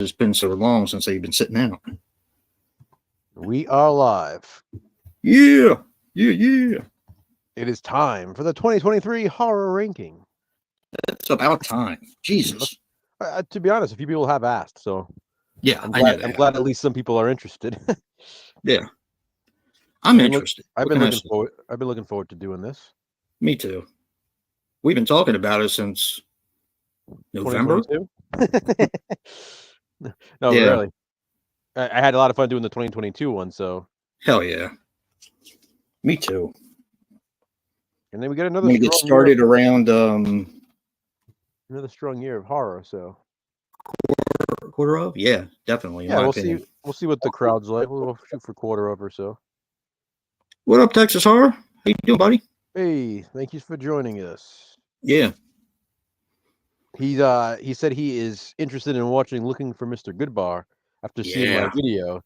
it's been so long since they've been sitting out. We are live. Yeah. Yeah. It is time for the 2023 horror ranking. It's about time. Jesus. To be honest, a few people have asked, so Yeah, I'm I know glad, that. at least some people are interested. Yeah. I'm interested. I've been looking forward to doing this. Me too. We've been talking about it since November. 2022? No, Yeah. really. I had a lot of fun doing the 2022 one, so. Hell yeah. Me too. And then we get I'm gonna get started around another strong year of horror, so. quarter of? Yeah, definitely. Yeah, we'll see what the crowd's like. We'll shoot for quarter of or so. What up, Texas Horror? How you doing, buddy? Hey, thank you for joining us. Yeah. He said he is interested in Looking for Mr. Goodbar after seeing my video.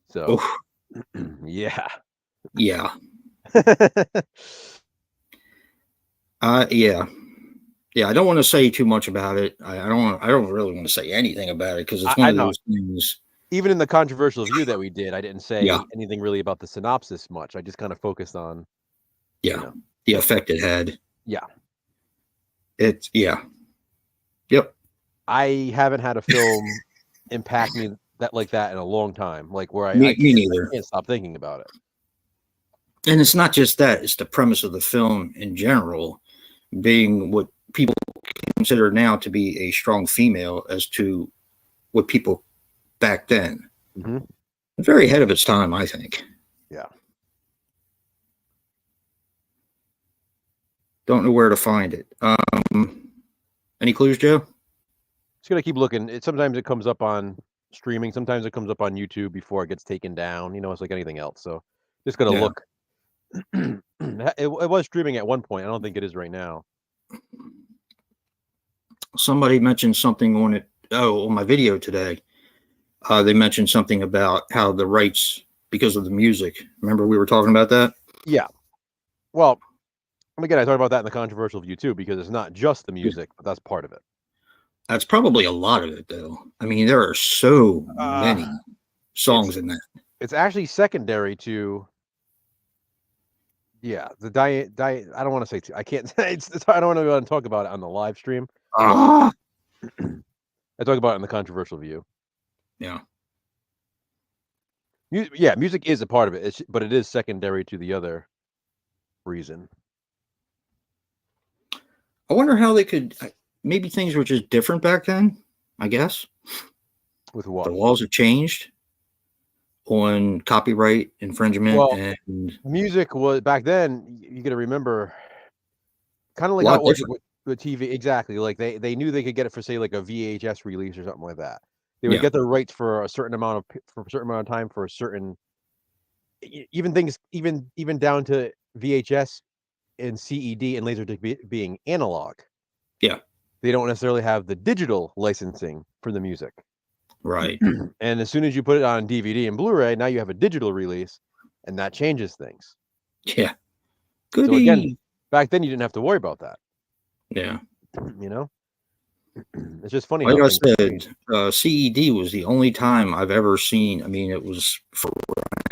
So yeah. Yeah. Yeah. Yeah, I don't want to say too much about it. I don't really want to say anything about it because it's one of those things. Even in the controversial view that we did, I didn't say anything really about the synopsis much. I just kind of focused on the effect it had. Yeah. Yep. I haven't had a film impact me like that in a long time. Like where me neither. I can't stop thinking about it. And it's not just that; it's the premise of the film in general, being what people consider now to be a strong female, as to what people back then. Mm-hmm. Very ahead of its time, I think. Yeah. Don't know where to find it. Any clues, Joe? Just gonna keep looking. Sometimes it comes up on streaming. Sometimes it comes up on YouTube before it gets taken down. It's like anything else. So just gonna look. It was streaming at one point. I don't think it is right now. Somebody mentioned something on it. Oh, on my video today. They mentioned something about how the rights, because of the music. Remember we were talking about that? Yeah. Well, again, I talked about that in the controversial view too, because it's not just the music, but that's part of it. That's probably a lot of it, though. I mean, there are so many songs in that. It's actually secondary to. Yeah, the diet. I don't want to say. I can't. I don't want to go and talk about it on the live stream. I talk about it in the controversial view. Yeah. Yeah, music is a part of it, but it is secondary to the other reason. I wonder how they could. Maybe things were just different back then. I guess. With what? The laws have changed on copyright infringement. Well, and music was back then. You got to remember, kind of like how it was with TV. Exactly, like they knew they could get it for, say, like a VHS release or something like that. They would get the rights for a certain amount of time for a certain. Even things, even down to VHS and CED and Laserdisc being analog. Yeah. They don't necessarily have the digital licensing for the music. Right. And as soon as you put it on DVD and Blu-ray, now you have a digital release, and that changes things. Yeah. Goody. So again, back then you didn't have to worry about that. Yeah. It's just funny. Like I said, CED was the only time I've ever seen. I mean, it was for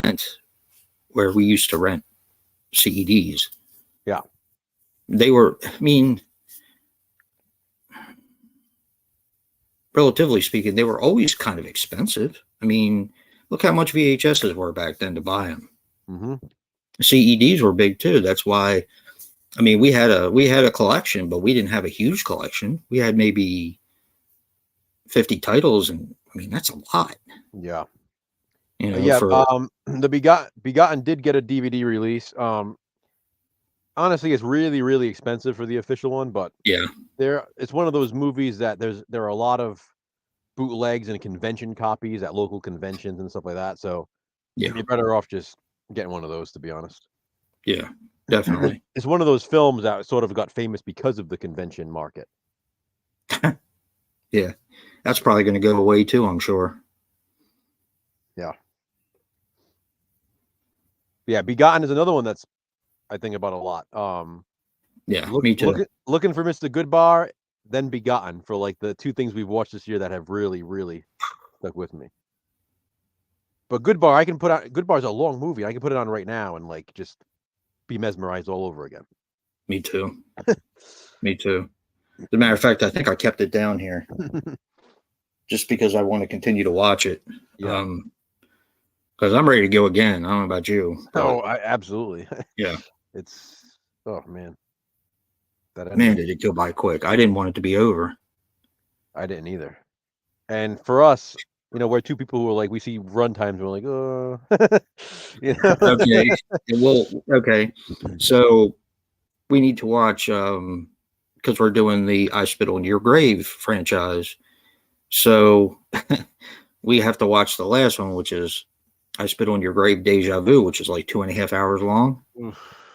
rent, where we used to rent CEDs. Yeah. They were, I mean, relatively speaking, they were always kind of expensive. I mean, look how much VHSs were back then to buy them. Mm-hmm. CEDs were big too. That's why. I mean, we had a collection, but we didn't have a huge collection. We had maybe 50 titles, and I mean that's a lot. Yeah. The Begotten did get a DVD release. Honestly, it's really, really expensive for the official one, but it's one of those movies that there are a lot of bootlegs and convention copies at local conventions and stuff like that. So you're better off just getting one of those, to be honest. Yeah, definitely. It's one of those films that sort of got famous because of the convention market. Yeah, that's probably going to go away too, I'm sure. Yeah. Yeah, Begotten is another one that's I think about a lot. Me too. Looking for Mr. Goodbar. then Begotten for like the two things we've watched this year that have really, really stuck with me. But Good Bar, I can put on. Good Bar's a long movie. I can put it on right now and like just be mesmerized all over again. Me too. Me too. As a matter of fact, I think I kept it down here just because I want to continue to watch it. Yeah. Because I'm ready to go again. I don't know about you. Oh, absolutely. Yeah. It's man. Man, did it go by quick. I didn't want it to be over. I didn't either. And for us, we're two people who are like, we see run times, and we're like, oh, Okay. Well, okay. So we need to watch because we're doing the I Spit on Your Grave franchise. So we have to watch the last one, which is I Spit on Your Grave Deja Vu, which is like 2.5 hours long.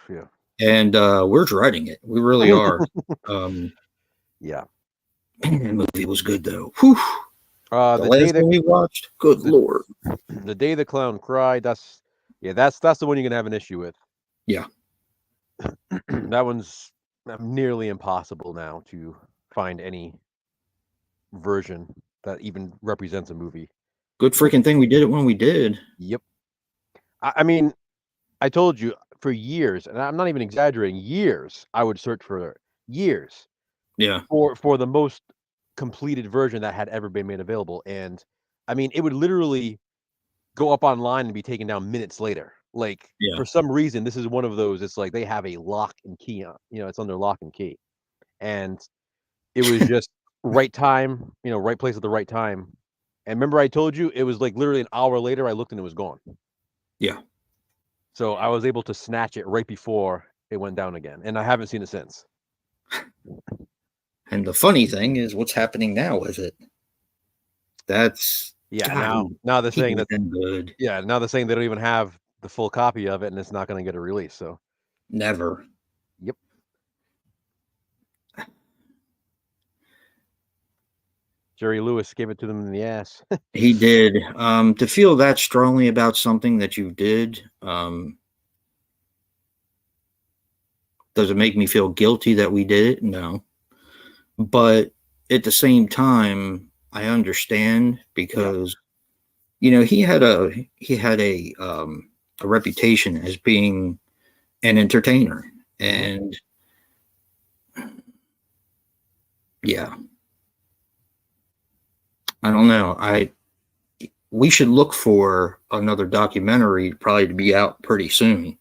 Yeah. And we're dreading it. We really are. Yeah. Man, the movie was good though. Whew. The last one we watched, good Lord. The Day the Clown Cried. That's the one you're gonna have an issue with. Yeah. That one's nearly impossible now to find any version that even represents a movie. Good freaking thing we did it when we did. Yep. I mean, I told you for years, and I'm not even exaggerating, years, I would search for years. Yeah. For the most completed version that had ever been made available. And I mean, it would literally go up online and be taken down minutes later. Like, for some reason, this is one of those, it's like they have a lock and key on, it's under lock and key. And it was just right time, right place at the right time. And remember I told you, it was like literally an hour later, I looked and it was gone. Yeah. So I was able to snatch it right before it went down again. And I haven't seen it since. And the funny thing is what's happening now with it. That's now they're saying that good. Yeah, now they're saying they don't even have the full copy of it and it's not going to get a release. So never. Yep. Jerry Lewis gave it to them in the ass. He did. To feel that strongly about something that you did, does it make me feel guilty that we did it? No. But at the same time, I understand because he had a reputation as being an entertainer, and yeah, I don't know. We should look for another documentary probably to be out pretty soon.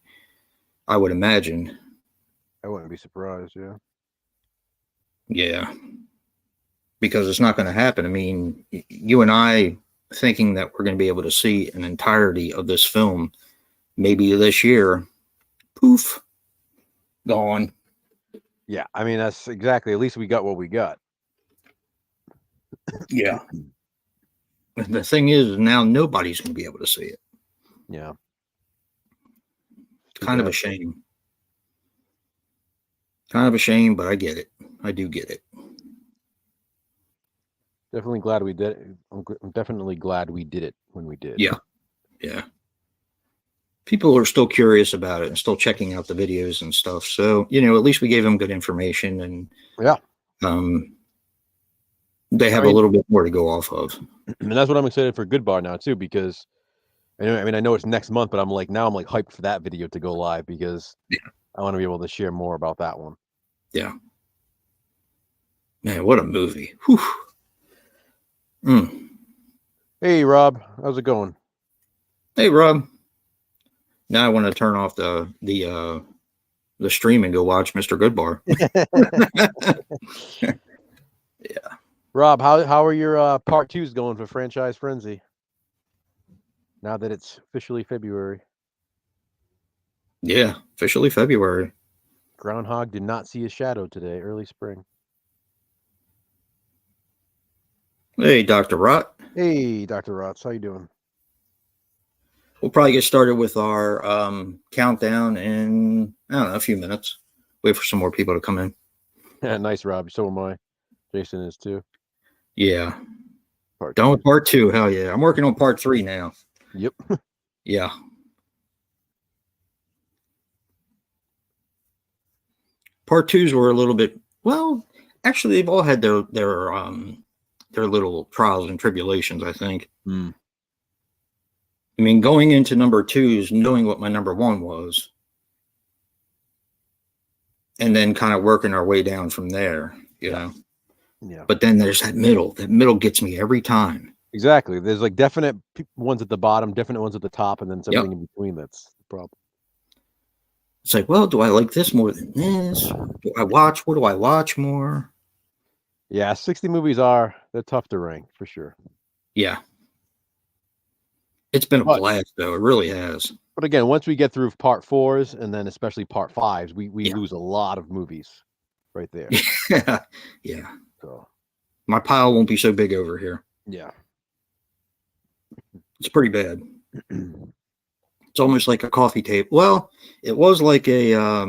I would imagine. I wouldn't be surprised. Yeah. Yeah. Because it's not going to happen. I mean, you and I thinking that we're going to be able to see an entirety of this film maybe this year, poof, gone. Yeah, I mean, that's exactly, at least we got what we got. Yeah. The thing is, now nobody's going to be able to see it. Yeah. Kind of a shame. Kind of a shame, but I get it. I do get it. Definitely glad we did it. I'm definitely glad we did it when we did. Yeah. Yeah. People are still curious about it and still checking out the videos and stuff. So, at least we gave them good information, and they have a little bit more to go off of. And that's what I'm excited for Good Bar now too, because I know it's next month, but I'm hyped for that video to go live because I want to be able to share more about that one. Yeah. Man, what a movie. Whew. Hey, Rob, how's it going? Hey, Rob. Now I want to turn off the stream and go watch Mr. Goodbar. Yeah. Rob, how are your part twos going for Franchise Frenzy? Now that it's officially February. Yeah, officially February. Groundhog did not see his shadow today, early spring. Hey, Dr. Rott. Hey, Dr. Rotz, how you doing? We'll probably get started with our countdown in, I don't know, a few minutes. Wait for some more people to come in. Yeah, nice, Rob. So am I. Jason is too. Yeah. Done with part 2. Hell yeah. I'm working on part 3 now. Yep. Yeah. Part 2s were a little bit, well, Actually, they've all had their little trials and tribulations, I think. Mm. I mean, going into number 2s, knowing what my number 1 was, and then kind of working our way down from there, you know. Yeah. But then there's that middle. That middle gets me every time. Exactly. There's like definite ones at the bottom, definite ones at the top, and then something in between. That's the problem. It's like, well, do I like this more than this? Do I watch? What do I watch more? Yeah, 60 movies they're tough to rank for sure. Yeah. It's been a blast, though. It really has. But again, once we get through part 4s and then especially part 5s, we lose a lot of movies right there. Yeah. So my pile won't be so big over here. Yeah. It's pretty bad. It's almost like a coffee table. Well, it was like a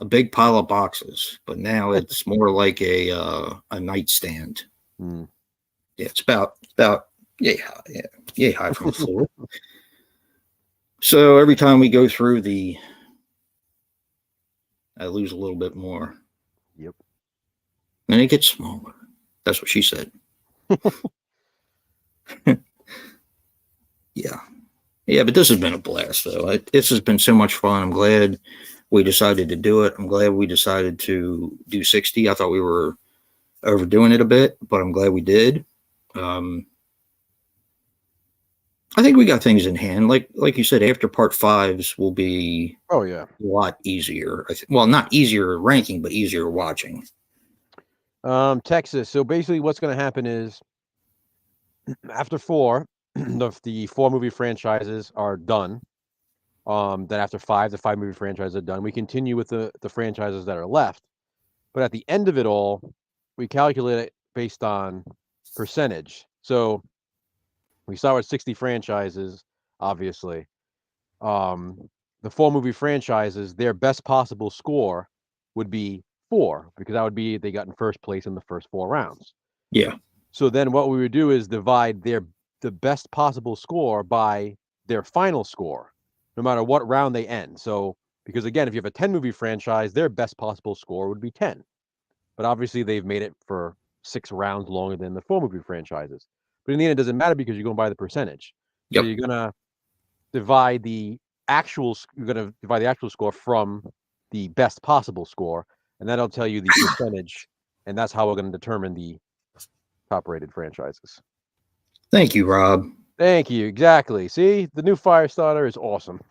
big pile of boxes, but now it's more like a nightstand. Mm. Yeah, it's about high from the floor. So every time we go through I lose a little bit more. Yep. And it gets smaller. That's what she said. Yeah, but this has been a blast, though. This has been so much fun. I'm glad we decided to do it. I'm glad we decided to do 60. I thought we were overdoing it a bit, but I'm glad we did. I think we got things in hand. Like you said, after part 5s will be a lot easier. Well, not easier ranking, but easier watching. Texas. So basically what's going to happen is after 4, the 4 movie franchises are done. Then after 5, the 5 movie franchises are done. We continue with the franchises that are left. But at the end of it all, we calculate it based on percentage. So we start with 60 franchises, obviously. The 4 movie franchises, their best possible score would be 4, because that would be they got in first place in the first 4 rounds. Yeah. So then what we would do is divide the best possible score by their final score, no matter what round they end. So, because again, if you have a 10 movie franchise, their best possible score would be 10. But obviously they've made it for 6 rounds longer than the 4 movie franchises. But in the end, it doesn't matter because you're going by the percentage. Yep. So you're going to divide the actual score from the best possible score, and that'll tell you the percentage, and that's how we're going to determine the top-rated franchises. Thank you, Rob. Thank you. Exactly. See, the new Firestarter is awesome.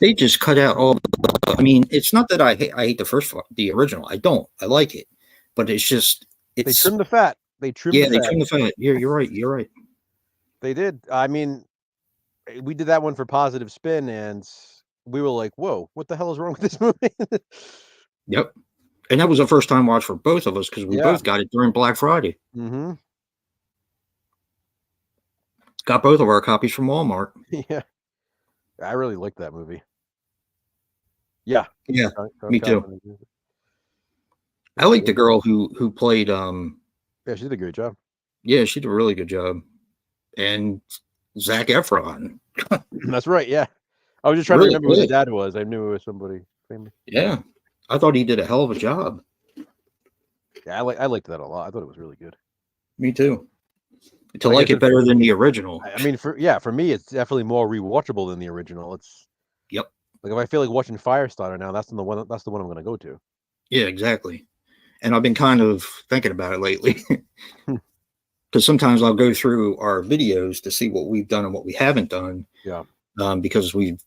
They just cut out all. I mean, it's not that I hate the original. I don't. I like it, but it's just they trimmed the fat. They trimmed the fat. Yeah, you're right. You're right. They did. I mean, we did that one for Positive Spin, and we were like, "Whoa, what the hell is wrong with this movie?" Yep. And that was a first time watch for both of us because we both got it during Black Friday. Mm-hmm. Got both of our copies from Walmart. Yeah. I really liked that movie. Yeah. Yeah. Me too. I like the girl who played yeah, she did a great job. Yeah, she did a really good job. And Zac Efron. That's right, yeah. I was just trying to remember who the dad was. I knew it was somebody famous. Yeah. I thought he did a hell of a job. Yeah, I liked that a lot. I thought it was really good. Me too. To like it better than the original. I mean, for me, it's definitely more rewatchable than the original. It's like if I feel like watching Firestarter now, that's the one I'm going to go to. Yeah, exactly. And I've been kind of thinking about it lately, because sometimes I'll go through our videos to see what we've done and what we haven't done. Yeah. Because we've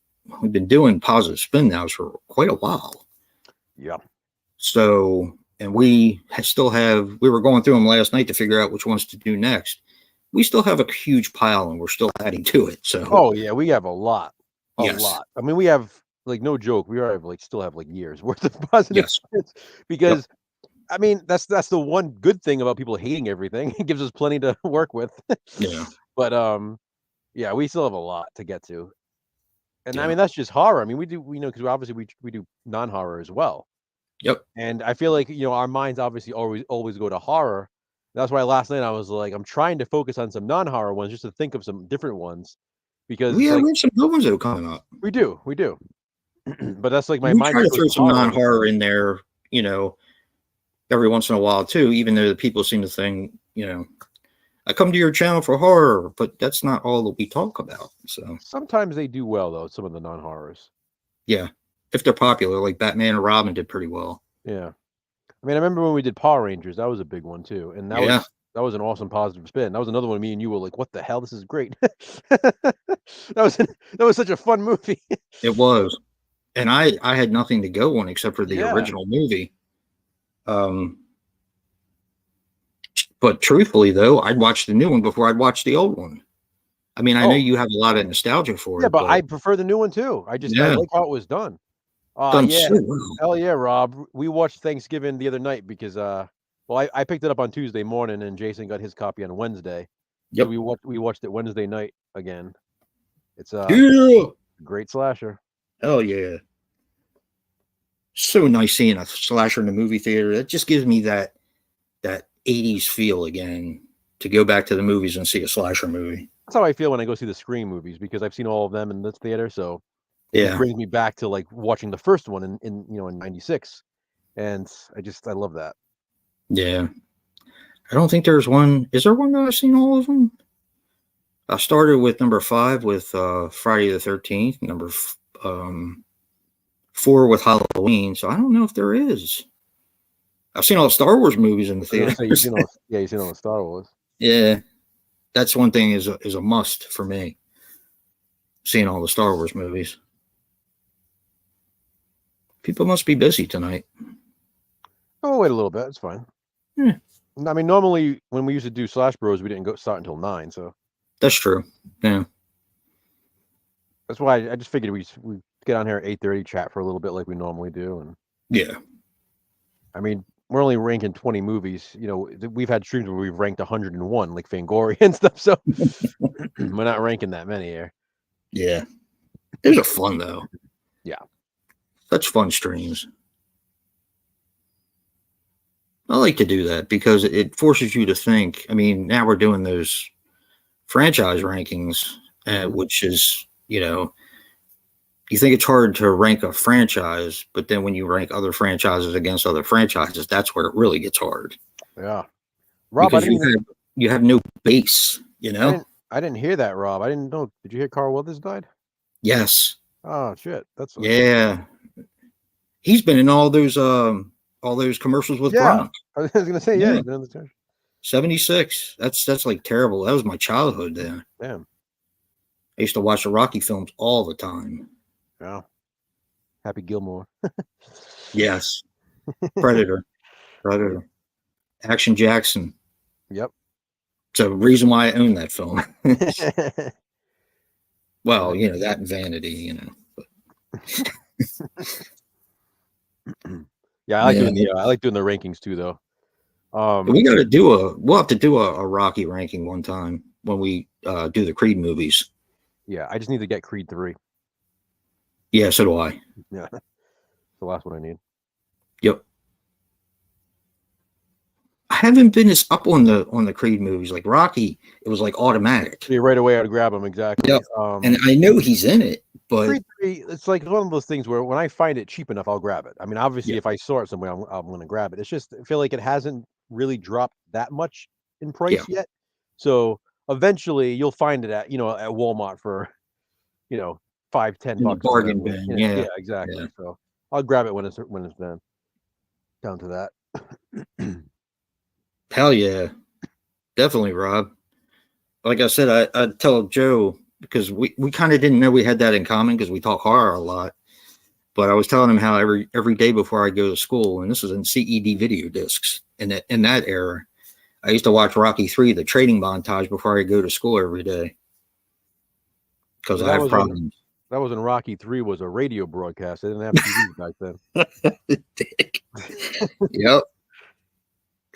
been doing Positive Spin now for quite a while. Yeah. So, and we were going through them last night to figure out which ones to do next. We still have a huge pile, and we're still adding to it. So, oh yeah, we have a lot. A lot. I mean, we have, like, no joke, we still have like years worth of positive spins, because I mean, that's the one good thing about people hating everything. It gives us plenty to work with. Yeah. But yeah, we still have a lot to get to. And I mean, that's just horror. I mean, we know, because obviously we do non-horror as well. Yep. And I feel like, our minds obviously always go to horror. That's why last night I was like, I'm trying to focus on some non-horror ones, just to think of some different ones, because we have some good ones that are coming up. We do. But that's like my mind. Try to throw some non-horror in there, every once in a while too, even though the people seem to think, I come to your channel for horror, but that's not all that we talk about. So sometimes they do well though. Some of the non-horrors. yeah, if they're popular, like Batman and Robin did pretty well. Yeah. I mean, I remember when we did Power Rangers, that was a big one too, and Yeah, that was an awesome positive spin. That was another one me and you were like, "What the hell? This is great." That was such a fun movie. it was. And I had nothing to go on except for the Yeah. original movie. But truthfully, though, I'd watch the new one before I'd watch the old one. I mean, I know Oh, you have a lot of nostalgia for yeah, it, but I but prefer the new one too. I yeah, like how it was done. done Yeah. so well. Hell yeah, Rob. We watched Thanksgiving the other night because well, I picked it up on Tuesday morning and Jason got his copy on Wednesday. So Yep. we watched it Wednesday night again. It's a Yeah. great slasher. Hell yeah. So nice seeing a slasher in the movie theater. It just gives me that 80s feel again to go back to the movies and see a slasher movie. That's how I feel when I go see the Scream movies because I've seen all of them in this theater, so it just Yeah. brings me back to like watching the first one in in '96, and I love that. Yeah. I don't think there's one. Is there one that I've seen all of them? I started with number 5 with Friday the 13th, number 4 with Halloween. So I don't know if there is. I've seen all the Star Wars movies in the I was gonna theater. say you've seen all the Star Wars. Yeah, that's one thing is a must for me. Seeing all the Star Wars movies. People must be busy tonight. Oh, wait a little bit. It's fine. Yeah, I mean, normally when we used to do Slash Bros, we didn't go start until 9, so that's true. Yeah, that's why I just figured we get on here at 8:30, chat for a little bit like we normally do, and yeah, I mean, we're only ranking 20 movies. We've had streams where we've ranked 101, like Fangoria and stuff. So we're not ranking that many here. yeah. Those are fun though. Yeah. Such fun streams. I like to do that because it forces you to think. I mean, now we're doing those franchise rankings, which is, you think it's hard to rank a franchise, but then when you rank other franchises against other franchises, that's where it really gets hard. Yeah. Rob, Because you have no base, I didn't hear that, Rob. I didn't know. Did you hear Carl Weathers died? Yes. Oh shit. That's Yeah. He's been in all those commercials with Gronk. I was gonna say, yeah. He's been in the 76. That's like terrible. That was my childhood then. Damn. I used to watch the Rocky films all the time. Yeah. Happy Gilmore. Yes. Predator. Action Jackson. Yep. It's a reason why I own that film. Well, that and Vanity, But. Yeah, I like doing the rankings too, though. We'll have to do a Rocky ranking one time when we do the Creed movies. Yeah, I just need to get Creed 3. Yeah, so do I. Yeah, the last one I need. Yep. I haven't been as up on the Creed movies. Like Rocky, it was like automatic. Yeah, right away I'd grab him, exactly. Yep. And I know he's in it, but Creed 3, it's like one of those things where when I find it cheap enough, I'll grab it. I mean, obviously, if I saw it somewhere, I'm going to grab it. It's just I feel like it hasn't really dropped that much in price yet. So eventually, you'll find it at Walmart for $5, $10 bargain bin. Yeah, exactly. Yeah. So I'll grab it when it's done. Down to that. Hell yeah, definitely, Rob. Like I said, I tell Joe because we kind of didn't know we had that in common because we talk horror a lot. But I was telling him how every day before I go to school, and this was in CED video discs in that era, I used to watch Rocky 3, the training montage before I go to school every day because I have problems. That was when Rocky 3 was a radio broadcast. They didn't have TV back then. Dick. Yep.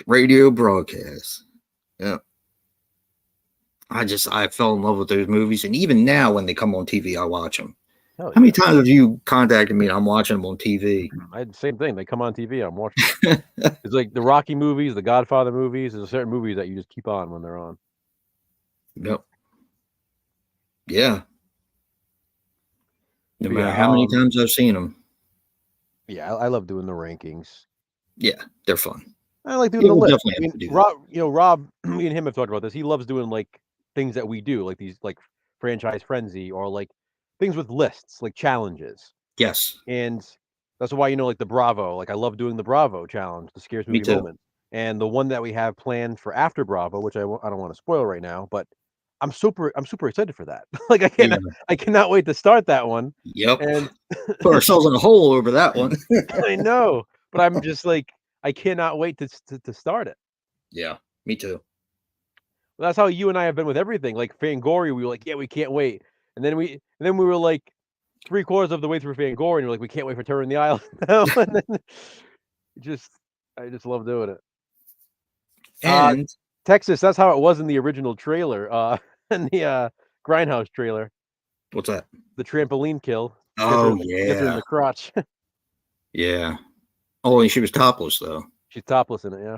Radio broadcast. Yep. I fell in love with those movies, and even now when they come on TV, I watch them. How many times have you contacted me and I'm watching them on TV? I had the same thing. They come on TV, I'm watching them. It's like the Rocky movies, the Godfather movies. There's certain movies that you just keep on when they're on. Yep. Yeah. No matter how many times I've seen them. Yeah, I love doing the rankings. Yeah, they're fun. I like doing Yeah, the we'll list. definitely I have mean, to do that. Rob, me and him have talked about this. He loves doing like things that we do, like these like franchise frenzy or like things with lists, like challenges. Yes, And that's why like the Bravo. Like I love doing the Bravo challenge, the scares me movie too. moment, and the one that we have planned for after Bravo, which I don't want to spoil right now, but I'm super excited for that. Like Yeah. I cannot wait to start that one. Yep. And Put ourselves in a hole over that one. I know, but I'm just like I cannot wait to start it. Yeah, me too. Well, that's how you and I have been with everything. Like Fangoria, we were like, yeah, we can't wait. And then we were like 3/4 of the way through Fangoria, and you're like, we can't wait for Turn the Island now. And then just I just love doing it. Uh And Texas, that's how it was in the original trailer, in the Grindhouse trailer. what's that? The trampoline kill. Oh Gets her in yeah, the crotch. yeah. Oh, and she was topless though, She's topless in it, yeah.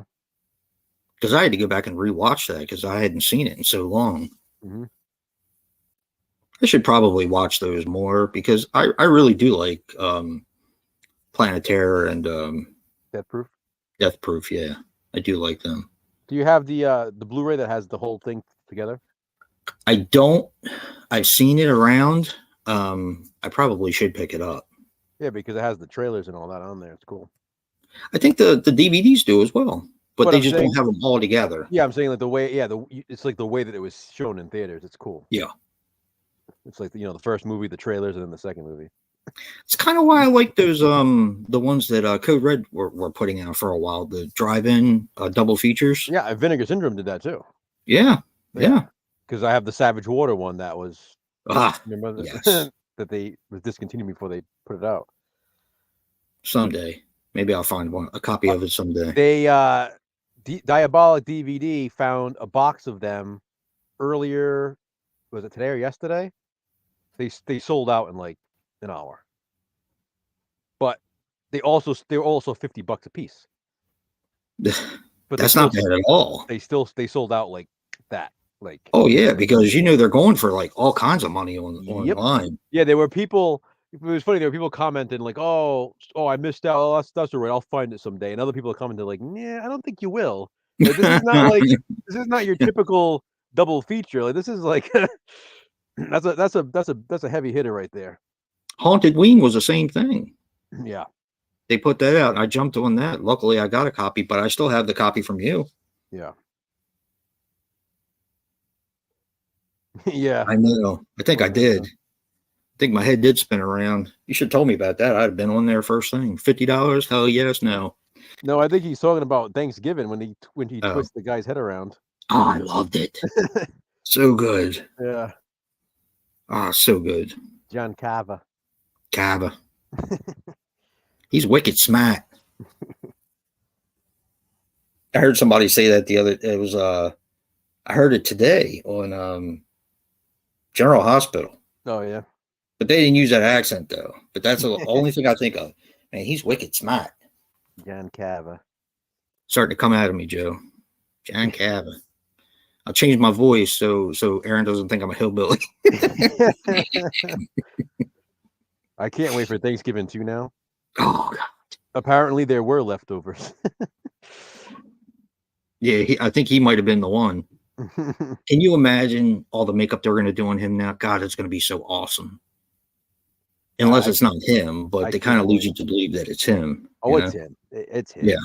because I had to go back and rewatch that because I hadn't seen it in so long. Hmm. I should probably watch those more because I really do like Planet Terror and Death Proof. Death Proof. Yeah, I do like them. Do you have the Blu-ray that has the whole thing together? I don't. I've seen it around. I probably should pick it up. Yeah, because it has the trailers and all that on there. It's cool. I think the DVDs do as well, but But they I'm just saying, don't have them all together. yeah, I'm saying like the way, yeah, it's like the way that it was shown in theaters. It's cool. Yeah, It's like the first movie, the trailers, and then the second movie. it's kind of why I like those the ones that Code Red were putting out for a while, the drive-in double features. Yeah, Vinegar Syndrome did that too. Yeah, yeah. Because I have the Savage Water one that was remember Yes. that they was discontinued before they put it out. Someday, maybe I'll find a copy of it someday. They Diabolic DVD found a box of them earlier. Was it today or yesterday? They sold out in like an hour. But they were also $50 a piece. But That's not bad at all. They sold out like that. Like, oh yeah, because they're going for like all kinds of money online. Yeah, there were people. It was funny. There were people commenting like, "Oh, I missed out. Oh, that's all right. I'll find it someday." And other people commented like, "Yeah, I don't think you will. Like, this is not your typical double feature. Like, this is like that's a heavy hitter right there." Haunted Ween was the same thing. Yeah, they put that out. I jumped on that. Luckily, I got a copy, but I still have the copy from you. yeah, yeah. I know. I think I did. I think my head did spin around. You should have told me about that. I'd have been on there first thing. $50? Hell yes, no. No, I think he's talking about Thanksgiving when he twists the guy's head around. Oh, I loved it. So good. Yeah. Oh, so good. John Cava. He's wicked smart. I heard somebody say that I heard it today on General Hospital. Oh yeah. But they didn't use that accent though. But that's the only thing I think of. Man, he's wicked smart. John Cava. Starting to come out of me, Joe. John Cava. I'll change my voice so Aaron doesn't think I'm a hillbilly. I can't wait for Thanksgiving too now. Oh God. Apparently there were leftovers. Yeah, I think he might have been the one. Can you imagine all the makeup they're going to do on him now? God, it's going to be so awesome. Unless it's not him, but they kind of lead you to believe that it's him. Oh, it's him. It's him. Yeah.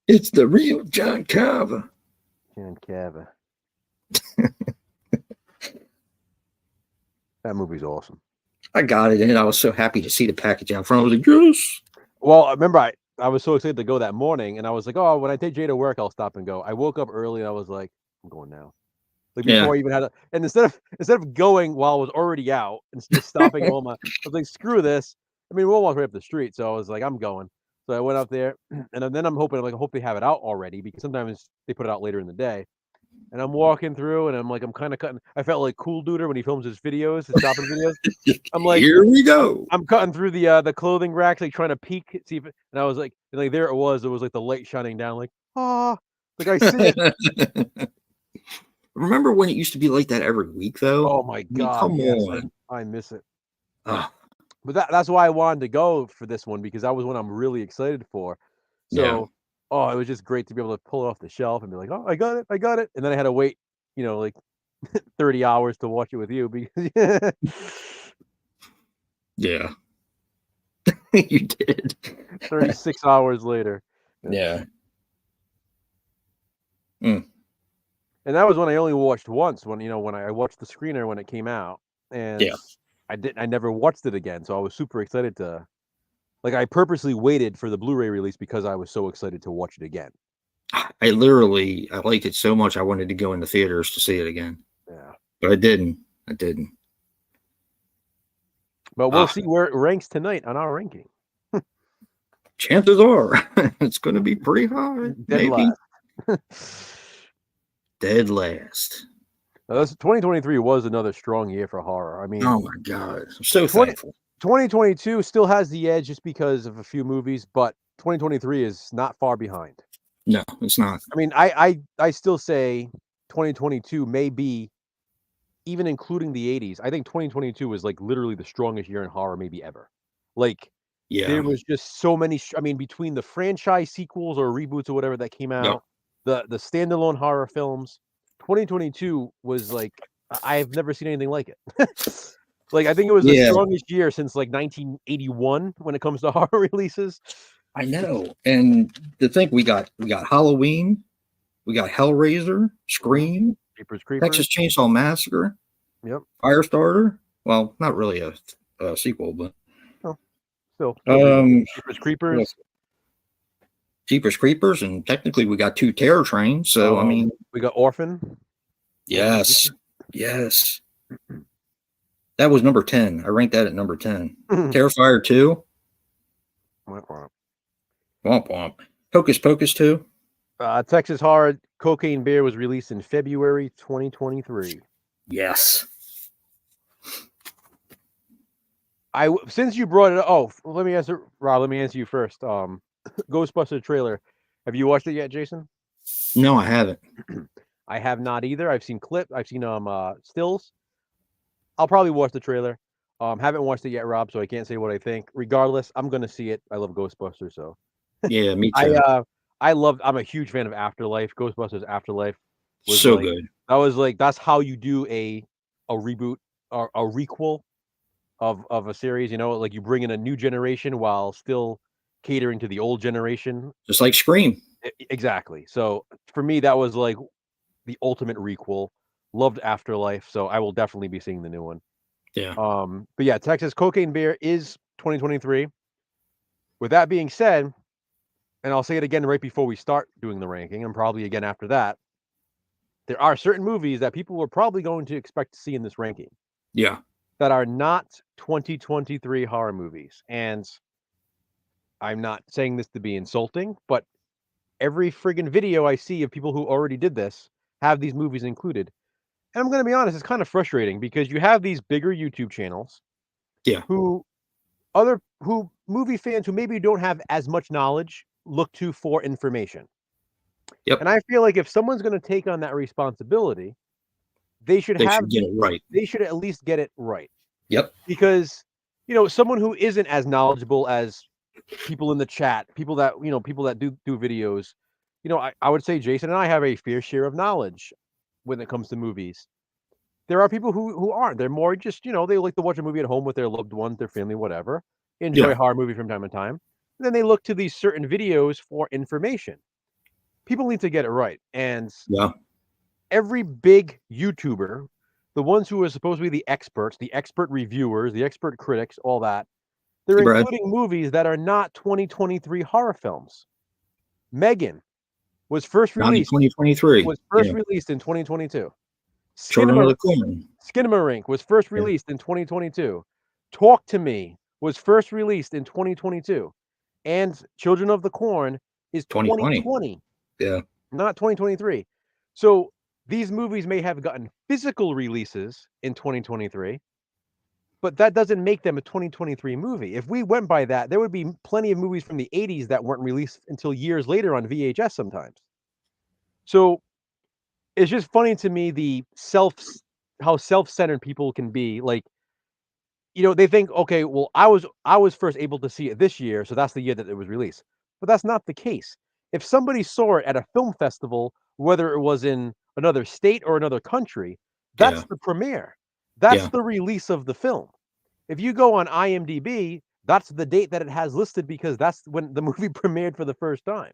It's the real John Cava. John Cava. That movie's awesome. I got it, and I was so happy to see the package out front. I was like, yes. Well, I remember I was so excited to go that morning, and I was like, oh, when I take Jay to work, I'll stop and go. I woke up early, and I was like, I'm going now. Like before I even had and instead of going while I was already out and just stopping at Walmart, I was like, screw this. I mean, Walmart's right up the street, so I was like, I'm going. So I went up there, and then I'm like, I hope they have it out already because sometimes they put it out later in the day. And I'm walking through, and I'm like, I'm kind of cutting. I felt like Cool Duder when he films his videos, his shopping videos. I'm like, here we go. I'm cutting through the clothing racks, like trying to peek, see if, and I was like, there it was. There was like the light shining down, like, like I see it. Remember when it used to be like that every week, though? Oh my God! Come on, I miss it. But that's why I wanted to go for this one because that was one I'm really excited for. So oh, it was just great to be able to pull it off the shelf and be like, oh, I got it. And then I had to wait, like 30 hours to watch it with you because Yeah. You did. 36 hours later. Yeah. Mm. And that was when I only watched once when I watched the screener when it came out, and Yeah. I never watched it again. So I was super excited to, like, I purposely waited for the Blu-ray release because I was so excited to watch it again. I liked it so much I wanted to go in the theaters to see it again. Yeah. But I didn't. But we'll see where it ranks tonight on our ranking. Chances are it's going to be pretty high. Dead Maybe. last. Dead last. 2023 was another strong year for horror. I mean, oh my God. I'm so thankful. 2022 still has the edge just because of a few movies, but 2023 is not far behind. No, it's not. I mean, I still say 2022 may be, even including the 80s, I think 2022 was like literally the strongest year in horror maybe ever. Like, there was just so many, I mean, between the franchise sequels or reboots or whatever that came out, the standalone horror films, 2022 was like, I've never seen anything like it. Like, I think it was the strongest year since like 1981 when it comes to horror releases. I know. And to think we got Halloween, we got Hellraiser, Scream, Jeepers Creepers, Texas Chainsaw Massacre, Firestarter. Well, not really a sequel, but still Jeepers Creepers. Jeepers Creepers, and technically we got 2 Terror Trains. So I mean, we got Orphan. Yes. That was number 10. I ranked that at number 10. Terrifier 2. Womp womp. Hocus Pocus 2. Texas Horror Cocaine Bear was released in February 2023. Yes. Since you brought it up, let me answer, Rob. Let me answer you first. Ghostbusters trailer. Have you watched it yet, Jason? No, I haven't. I have not either. I've seen I've seen stills. I'll probably watch the trailer. Haven't watched it yet, Rob, so I can't say what I think. Regardless, I'm gonna see it. I love Ghostbusters, so yeah, me too. I'm a huge fan of Afterlife. Ghostbusters Afterlife was so good. That was like, that's how you do a reboot or a requel of a series. Like, you bring in a new generation while still catering to the old generation, just like Scream. Exactly. So for me, that was like the ultimate requel. Loved Afterlife, so I will definitely be seeing the new one. Yeah. But yeah, Texas Cocaine Bear is 2023. With that being said, and I'll say it again right before we start doing the ranking, and probably again after that, there are certain movies that people are probably going to expect to see in this ranking. Yeah. That are not 2023 horror movies. And I'm not saying this to be insulting, but every friggin' video I see of people who already did this have these movies included. And I'm going to be honest, it's kind of frustrating because you have these bigger YouTube channels, who movie fans who maybe don't have as much knowledge look to for information. And I feel like if someone's going to take on that responsibility, they should get it right. They should at least get it right. Because, someone who isn't as knowledgeable as people in the chat, people that do videos, I would say Jason and I have a fair share of knowledge when it comes to movies. There are people who aren't. They're more just, they like to watch a movie at home with their loved ones, their family, whatever. Enjoy a horror movie from time to time. And then they look to these certain videos for information. People need to get it right. And every big YouTuber, the ones who are supposed to be the experts, the expert reviewers, the expert critics, all that, they're including movies that are not 2023 horror films. Megan was first released 2023. Released in 2022. Children of the Corn. Skinamarink was first released in 2022. Talk to Me was first released in 2022. And Children of the Corn is 2020. Yeah. Not 2023. So these movies may have gotten physical releases in 2023, but that doesn't make them a 2023 movie. If we went by that, there would be plenty of movies from the 80s that weren't released until years later on VHS sometimes. So it's just funny to me how self-centered people can be. Like, they think, okay, well, I was first able to see it this year, so that's the year that it was released. But that's not the case. if somebody saw it at a film festival, whether it was in another state or another country, that's the premiere. That's the release of the film. If you go on IMDb, that's the date that it has listed because that's when the movie premiered for the first time.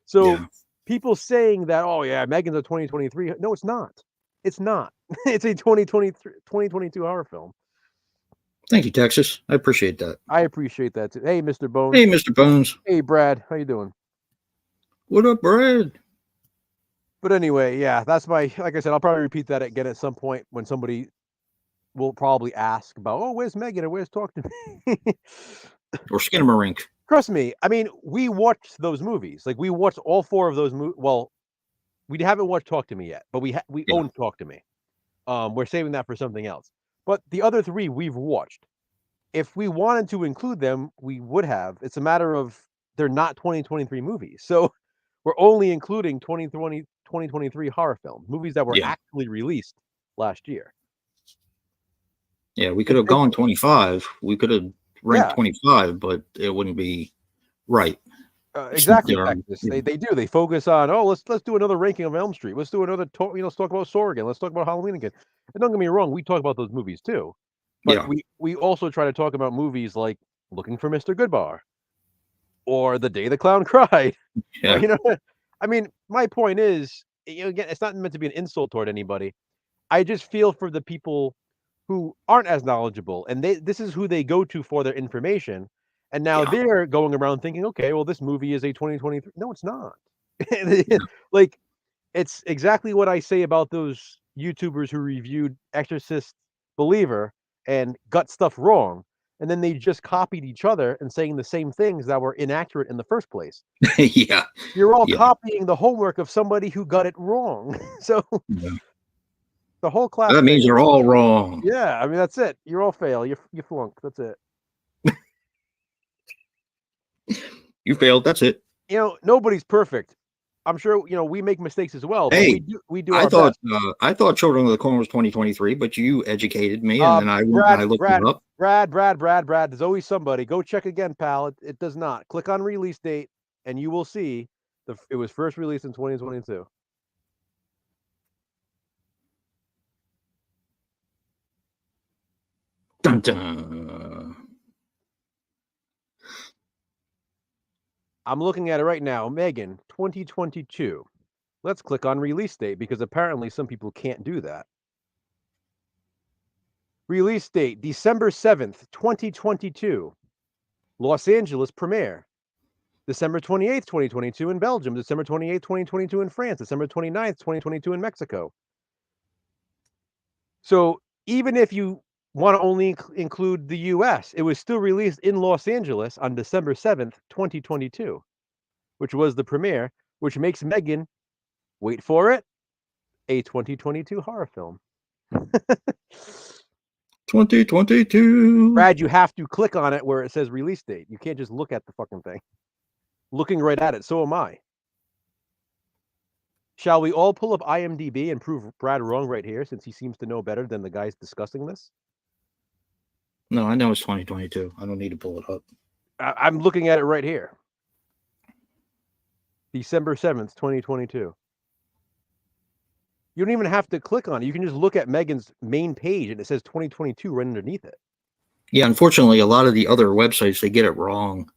So people saying that, oh yeah, Megan's a 2023. No, it's not. It's not. It's a 2022 horror film. Thank you, Texas. I appreciate that. I appreciate that too. Hey, Mr. Bones. Hey, Mr. Bones. Hey, Brad. How you doing? What up, Brad? But anyway, yeah, that's my, like I said, I'll probably repeat that again at some point when somebody will probably ask about, oh, where's Megan or where's Talk to Me? Or Skinamarink. Trust me, I mean, we watched those movies. Like, we watched all 4 of those movies. Well, we haven't watched Talk to Me yet, but we own Talk to Me. We're saving that for something else. But the other 3 we've watched. If we wanted to include them, we would have. It's a matter of they're not 2023 movies. So we're only including 2023 horror films, movies that were actually released last year. Yeah, we could have gone 25. We could have ranked 25, but it wouldn't be right. Exactly. They do. They focus on, oh, let's do another ranking of Elm Street. Let's do another let's talk about Saw again. Let's talk about Halloween again. And don't get me wrong, we talk about those movies too. But we also try to talk about movies like Looking for Mr. Goodbar or The Day the Clown Cried. Yeah. You know, I mean, my point is, again, it's not meant to be an insult toward anybody. I just feel for the people who aren't as knowledgeable, and this is who they go to for their information. And now they're going around thinking, okay, well, this movie is a 2023. No, it's not. Like, it's exactly what I say about those YouTubers who reviewed Exorcist Believer and got stuff wrong. And then they just copied each other and saying the same things that were inaccurate in the first place. You're all copying the homework of somebody who got it wrong. So the whole class. That means you're all wrong. Yeah, I mean, that's it. You're all fail. You flunk. That's it. You failed. That's it. Nobody's perfect. I'm sure, we make mistakes as well. Hey, but we do our best. I thought Children of the Corn was 2023, but you educated me, and then I looked it up. Brad, there's always somebody. Go check again, pal. It does not. Click on release date, and you will see it was first released in 2022. Dun, dun. I'm looking at it right now. Megan, 2022. Let's click on release date because apparently some people can't do that. Release date, December 7th, 2022. Los Angeles premiere. December 28th, 2022 in Belgium. December 28th, 2022 in France. December 29th, 2022 in Mexico. So even if you want to only include the US, it was still released in Los Angeles on December 7th, 2022, which was the premiere, which makes Megan, wait for it, a 2022 horror film. 2022. Brad, you have to click on it where it says release date. You can't just look at the fucking thing. Looking right at it, so am I. Shall we all pull up IMDb and prove Brad wrong right here, since he seems to know better than the guys discussing this? No, I know it's 2022. I don't need to pull it up. I'm looking at it right here. December 7th, 2022. You don't even have to click on it. You can just look at Megan's main page and it says 2022 right underneath it. Yeah, unfortunately, a lot of the other websites, they get it wrong.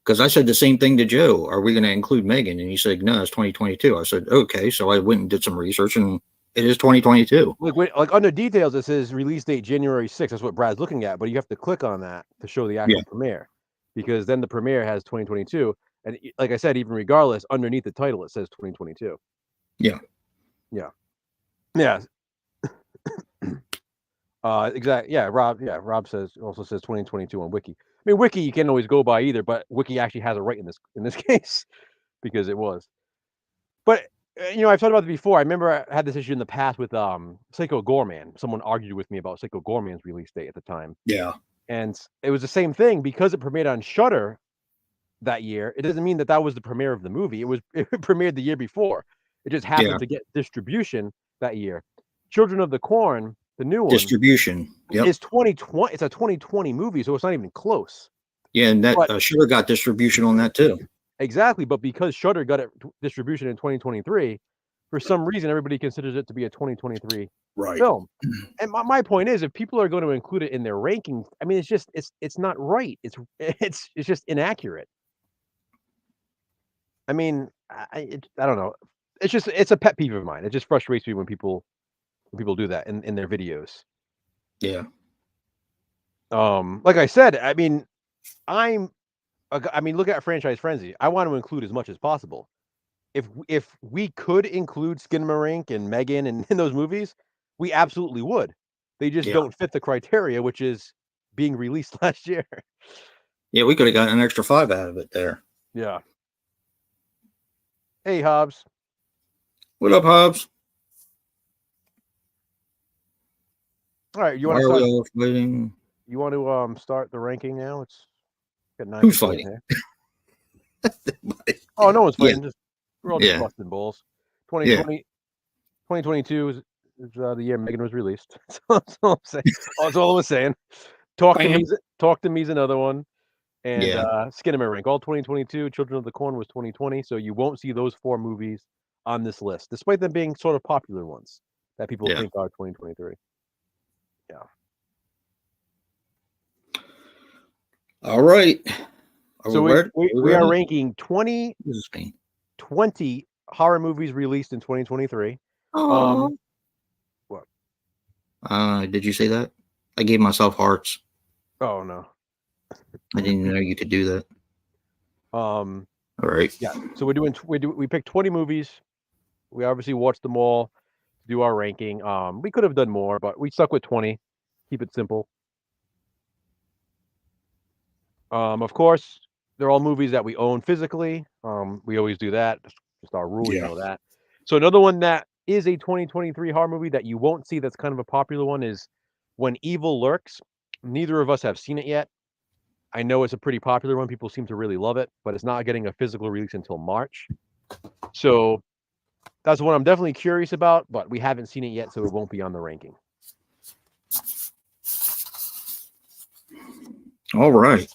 Because I said the same thing to Joe. Are we going to include Megan? And he said, no, it's 2022. I said, okay. So I went and did some research, and it is 2022. Like under details, it says release date January 6th. That's what Brad's looking at. But you have to click on that to show the actual premiere. Because then the premiere has 2022. And like I said, even regardless, underneath the title, it says 2022. Yeah. Yeah. Yeah. Exactly. Yeah. Rob also says 2022 on Wiki. I mean, Wiki you can't always go by either, but Wiki actually has it right in this case because it was. But I've talked about it before. I remember I had this issue in the past with Psycho Goreman. Someone argued with me about Psycho Goreman's release date at the time. Yeah. And it was the same thing because it premiered on Shudder that year. It doesn't mean that was the premiere of the movie. It premiered the year before. It just happened to get distribution that year. Children of the Corn, the new one, distribution. Yep. It's 2020. It's a 2020 movie, so it's not even close. Yeah, and that Sugar got distribution on that too. Exactly, but because Shudder got it distribution in 2023, for some reason everybody considers it to be a 2023 film. And my point is, if people are going to include it in their rankings, I mean, it's not right. It's just inaccurate. I mean, I don't know. It's a pet peeve of mine. It just frustrates me when people do that in their videos. Yeah. Like I said, I mean, look at Franchise Frenzy. I want to include as much as possible. If we could include Skinamarink and Megan in those movies, we absolutely would. They just don't fit the criteria, which is being released last year. Yeah, we could have gotten an extra 5 out of it there. Yeah. Hey, Hobbs. What up, Hobbs? All right, you want to start? You want to start the ranking now? It's got 9. Who's fighting? Oh, no one's fighting. We're all just busting balls. 2022 is the year Megan was released. That's all I'm saying. That's all I was saying. Talk to Me's another one. And Skinamarink, all 2022. Children of the Corn was 2020. So you won't see those 4 movies on this list, despite them being sort of popular ones that people think are 2023. Yeah. All right. So we are ranking 20 horror movies released in 2023. What? Did you say that? I gave myself hearts. Oh no. I didn't know you could do that. All right. Yeah. So we picked 20 movies. We obviously watched them all to do our ranking. We could have done more, but we stuck with 20. Keep it simple. Of course, they're all movies that we own physically. We always do that. Just our rule, you know that. So another one that is a 2023 horror movie that you won't see that's kind of a popular one is When Evil Lurks. Neither of us have seen it yet. I know it's a pretty popular one. People seem to really love it, but it's not getting a physical release until March. So that's one I'm definitely curious about, but we haven't seen it yet, so it won't be on the ranking. All right.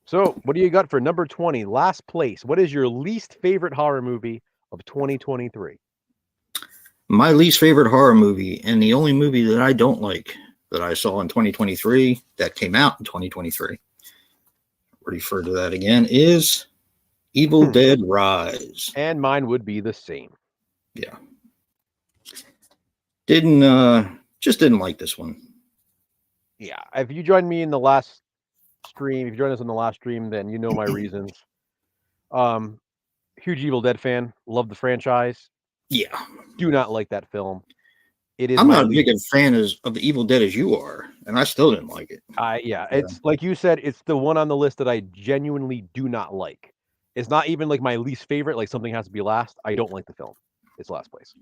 So what do you got for number 20, last place? What is your least favorite horror movie of 2023? My least favorite horror movie, and the only movie that I don't like that I saw in 2023, that came out in 2023, refer to that again, is Evil Dead Rise. And mine would be the same. Yeah. Just didn't like this one. Yeah. If you joined me in the last stream, if you joined us on the last stream, then you know my reasons. Huge Evil Dead fan, love the franchise. Yeah. Do not like that film. It is. I'm not as big a fan of the Evil Dead as you are, and I still didn't like it. It's like you said, it's the one on the list that I genuinely do not like. It's not even like my least favorite, like something has to be last. I don't like the film. It's last place.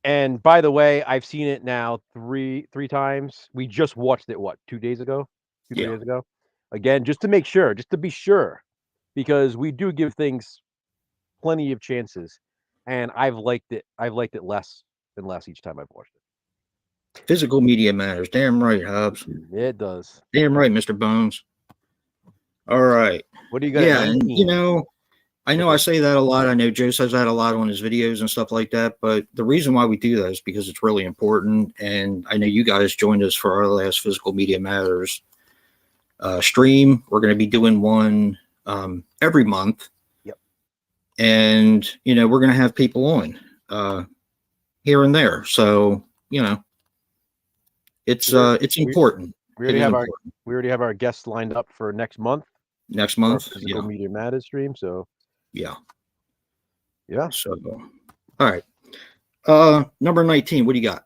And by the way, I've seen it now three times. We just watched it, 2 days ago? 3 days ago? Again, just to make sure, just to be sure, because we do give things plenty of chances. And I've liked it less and less each time I've watched it. Physical media matters. Damn right, Hobbs. It does. Damn right, Mr. Bones. All right. What do you got? Yeah, and I know I say that a lot. I know Joe says that a lot on his videos and stuff like that. But the reason why we do that is because it's really important. And I know you guys joined us for our last Physical Media Matters stream. We're going to be doing one every month. Yep. And, we're going to have people on here and there. So, it's important. We already have our guests lined up for next month. Next month, Physical Media Matters stream. So, yeah. So, all right. Number 19. What do you got?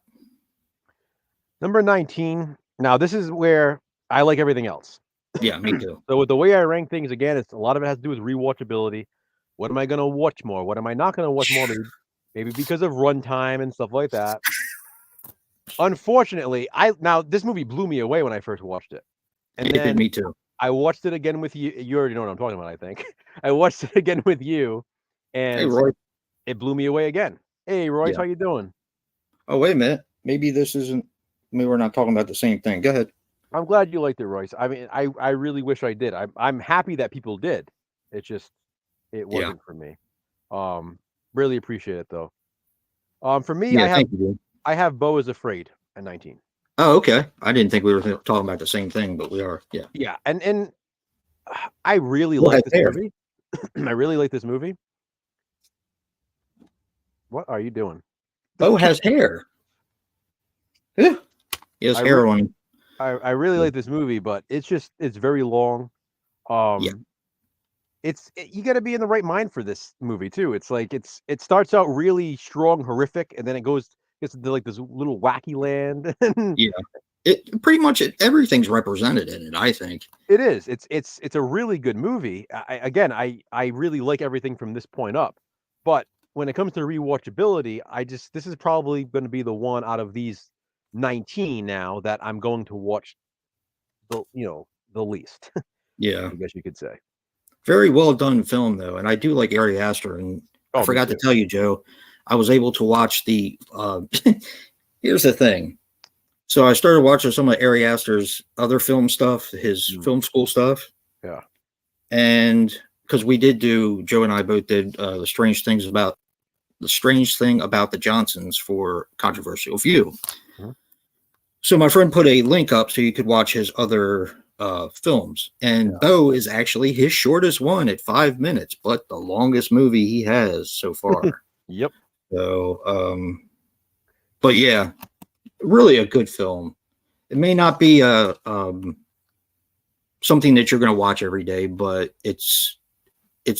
Number 19. Now, this is where I like everything else. Yeah, me too. So, with the way I rank things, again, a lot of it has to do with rewatchability. What am I going to watch more? What am I not going to watch more? Maybe because of runtime and stuff like that. Unfortunately, this movie blew me away when I first watched it. And then me too. I watched it again with you. You already know what I'm talking about, I think. I watched it again with you, and hey, Roy. It blew me away again. Hey, Royce, how you doing? Oh, wait a minute. Maybe we're not talking about the same thing. Go ahead. I'm glad you liked it, Royce. I mean, I really wish I did. I'm happy that people did. It just it Yeah. wasn't for me. Really appreciate it though. For me, Yeah. Thank you. I have Beau is Afraid at 19. Oh, okay. I didn't think we were talking about the same thing, but we are. Yeah. Yeah, and I really Well, like that's this fair. movie. I really like this movie. What are you doing? Beau has hair. Yeah. He has hair on him. I really like this movie, but it's very long. Yeah. You got to be in the right mind for this movie too. It's like it starts out really strong, horrific, and then it gets into like this little wacky land. Yeah. It pretty much everything's represented in it, I think. It is. It's a really good movie. I really like everything from this point up, but when it comes to rewatchability, this is probably going to be the one out of these 19 now that I'm going to watch the least. Yeah. I guess you could say. Very well done film though, and I do like Ari Aster. And I forgot to tell you, Joe, I was able to watch the. Here's the thing. So I started watching some of Ari Aster's other film stuff, his film school stuff. Yeah. And because Joe and I both did the strange thing about the Johnsons for Controversial View. Mm-hmm. So my friend put a link up so you could watch his other films, and Beau is actually his shortest one at 5 minutes, but the longest movie he has so far. Yep. So, but yeah, really a good film. It may not be something that you're going to watch every day, but it's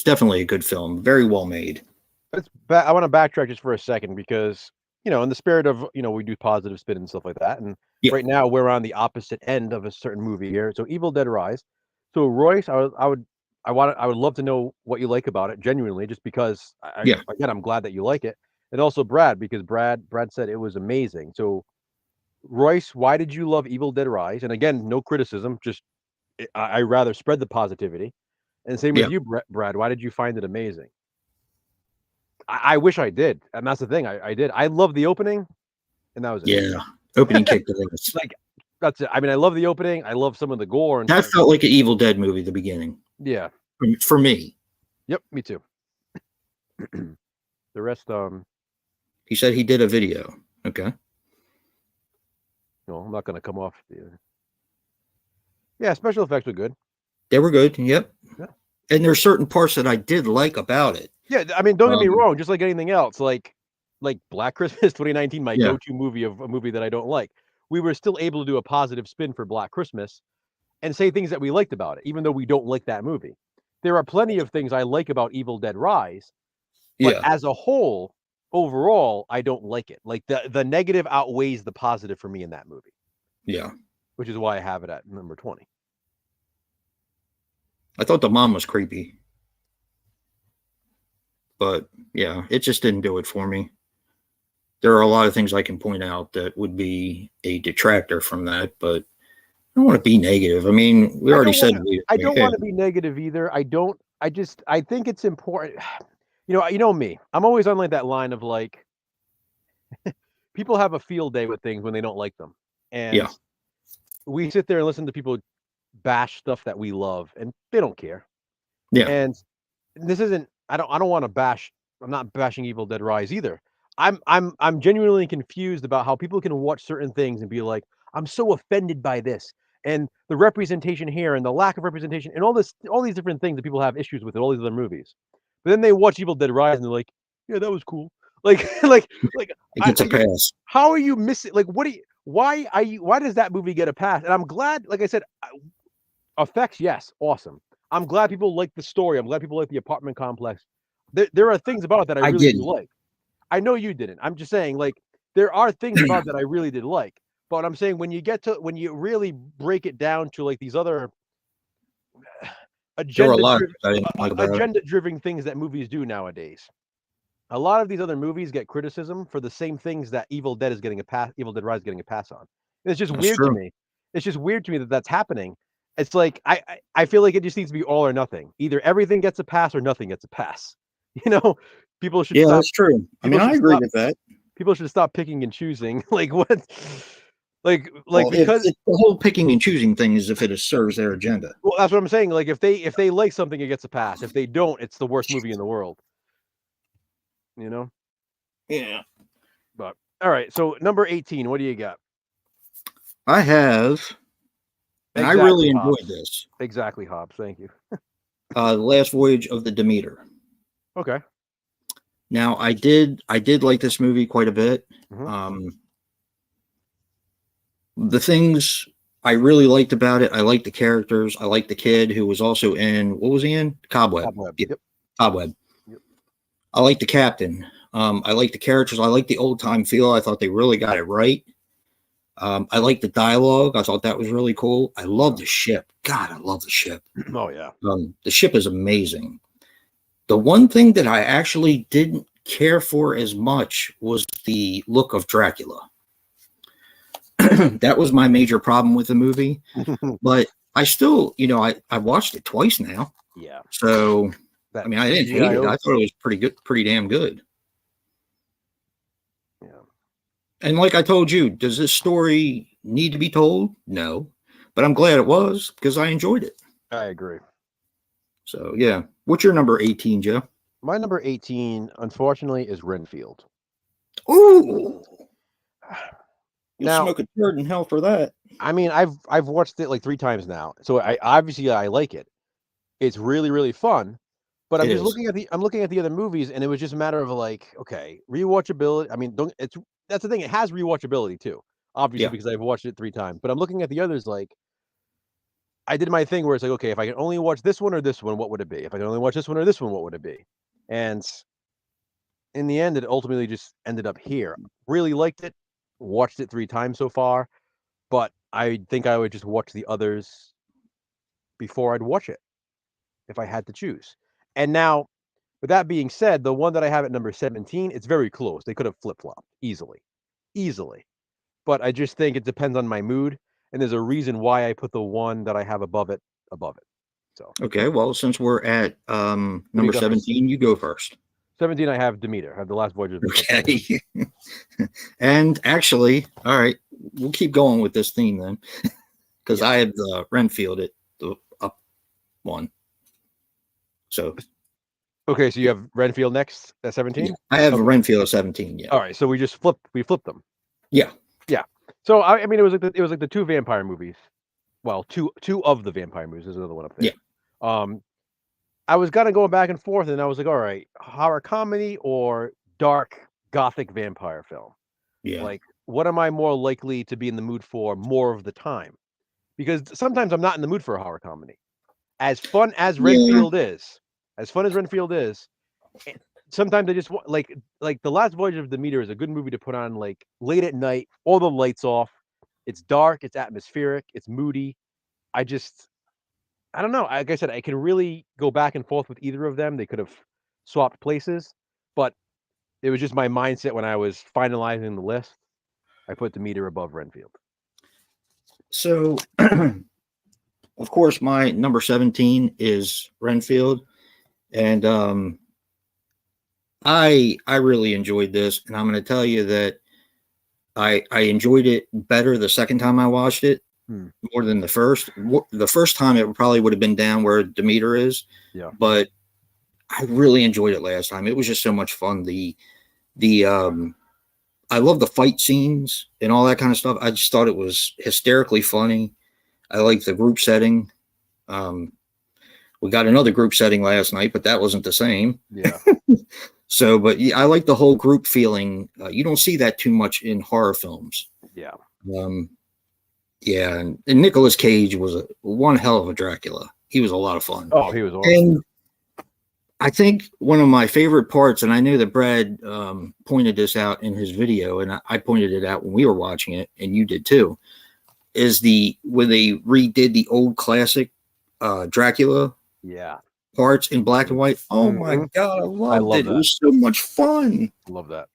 definitely a good film. Very well made. I want to backtrack just for a second because, in the spirit of, we do positive spin and stuff like that. And right now we're on the opposite end of a certain movie here. So Evil Dead Rise. So Royce, I would love to know what you like about it genuinely, just because again, I'm glad that you like it. And also Brad, because Brad said it was amazing. So Royce, why did you love Evil Dead Rise? And again, no criticism, just I rather spread the positivity. And same with you, Brad. Why did you find it amazing? I wish I did, and that's the thing. I did. I love the opening, and that was it. Yeah, opening kicked the ass. Like that's it. I mean, I love the opening. I love some of the gore. And that felt like an Evil Dead movie at the beginning. Yeah, for me. Yep, me too. The rest, he said he did a video. Okay. No, I'm not going to come off. Yeah, special effects were good. They were good. Yep. Yeah. And there's certain parts that I did like about it. Yeah, I mean, don't get me wrong. Just like anything else, like Black Christmas 2019, my go-to movie of a movie that I don't like. We were still able to do a positive spin for Black Christmas and say things that we liked about it, even though we don't like that movie. There are plenty of things I like about Evil Dead Rise, but as a whole, overall, I don't like it. Like the negative outweighs the positive for me in that movie. Yeah. Which is why I have it at number 20. I thought the mom was creepy. But yeah, it just didn't do it for me. There are a lot of things I can point out that would be a detractor from that, but I don't want to be negative. I mean, we already said I don't want to be negative either. I think it's important. You know me. I'm always on like that line of like people have a field day with things when they don't like them. And we sit there and listen to people bash stuff that we love and they don't care. Yeah. And this isn't I don't want to bash. I'm not bashing Evil Dead Rise either. I'm genuinely confused about how people can watch certain things and be like, I'm so offended by this and the representation here and the lack of representation and all these different things that people have issues with in all these other movies. But then they watch Evil Dead Rise and they're like, yeah, that was cool. Like it gets a pass. How are you missing? Like, why does that movie get a pass? And I'm glad, like I said, effects, yes, awesome. I'm glad people like the story. I'm glad people like the apartment complex. There are things about it that I really do like. I know you didn't. I'm just saying, like, there are things about it that I really did like. But I'm saying when you really break it down to like these other agenda-driven things that movies do nowadays. A lot of these other movies get criticism for the same things that Evil Dead Rise is getting a pass on. And it's just weird to me. It's just weird to me that that's happening. It's like I feel like it just needs to be all or nothing. Either everything gets a pass or nothing gets a pass. People should. Yeah, that's true. I mean, I agree with that. People should stop picking and choosing. Like what? Well, because if the whole picking and choosing thing is if it serves their agenda. well, that's what I'm saying. Like if they like something, it gets a pass. If they don't, it's the worst movie in the world. You know. Yeah. But all right. So number 18. What do you got? I have, and I Exactly, really enjoyed Hobbs. this. Exactly, Hobbs. Thank you. The Last Voyage of the Demeter. Okay. Now, I did like this movie quite a bit. Mm-hmm. The things I really liked about it, I liked the characters. I liked the kid who was also in, what was he in? Cobweb. Cobweb. Yeah. Yep. Cobweb. Yep. I liked the captain. I liked the characters. I liked the old time feel. I thought they really got it right. I liked the dialogue. I thought that was really cool. I love the ship. God, I love the ship. Oh yeah. The ship is amazing. The one thing that I actually didn't care for as much was the look of Dracula. That was my major problem with the movie. But I still, I watched it twice now. Yeah. So, That I mean, I didn't hate it. I thought it was pretty good, pretty damn good. Yeah. And like I told you, does this story need to be told? No. But I'm glad it was because I enjoyed it. I agree. So, yeah. What's your number 18, Joe? My number 18, unfortunately, is Renfield. Ooh. You'll Now, smoke a turd in hell for that. I mean, I've watched it like 3 times now. So I obviously I like it. It's really, really fun. But I'm looking at the other movies, and it was just a matter of like, okay, rewatchability. I mean, that's the thing, it has rewatchability too. Obviously, Yeah. because I've watched it 3 times. But I'm looking at the others like I did my thing where it's like, okay, if I can only watch this one or this one, what would it be? If I can only watch this one or this one, what would it be? And in the end, it ultimately just ended up here. Really liked it. Watched it 3 times so far, but I think I would just watch the others before I'd watch it if I had to choose. And now, with that being said, the one that I have at number 17, it's very close. They could have flip-flopped easily. Easily. But I just think it depends on my mood, and there's a reason why I put the one that I have above it. So Okay, well, since we're at number 17, you go first. 17, I have Demeter. I have the Last Voyage of the Okay. And actually, all right, we'll keep going with this theme then, because I have the Renfield at the up one. So okay, so you have Renfield next at 17? yeah, I have a Renfield at 17. Yeah. All right, so we flipped them. Yeah. Yeah. So I mean, it was like the 2 vampire movies. Well, two of the vampire movies. There's another one up there. Yeah. I was kind of going back and forth, and I was like, all right, horror comedy or dark gothic vampire film? Yeah. Like, what am I more likely to be in the mood for more of the time? Because sometimes I'm not in the mood for a horror comedy. As fun as Renfield is, sometimes I just want like The Last Voyage of the Demeter is a good movie to put on like late at night, all the lights off. It's dark, it's atmospheric, it's moody. I don't know. Like I said, I can really go back and forth with either of them. They could have swapped places, but it was just my mindset when I was finalizing the list. I put Demeter above Renfield. So, of course, my number 17 is Renfield, and I really enjoyed this, and I'm going to tell you that I enjoyed it better the second time I watched it more than the first. The first time it probably would have been down where Demeter is, but I really enjoyed it last time. It was just so much fun. I love the fight scenes and all that kind of stuff. I just thought it was hysterically funny. I like the group setting. We got another group setting last night, but that wasn't the same. Yeah. So, but yeah, I like the whole group feeling. You don't see that too much in horror films. Yeah. Yeah, and Nicolas Cage was one hell of a Dracula. He was a lot of fun. Oh, he was awesome. And I think one of my favorite parts, and I knew that Brad pointed this out in his video, and I pointed it out when we were watching it, and you did too, is when they redid the old classic Dracula parts in black and white. Oh my God, I loved it. It was so much fun. Love that.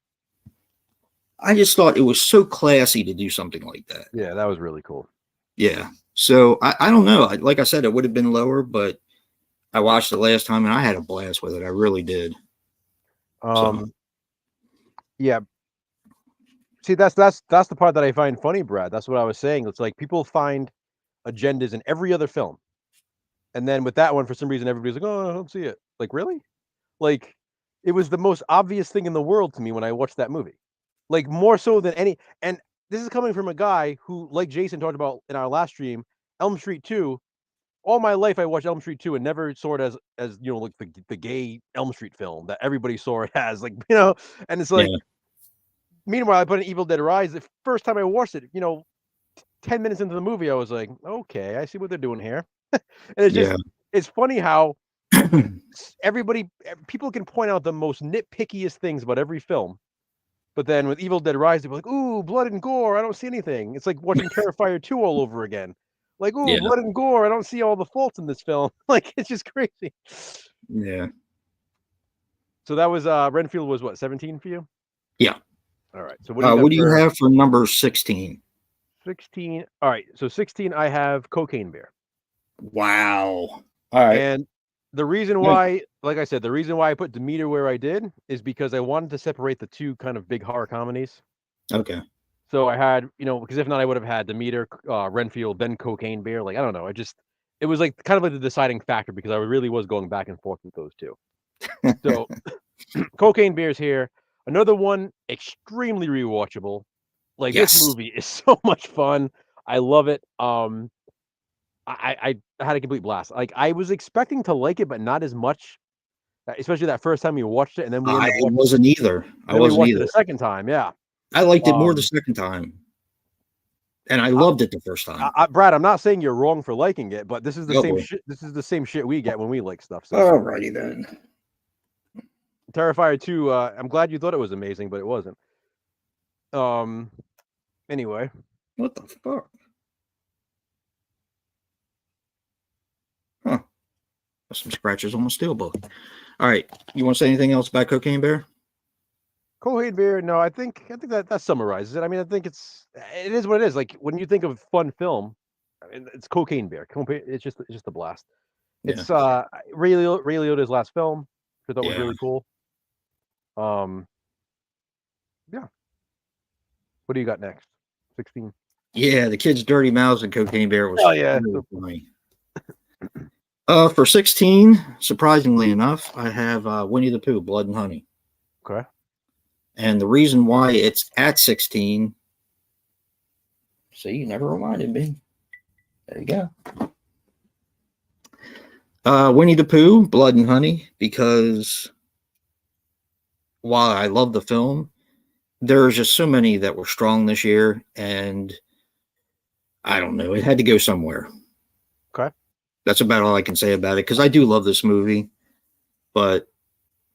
I just thought it was so classy to do something like that. Yeah, that was really cool. Yeah. So I don't know. Like I said, it would have been lower, but I watched it last time and I had a blast with it. I really did. Yeah. See, that's the part that I find funny, Brad. That's what I was saying. It's like people find agendas in every other film, and then with that one, for some reason, everybody's like, "Oh, I don't see it." Like, really? Like, it was the most obvious thing in the world to me when I watched that movie. Like, more so than any. And this is coming from a guy who, like Jason talked about in our last stream, Elm Street 2. All my life, I watched Elm Street 2 and never saw it as like the gay Elm Street film that everybody saw it as, like, And it's like, Yeah, meanwhile, I put in Evil Dead Rise. The first time I watched it, 10 minutes into the movie, I was like, okay, I see what they're doing here. And yeah, it's funny how people can point out the most nitpickiest things about every film. But then with Evil Dead Rise, they're like, ooh, blood and gore. I don't see anything. It's like watching Terrifier 2 all over again. Like, ooh, yeah, blood and gore. I don't see all the faults in this film. Like, it's just crazy. yeah, So that was Renfield was what, 17 for you? yeah. All right. So what do you got What do you for have for number 16? 16? All right. So 16, I have Cocaine Bear. Wow. All right. And the reason why, like I said, the reason why I put Demeter where I did is because I wanted to separate the two kind of big horror comedies. Okay. So I had, because if not, I would have had Demeter, Renfield, then Cocaine Bear. Like, I don't know. It was like kind of like the deciding factor because I really was going back and forth with those two. So Cocaine Bear's here. Another one, extremely rewatchable. Like, this movie is so much fun. I love it. I had a complete blast. Like, I was expecting to like it, but not as much. Especially that first time we watched it, and then we ended up watching. Wasn't either. Then we watched it a second time. Yeah, I liked it more the second time, and I loved it the first time. Brad, I'm not saying you're wrong for liking it, but this is the Oh, same boy. shit. This is the same shit we get when we like stuff. So Alrighty then. Terrifier 2, I'm glad you thought it was amazing, but it wasn't. Anyway. What the fuck? Huh. Some scratches on my steelbook. All right. You want to say anything else about Cocaine Bear? Cocaine Bear, no, I think that summarizes it. I mean, I think it is what it is. Like, when you think of fun film, I mean, it's Cocaine Bear. It's just a blast. Yeah. It's Ray Liotta's last film, which I thought was really cool. Yeah. What do you got next? 16. Yeah, the Kids' Dirty Mouths and Cocaine Bear was really funny. For 16, surprisingly enough, I have Winnie the Pooh, Blood and Honey. Okay. And the reason why it's at 16, see, you never reminded me. There you go. Winnie the Pooh, Blood and Honey, because while I love the film, there's just so many that were strong this year, and I don't know, it had to go somewhere. Okay. That's about all I can say about it, because I do love this movie, but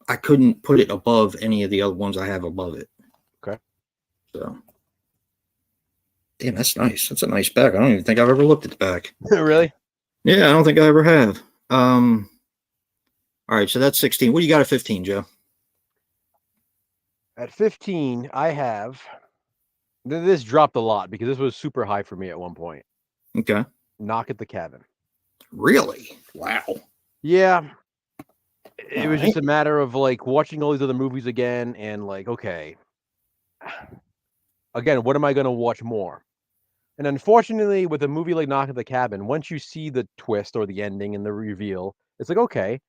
I couldn't put it above any of the other ones I have above it. Okay. So, damn, that's nice. That's a nice back. I don't even think I've ever looked at the back. Really? Yeah, I don't think I ever have. All right, so that's 16. What do you got at 15, Joe? At 15, I have. This dropped a lot because this was super high for me at one point. Okay. Knock at the Cabin. Really? Wow. Yeah. It was just a matter of like watching all these other movies again and like, okay, again, what am I going to watch more? And unfortunately, with a movie like Knock at the Cabin, once you see the twist or the ending and the reveal, it's like, okay,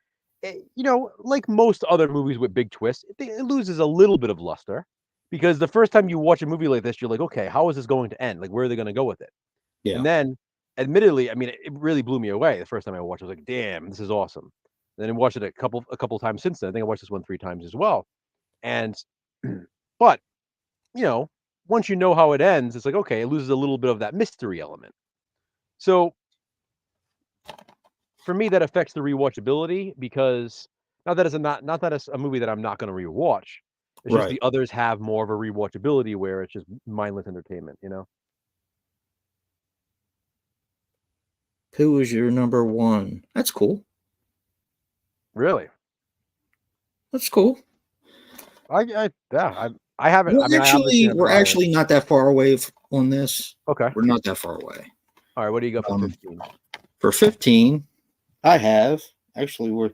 like most other movies with big twists, it loses a little bit of luster because the first time you watch a movie like this, you're like, okay, how is this going to end? Like, where are they going to go with it? Yeah. And then, admittedly, I mean, it really blew me away the first time I watched it. I was like, damn, this is awesome. And then I watched it a couple times since then. I think I watched this one 3 times as well. And, but, once you know how it ends, it's like, okay, it loses a little bit of that mystery element. So for me, that affects the rewatchability because not that it's a movie that I'm not going to rewatch. It's just the others have more of a rewatchability where it's just mindless entertainment, Who is your number 1? That's cool. Really? That's cool. I haven't. We're actually not that far away on this. Okay. We're not that far away. All right. What do you got for 15? For 15, I have actually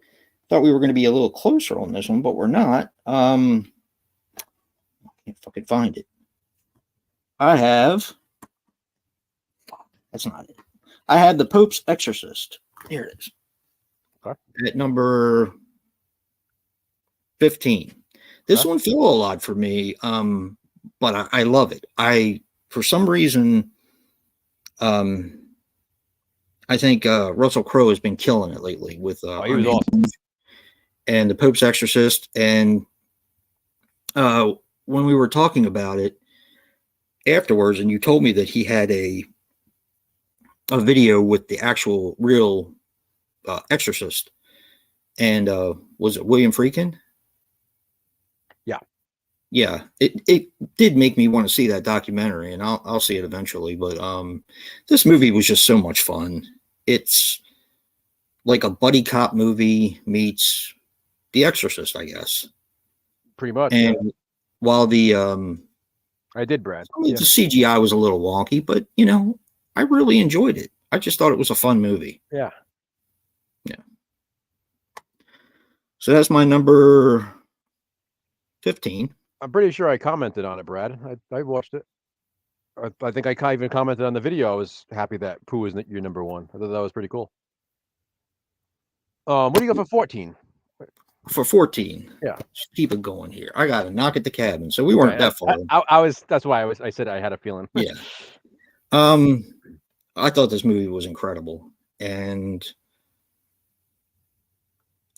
thought we were going to be a little closer on this one, but we're not. I can't fucking find it. I have. That's not it. I had The Pope's Exorcist. Here it is. Okay. At number 15. This one fell a lot for me, but I love it. For some reason, I think Russell Crowe has been killing it lately with he was awesome. And The Pope's Exorcist. And when we were talking about it afterwards, and you told me that he had a video with the actual real exorcist, and was it William Friedkin? Yeah, it did make me want to see that documentary, and I'll see it eventually. But this movie was just so much fun. It's like a buddy cop movie meets The Exorcist, I guess. Pretty much. And while the I did, Brad. the CGI was a little wonky, but I really enjoyed it. I just thought it was a fun movie. Yeah. So that's my number 15. I'm pretty sure I commented on it, Brad. I watched it. I think I even commented on the video. I was happy that Pooh is your number one. I thought that was pretty cool. What do you got for 14? For 14, just keep it going here. I got a Knock at the Cabin, so we weren't that far. That's why I said I had a feeling. Yeah. I thought this movie was incredible, and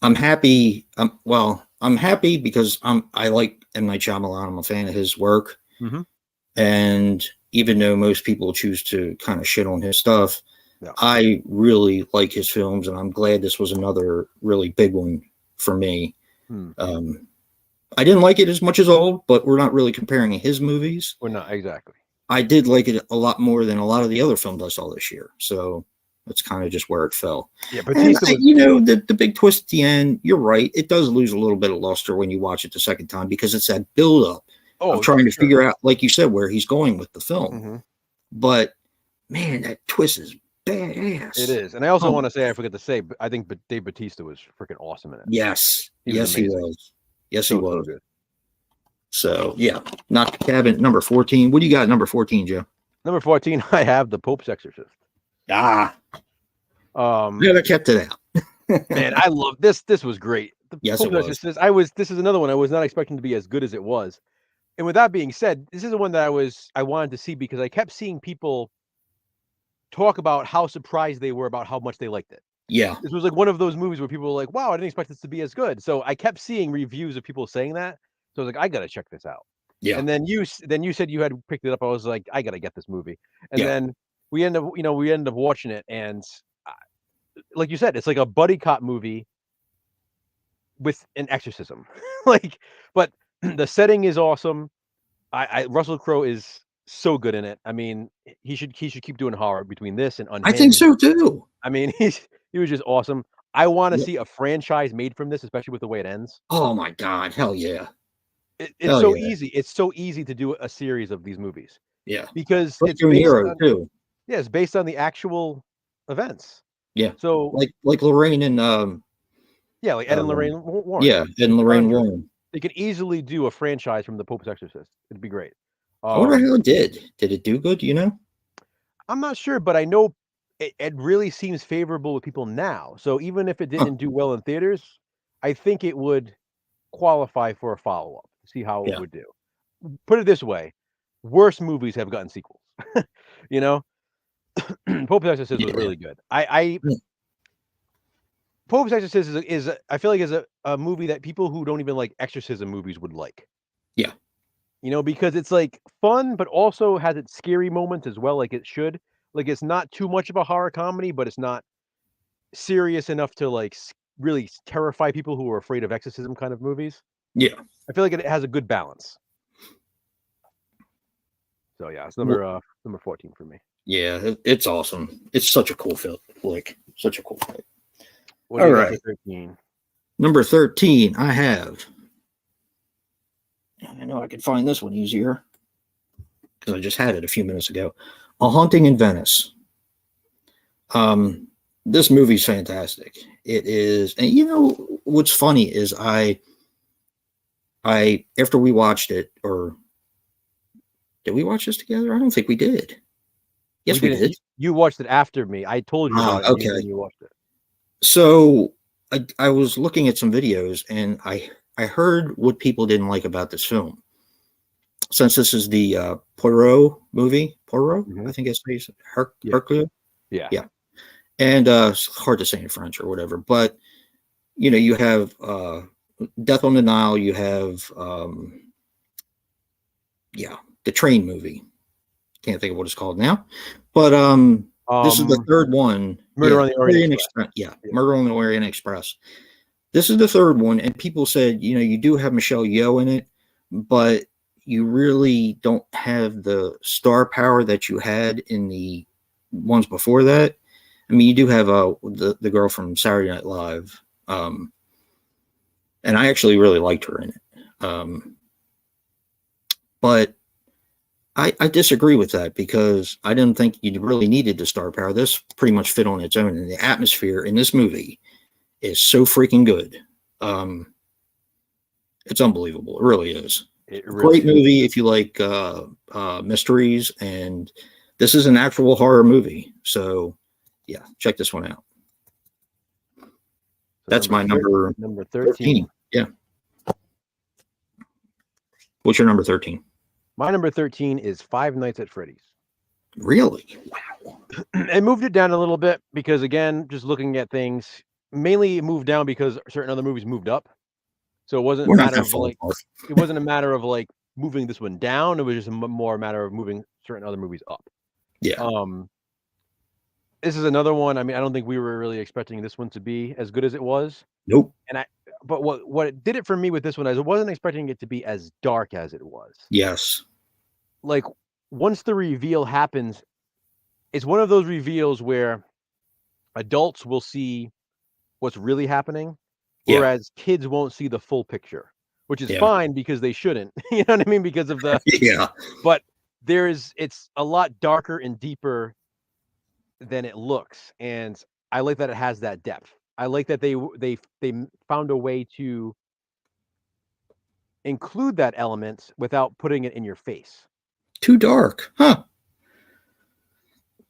I'm happy. I'm happy because I like M. Night Shyamalan. I'm a fan of his work. Mm-hmm. And even though most people choose to kind of shit on his stuff, I really like his films, and I'm glad this was another really big one for me. I didn't like it as much as old, but we're not really comparing his movies. We're not, exactly. I did like it a lot more than a lot of the other films I saw this year. So that's kind of just where it fell. Yeah, but the big twist at the end, you're right. It does lose a little bit of luster when you watch it the second time, because it's that build up of trying to figure out, like you said, where he's going with the film. Mm-hmm. But man, that twist is badass. It is. And I also want to say, I forgot to say, but I think Dave Bautista was freaking awesome in it. Yes. He was. Yes, he was. Good. So yeah, Knock the Cabin, number 14. What do you got at number 14, Joe? Number 14, I have The Pope's Exorcist. Yeah, I kept it out. Man, I love this. This was great. Yes, it was. This is another one I was not expecting to be as good as it was. And with that being said, this is the one that I wanted to see, because I kept seeing people talk about how surprised they were about how much they liked it. Yeah. This was like one of those movies where people were like, wow, I didn't expect this to be as good. So I kept seeing reviews of people saying that. So I was like, I got to check this out. Yeah. And then you said you had picked it up. I was like, I got to get this movie. And then we end up watching it. And like you said, it's like a buddy cop movie with an exorcism. But the setting is awesome. Russell Crowe is so good in it. I mean, he should keep doing horror between this and Unhinged. I think so too. I mean, he was just awesome. I want to see a franchise made from this, especially with the way it ends. Oh my God, hell yeah! It's so easy. It's so easy to do a series of these movies. Yeah, because it's based on, too. Yeah, it's based on the actual events. Yeah. So like Lorraine and like Ed and Lorraine Warren. Yeah, Ed and Lorraine Warren. They could easily do a franchise from The Pope's Exorcist. It'd be great. I wonder how it did. Did it do good? Do you know? I'm not sure, but I know it really seems favorable with people now. So even if it didn't do well in theaters, I think it would qualify for a follow-up. See how it would do. Put it this way: worse movies have gotten sequels. You know, Pope's Exorcist was really good. Pope's Exorcist is I feel like is a movie that people who don't even like exorcism movies would like. Yeah. You know, because it's like fun, but also has its scary moments as well, like it should. Like it's not too much of a horror comedy, but it's not serious enough to like really terrify people who are afraid of exorcism kind of movies. Yeah. I feel like it has a good balance. So yeah, it's number 14 for me. Yeah, it's awesome. It's such a cool film. Like such a cool film. All right. 13? Number 13, I have. I know I could find this one easier because I just had it a few minutes ago. A Haunting in Venice. This movie's fantastic. It is, and you know what's funny is I after we watched it, or Did we watch this together? I don't think we did. Yes, we did. You watched it after me. I told you about it. Okay. And you watched it. So I was looking at some videos, and I heard what people didn't like about this film. Since this is the Poirot movie, Poirot, I think it's Hercule. Yeah. And it's hard to say in French or whatever, but you have Death on the Nile, you have the train movie. Can't think of what it's called now, but this is the third one. Murder on the Orient Express. Murder on the Orient Express. This is the third one, and people said, you do have Michelle Yeoh in it, but you really don't have the star power that you had in the ones before that. I mean, you do have the girl from Saturday Night Live, and I actually really liked her in it. But I disagree with that, because I didn't think you really needed the star power. This pretty much fit on its own, and the atmosphere in this movie is so freaking good. It's unbelievable. It really is. Great movie if you like mysteries, and this is an actual horror movie. So yeah, check this one out. So that's my number 13. Yeah. What's your number 13? My number 13 is Five Nights at Freddy's. Really? Wow. I moved it down a little bit because, again, just looking at things, mainly it moved down because certain other movies moved up. So it wasn't a matter of it wasn't a matter of like moving this one down. It was just more a matter of moving certain other movies up. Yeah. This is another one. I mean, I don't think we were really expecting this one to be as good as it was. Nope. But what it did it for me with this one is I wasn't expecting it to be as dark as it was. Yes. Like, once the reveal happens, it's one of those reveals where adults will see what's really happening, whereas kids won't see the full picture, which is fine because they shouldn't. You know what I mean? Because of the But it's a lot darker and deeper than it looks, and I like that it has that depth. I like that they found a way to include that element without putting it in your face. Too dark, huh?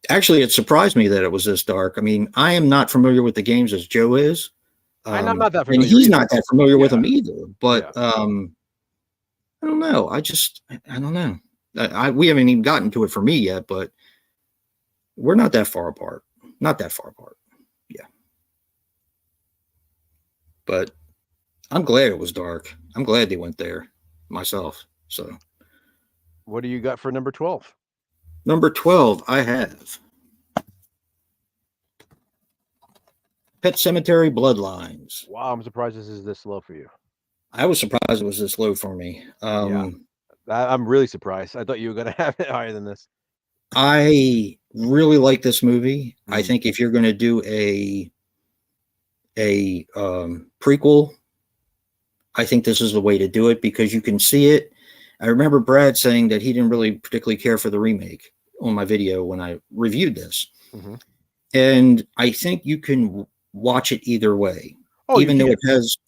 Actually, it surprised me that it was this dark. I mean, I am not familiar with the games as Joe is. I'm not that familiar. And he's not that familiar with them either. But I don't know. I don't know. We haven't even gotten to it for me yet, but we're not that far apart. Not that far apart. Yeah. But I'm glad it was dark. I'm glad they went there myself. So what do you got for number 12? Number 12, I have Pet Sematary Bloodlines. Wow, I'm surprised this is this low for you. I was surprised it was this low for me. I'm really surprised. I thought you were going to have it higher than this. I really like this movie. I think if you're going to do a prequel, I think this is the way to do it, because you can see it. I remember Brad saying that he didn't really particularly care for the remake on my video when I reviewed this. And I think you can watch it either way. Even though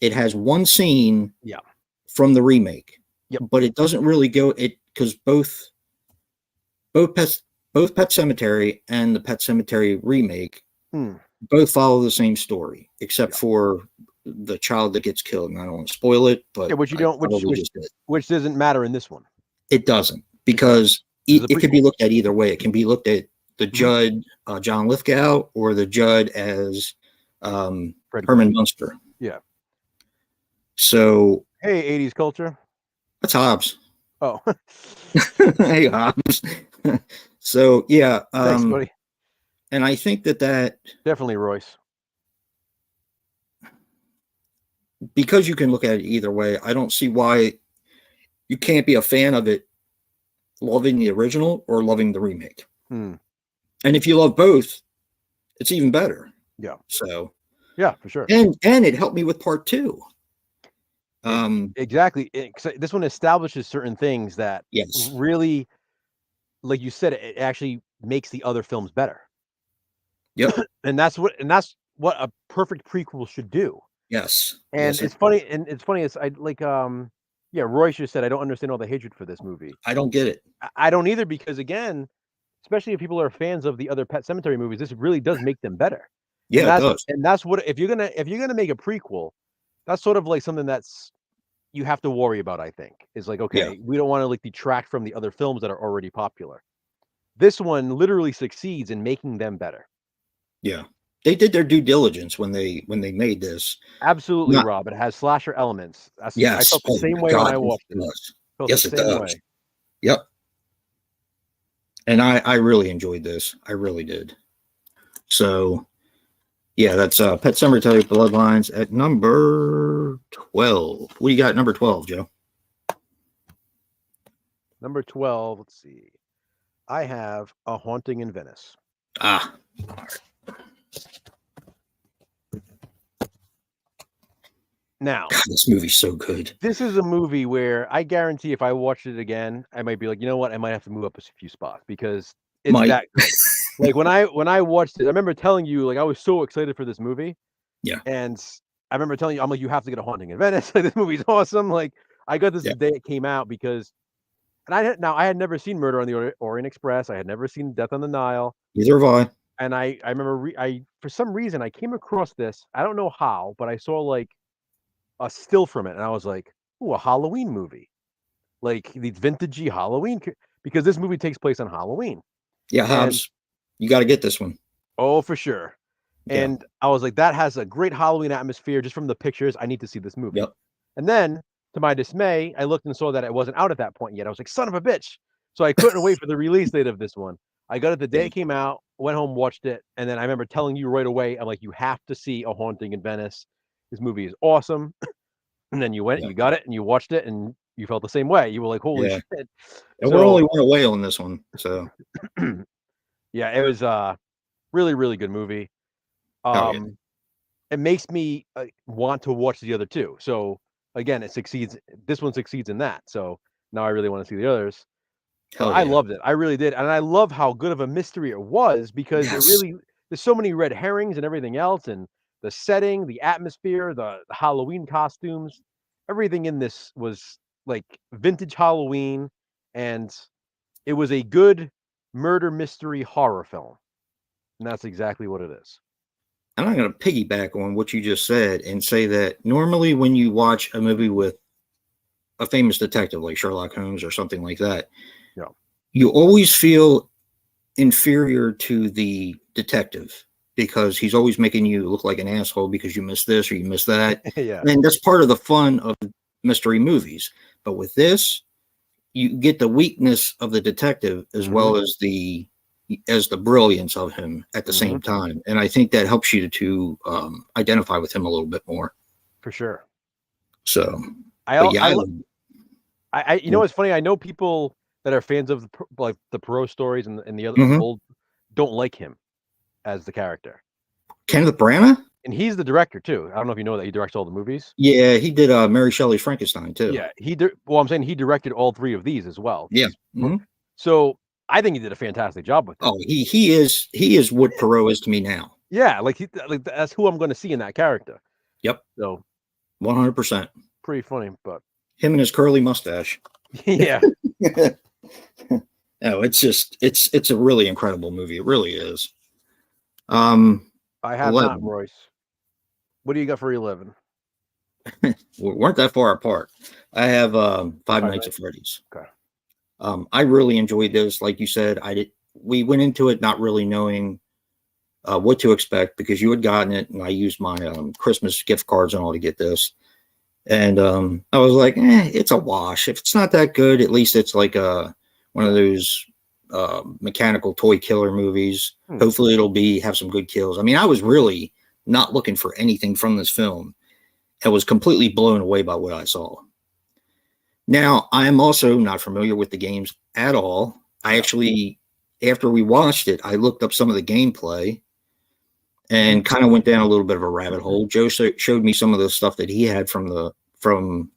it has one scene from the remake. But it doesn't really go because both Pet Sematary and the Pet Sematary remake both follow the same story, except for the child that gets killed. And I don't want to spoil it, but which doesn't matter in this one. It doesn't, because it could be looked at either way. It can be looked at the Judd, John Lithgow, or the Judd as Herman Munster. Yeah. So hey, 80s culture. That's Hobbs. Oh. Hey, Hobbs. So yeah. Thanks, buddy. And I think that definitely Royce. Because you can look at it either way, I don't see why you can't be a fan of it loving the original or loving the remake. And if you love both, it's even better. Yeah. So yeah, for sure. And it helped me with part 2. Exactly. This one establishes certain things that really, like you said, it actually makes the other films better. Yep. and that's what a perfect prequel should do. Yes. And it's funny. And it's funny. It's I like you Yeah, Royce just said, I don't understand all the hatred for this movie. I don't get it. I don't either, because again, especially if people are fans of the other Pet Sematary movies, this really does make them better. Yeah, it does. And that's what, if you're gonna make a prequel, that's sort of like something that's you have to worry about, I think. Is like, Yeah. okay, we don't want to like detract from the other films that are already popular. This one literally succeeds in making them better. Yeah. They did their due diligence when they made this. Absolutely, Rob. It has slasher elements. I Yes. felt the Oh same my way when God. I watched It it. does. Felt Yes, the it same does. way. Yep. And I really enjoyed this. I really did. So yeah, that's Pet Cemetery Bloodlines at number 12. What do you got number 12, Joe? Number 12, let's see. I have A Haunting in Venice. Ah. Now, God, this movie's so good. this is a movie where I guarantee if I watched it again, I might be like, you know what, I might have to move up a few spots because it's that good. Like when I watched it, I remember telling you, like, I was so excited for this movie. Yeah. And I remember telling you, I'm like, you have to get A Haunting in Venice. Like, this movie's awesome. Like, I got this the day it came out because, and I had never seen Murder on the Orient Express. I had never seen Death on the Nile. Neither have I. And I remember for some reason I came across this. I don't know how, but I saw like a still from it, and I was like, "Ooh, a Halloween movie, like these vintagey Halloween." Because this movie takes place on Halloween. Yeah, Hobbs, you got to get this one. Oh, for sure. And I was like, that has a great Halloween atmosphere just from the pictures. I need to see this movie. Yep. And then, to my dismay, I looked and saw that it wasn't out at that point yet. I was like, son of a bitch. So I couldn't wait for the release date of this one. I got it the day it came out, went home, watched it, and then I remember telling you right away, I'm like, you have to see A Haunting in Venice. This movie is awesome. And then you went, you got it, and you watched it, and you felt the same way. You were like, holy shit. And we're only one away on this one. So yeah, it was a really, really good movie. It makes me want to watch the other two. So again, it succeeds. This one succeeds in that. So now I really want to see the others. I loved it. I really did. And I love how good of a mystery it was because it really, there's so many red herrings and everything else. And the setting, the atmosphere, the Halloween costumes, everything in this was like vintage Halloween. And it was a good murder mystery horror film. And that's exactly what it is. And I'm going to piggyback on what you just said and say that normally when you watch a movie with a famous detective like Sherlock Holmes or something like that, you always feel inferior to the detective because he's always making you look like an asshole because you missed this or you missed that. And that's part of the fun of mystery movies. But with this, you get the weakness of the detective as well as the brilliance of him at the same time. And I think that helps you to identify with him a little bit more. For sure. So, you know, it's funny. I know people that are fans of the Perot stories and the other old don't like him as the character. Kenneth Branagh? And he's the director too. I don't know if you know that he directs all the movies. Yeah, he did Mary Shelley's Frankenstein too. Yeah, well, I'm saying he directed all three of these as well. Yeah. So I think he did a fantastic job with it. Oh, he is what Perot is to me now. Yeah, like that's who I'm going to see in that character. Yep. So 100%. Pretty funny, but him and his curly mustache. Yeah. No, it's a really incredible movie. It really is. I have 11. Not, Royce. What do you got for 11? We weren't that far apart. I have Five Nights at Freddy's. Okay. I really enjoyed this. Like you said, we went into it not really knowing what to expect because you had gotten it, and I used my Christmas gift cards and all to get this. And I was like, it's a wash. If it's not that good, at least it's like one of those mechanical toy killer movies. Hopefully it'll have some good kills. I mean, I was really not looking for anything from this film. I was completely blown away by what I saw. Now, I am also not familiar with the games at all. I actually, after we watched it, I looked up some of the gameplay and kind of went down a little bit of a rabbit hole. Joe showed me some of the stuff that he had from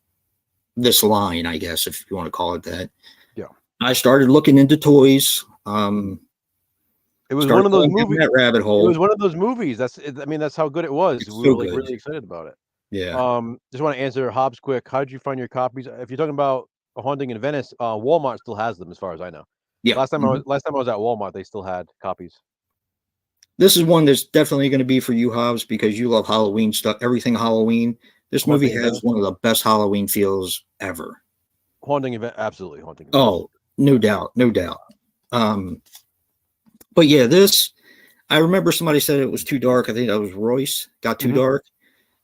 this line, I guess, if you want to call it that. Yeah. I started looking into toys. It was one of those movies. That rabbit hole. It was one of those movies. That's how good it was. We were really excited about it. Yeah. Just want to answer Hobbs quick. How did you find your copies? If you're talking about A Haunting in Venice, Walmart still has them, as far as I know. Yeah. Last time I was at Walmart, they still had copies. This is one that's definitely going to be for you, Hobbs, because you love Halloween stuff, everything Halloween. This movie has one of the best Halloween feels ever. Haunting event, absolutely haunting. Oh, no doubt, no doubt. But yeah, this, I remember somebody said it was too dark. I think that was Royce, got too dark.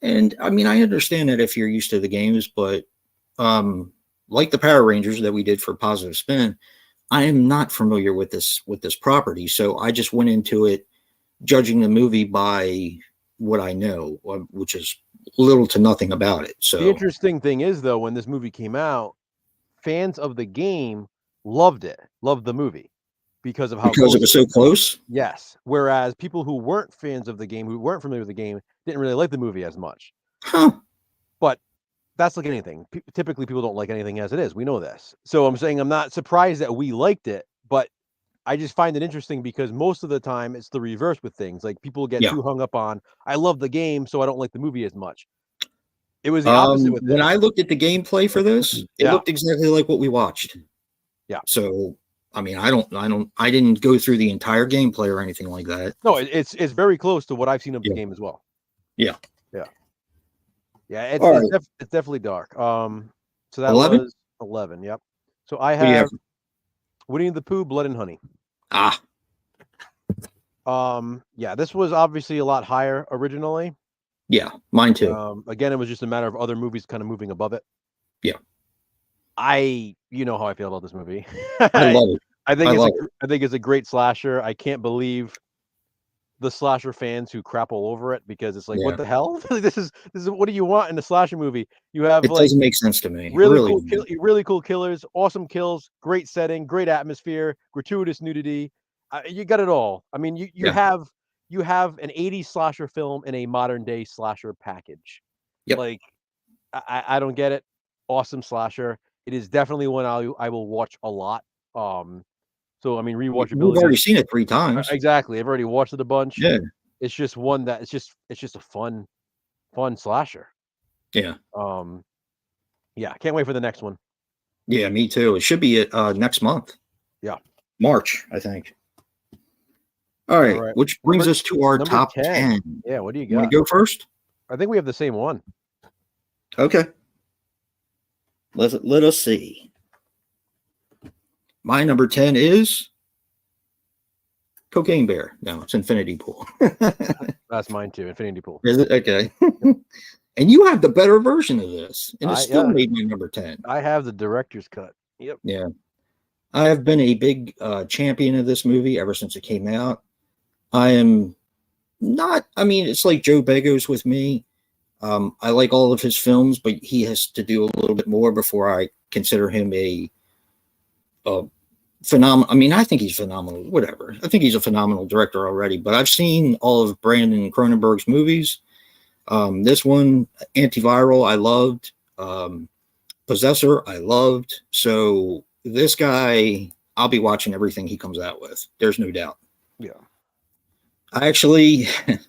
And I mean, I understand that if you're used to the games, but like the Power Rangers that we did for Positive Spin, I am not familiar with this property. So I just went into it judging the movie by what I know, which is little to nothing about it. So the interesting thing is, though, when this movie came out, fans of the game loved the movie because of how because it was so close. Yes, whereas people who weren't fans of the game, who weren't familiar with the game, didn't really like the movie as much. Huh. But that's like anything. Typically, people don't like anything as it is. We know this. So I'm saying I'm not surprised that we liked it, but I just find it interesting because most of the time it's the reverse with things. Like people get too hung up on, I love the game, so I don't like the movie as much. It was the opposite with when I looked at the gameplay for this, it looked exactly like what we watched. Yeah. So I mean, I didn't go through the entire gameplay or anything like that. No, it's very close to what I've seen of the game as well. Yeah. Yeah, it's definitely dark. So that 11? was 11. Yep. So I have Winnie the Pooh, Blood and Honey. Yeah, this was obviously a lot higher originally. Yeah, mine too. Again, it was just a matter of other movies kind of moving above it. Yeah. You know how I feel about this movie. I love it. I think it's a great slasher. I can't believe the slasher fans who crap all over it because it's like, what the hell? This is what do you want in a slasher movie? You have doesn't make sense to me. Really cool killers, awesome kills, great setting, great atmosphere, gratuitous nudity. You got it all. I mean, you have an 80s slasher film in a modern day slasher package. Yep. Like, I don't get it. Awesome slasher. It is definitely one I will watch a lot. So I mean, rewatchability. We've already seen it 3 times. Exactly. I've already watched it a bunch. Yeah. It's just one that it's just a fun slasher. Yeah. Yeah. Can't wait for the next one. Yeah, me too. It should be next month. Yeah. March, I think. All right. Which brings us to our top 10. Yeah. What do you got? You want to go first? I think we have the same one. Okay. Let us see. My number 10 is Cocaine Bear. No, it's Infinity Pool. That's mine too. Infinity Pool. Is it? Okay. And you have the better version of this, and it still made my number 10. I have the director's cut. Yep. Yeah. I have been a big champion of this movie ever since it came out. I am not, I mean, it's like Joe Begos with me. I like all of his films, but he has to do a little bit more before I consider him a phenomenal. I mean, I think he's phenomenal. Whatever. I think he's a phenomenal director already. But I've seen all of Brandon Cronenberg's movies. This one, Antiviral, I loved. Possessor, I loved. So this guy, I'll be watching everything he comes out with. There's no doubt. Yeah. I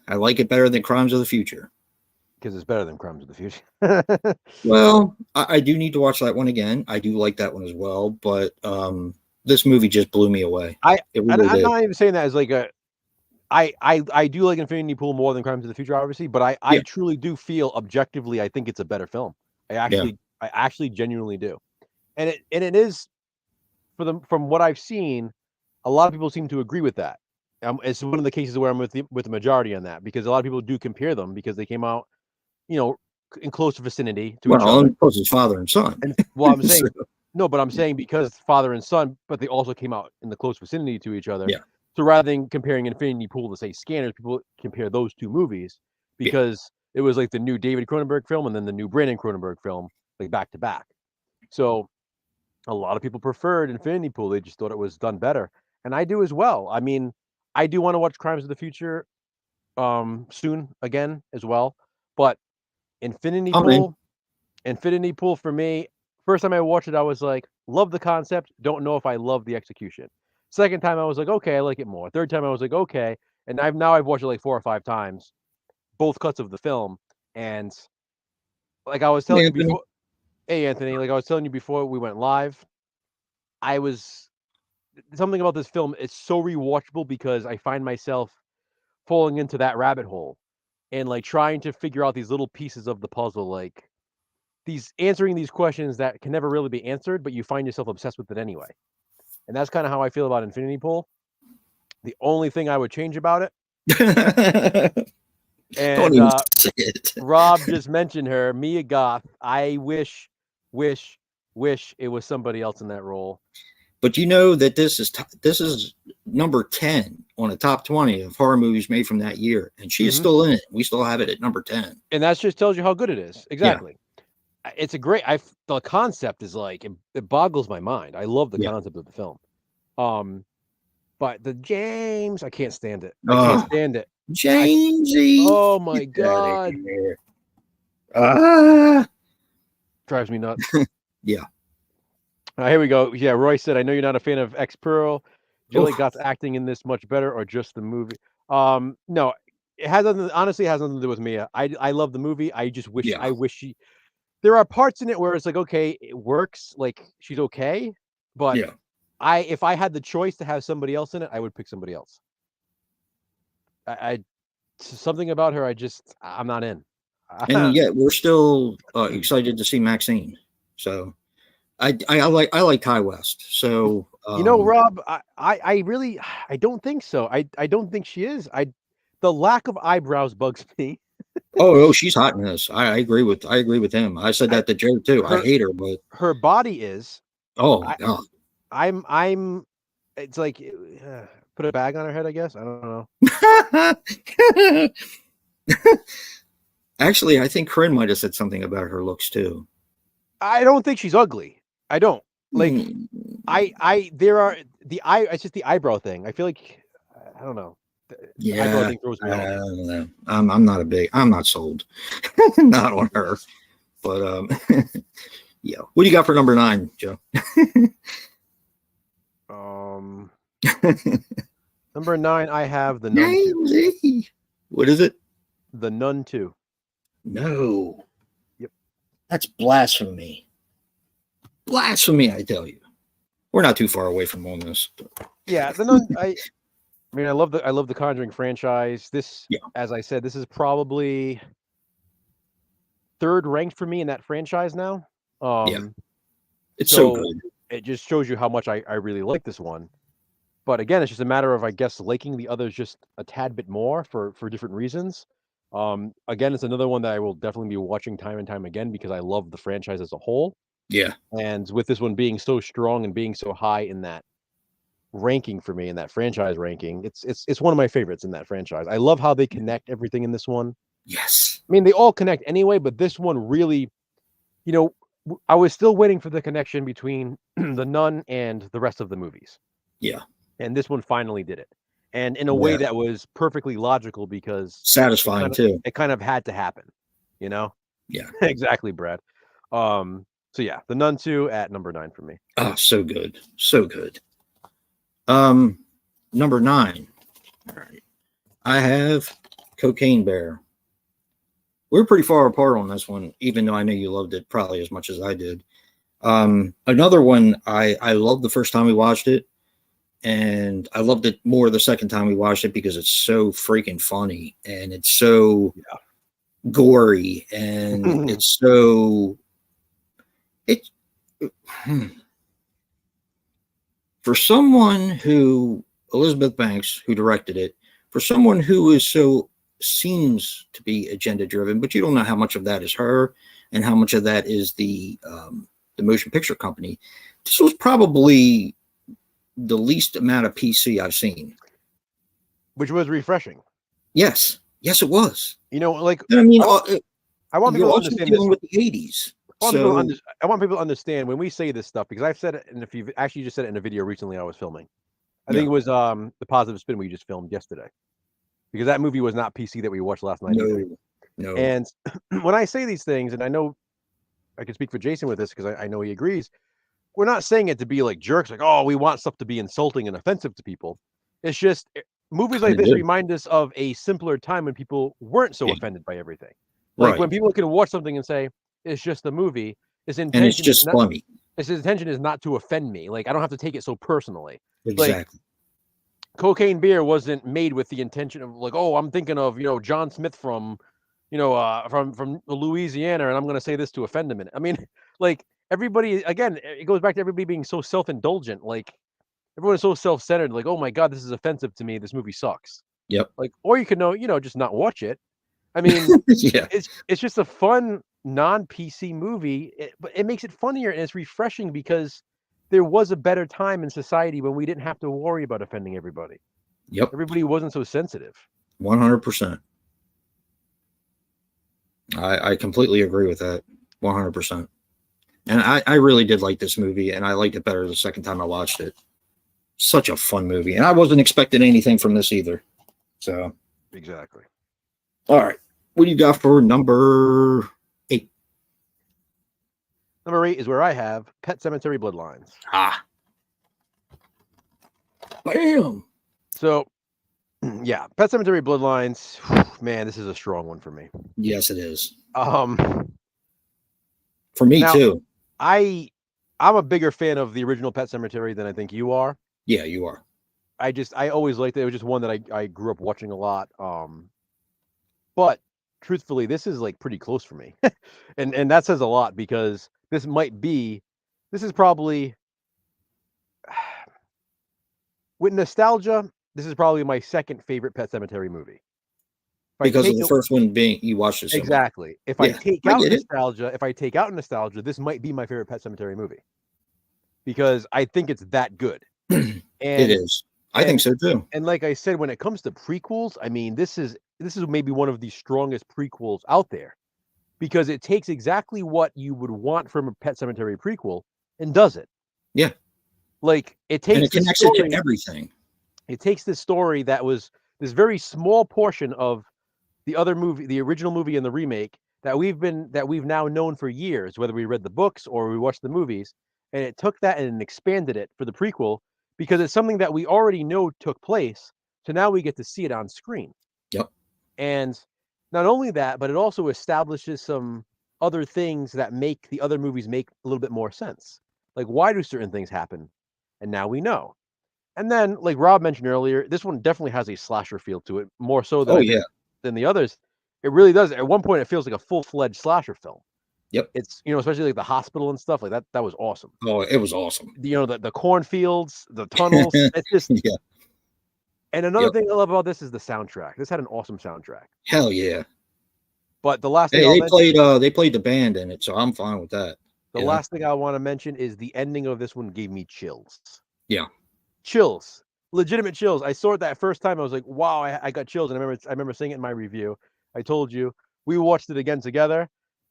like it better than Crimes of the Future. Because it's better than Crimes of the Future. Well, I do need to watch that one again. I do like that one as well, but this movie just blew me away. I'm not even saying that as like I do like Infinity Pool more than Crimes of the Future, obviously, but I truly do feel objectively I think it's a better film. I actually genuinely do. And it is from what I've seen, a lot of people seem to agree with that. It's one of the cases where I'm with the majority on that because a lot of people do compare them because they came out, in close vicinity to each other. Close as father and son. Well, I'm saying no, but I'm saying because father and son, but they also came out in the close vicinity to each other. Yeah. So rather than comparing Infinity Pool to say Scanners, people compare those two movies because it was like the new David Cronenberg film and then the new Brandon Cronenberg film, like back to back. So a lot of people preferred Infinity Pool. They just thought it was done better. And I do as well. I mean, I do want to watch Crimes of the Future soon again as well. But Infinity Pool for me, first time I watched it, I was like, love the concept, don't know if I love the execution. Second time I was like, okay, I like it more. Third time I was like, okay. And I've watched it like 4 or 5 times, both cuts of the film, and like I was telling you Anthony. before. Hey, Anthony, like I was telling you before we went live, I was something about this film. It's so rewatchable because I find myself falling into that rabbit hole and like trying to figure out these little pieces of the puzzle, like these answering these questions that can never really be answered, but you find yourself obsessed with it anyway. And that's kind of how I feel about Infinity Pool. The only thing I would change about it, Don't and even say it. Rob just mentioned her, Mia Goth. I wish it was somebody else in that role. But you know that this is number 10 on the top 20 of horror movies made from that year, and she is still in it. We still have it at number 10. And that just tells you how good it is. Exactly. Yeah. It's a great. The concept is like it boggles my mind. I love the concept of the film. But the James, I can't stand it. I can't stand it. Jamesy. Oh my god. Drives me nuts. Yeah. Here we go. Yeah, Roy said, I know you're not a fan of X Pearl. Julie Gott's acting in this much better, or just the movie? No, it has nothing. Honestly, it has nothing to do with Mia. I love the movie. I just wish I wish she. There are parts in it where it's like, okay, it works. Like she's okay, but if I had the choice to have somebody else in it, I would pick somebody else. I something about her, I'm not in. And yet we're still excited to see Maxine. So I like Ty West. So Rob, I really I don't think so. I don't think she is. The lack of eyebrows bugs me. oh, she's hot in this. I agree with him. I said that to Joe too. I hate her, but her body is. Oh my god. I'm. It's like put a bag on her head. I guess I don't know. Actually, I think Corinne might have said something about her looks too. I don't think she's ugly. I don't like. There are it's just the eyebrow thing. I feel like I don't know. Yeah, eyebrow thing throws me off. I don't know. I'm not sold. Not on her. But yeah. What do you got for number 9, Joe? Number 9, I have The Nun 2. What is it? The Nun 2. No. Yep. That's blasphemy. Blasphemy, I tell you. We're not too far away from all this. Yeah, The Nun. I mean, I love the Conjuring franchise. This, as I said, this is probably third ranked for me in that franchise now. It's so good. It just shows you how much I really like this one. But again, it's just a matter of, I guess, liking the others just a tad bit more for different reasons. Again, it's another one that I will definitely be watching time and time again because I love the franchise as a whole. Yeah. And with this one being so strong and being so high in that ranking for me, in that franchise ranking, it's one of my favorites in that franchise. I love how they connect everything in this one. Yes. I mean, they all connect anyway, but this one really, I was still waiting for the connection between The Nun and the rest of the movies. Yeah. And this one finally did it. And in a way that was perfectly logical because satisfying too. It kind of had to happen, Yeah. Exactly, Brad. So yeah, The Nun 2 at number 9 for me. Oh, so good. So good. Number 9. All right. I have Cocaine Bear. We're pretty far apart on this one, even though I know you loved it probably as much as I did. Another one, I loved the first time we watched it, and I loved it more the second time we watched it because it's so freaking funny, and it's so gory, and it's so... For someone who... Elizabeth Banks, who directed it, for someone who is so... seems to be agenda driven, but you don't know how much of that is her and how much of that is the motion picture company. This was probably the least amount of PC I've seen, which was refreshing. Yes, it was. I mean, I want people to understand this. With the 80s. I want people to understand when we say this stuff, because I've said it, and if you've actually just said it in a video recently I was filming. I think it was the Positive Spin we just filmed yesterday. Because that movie was not PC that we watched last night. No. And when I say these things, and I know I can speak for Jason with this because I know he agrees, we're not saying it to be like jerks, like, oh, we want stuff to be insulting and offensive to people. It's just movies like this remind us of a simpler time when people weren't so offended by everything. Like when people can watch something and say, It's just a movie. His And it's intention is just not. funny. His intention is not to offend me. Like I don't have to take it so personally. Like Exactly. Cocaine Beer wasn't made with the intention of like, oh, I'm thinking of John Smith from from Louisiana, and I'm going to say this to offend him. I mean, like everybody again, it goes back to everybody being so self-indulgent. Like everyone is so self-centered. Like, oh my god, this is offensive to me. This movie sucks. Yep. Like, or you could just not watch it. I mean, Yeah. it's just a fun non-PC movie, but it makes it funnier and it's refreshing because there was a better time in society when we didn't have to worry about offending everybody. Yep. Everybody wasn't so sensitive. 100%. I completely agree with that. 100%. And I really did like this movie, and I liked it better the second time I watched it. Such a fun movie. And I wasn't expecting anything from this either. So. Exactly. All right. What do you got for number 8? Number 8 is where I have Pet Sematary Bloodlines. Bam. So, yeah, Pet Sematary Bloodlines. Man, this is a strong one for me. Yes, it is. For me too. I'm a bigger fan of the original Pet Sematary than I think you are. Yeah, you are. I always liked it. It was just one that I grew up watching a lot. But truthfully, this is like pretty close for me. and that says a lot because this is probably with nostalgia, this is probably my second favorite Pet Sematary movie. Because of the first one being you watched it so exactly. much. If I take out nostalgia, this might be my favorite Pet Sematary movie. Because I think it's that good. And it is. I think so too. And like I said, when it comes to prequels, I mean, this is maybe one of the strongest prequels out there because it takes exactly what you would want from a Pet Sematary prequel and does it. Yeah. Like it takes and it connects it to everything. It takes this story that was this very small portion of the other movie, the original movie and the remake that we've now known for years, whether we read the books or we watched the movies, and it took that and expanded it for the prequel because it's something that we already know took place. So now we get to see it on screen. Yep. And not only that, but it also establishes some other things that make the other movies make a little bit more sense. Like, why do certain things happen? And now we know. And then, like Rob mentioned earlier, this one definitely has a slasher feel to it, more so than than the others. It really does. At one point, it feels like a full-fledged slasher film. Yep. It's, especially like the hospital and stuff like that. That was awesome. Oh, it was awesome. The cornfields, the tunnels. It's just yeah. And another thing I love about this is the soundtrack. This had an awesome soundtrack. Hell yeah. But the last thing they played the band in it, so I'm fine with that. The last thing I want to mention is the ending of this one gave me chills. Yeah. Chills. Legitimate chills. I saw it that first time. I was like, wow, I got chills. And I remember saying it in my review. I told you. We watched it again together.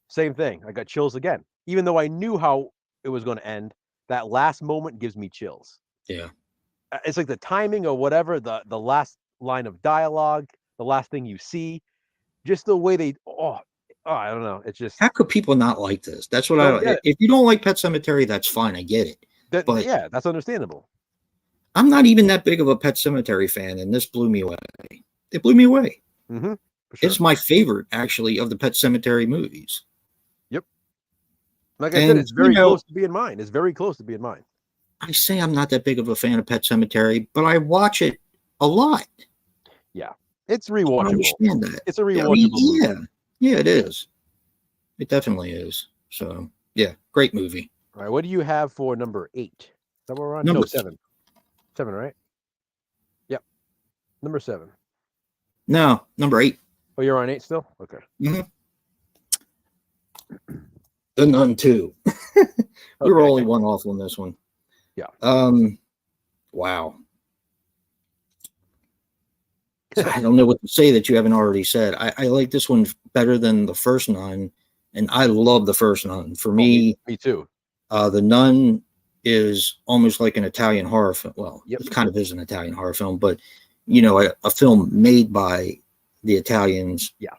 Same thing. I got chills again. Even though I knew how it was going to end, that last moment gives me chills. Yeah. It's like the timing or whatever, the last line of dialogue, the last thing you see, just the way they I don't know. It's just, how could people not like this? That's what I don't. If you don't like Pet Sematary, that's fine. I get it. But yeah, that's understandable. I'm not even that big of a Pet Sematary fan, and this blew me away. It blew me away. Mm-hmm, sure. It's my favorite, actually, of the Pet Sematary movies. Yep. Like I said, it's very close to being mine. It's very close to being mine. I say I'm not that big of a fan of Pet Sematary, but I watch it a lot. Yeah, it's rewatchable. I understand that. It's a rewatchable movie. Yeah, it is. It definitely is. So, yeah, great movie. All right, what do you have for number 8? Is that what we're on? No, 7. 7, right? Yep. Number 7. No, number 8. Oh, you're on 8 still? Okay. Mm-hmm. The Nun 2. We were only one off on this one. Yeah. Wow. I don't know what to say that you haven't already said. I like this one better than the first Nun, and I love the first Nun. For me, me too. The Nun is almost like an Italian horror film. Well, it kind of is an Italian horror film, but a film made by the Italians. Yeah.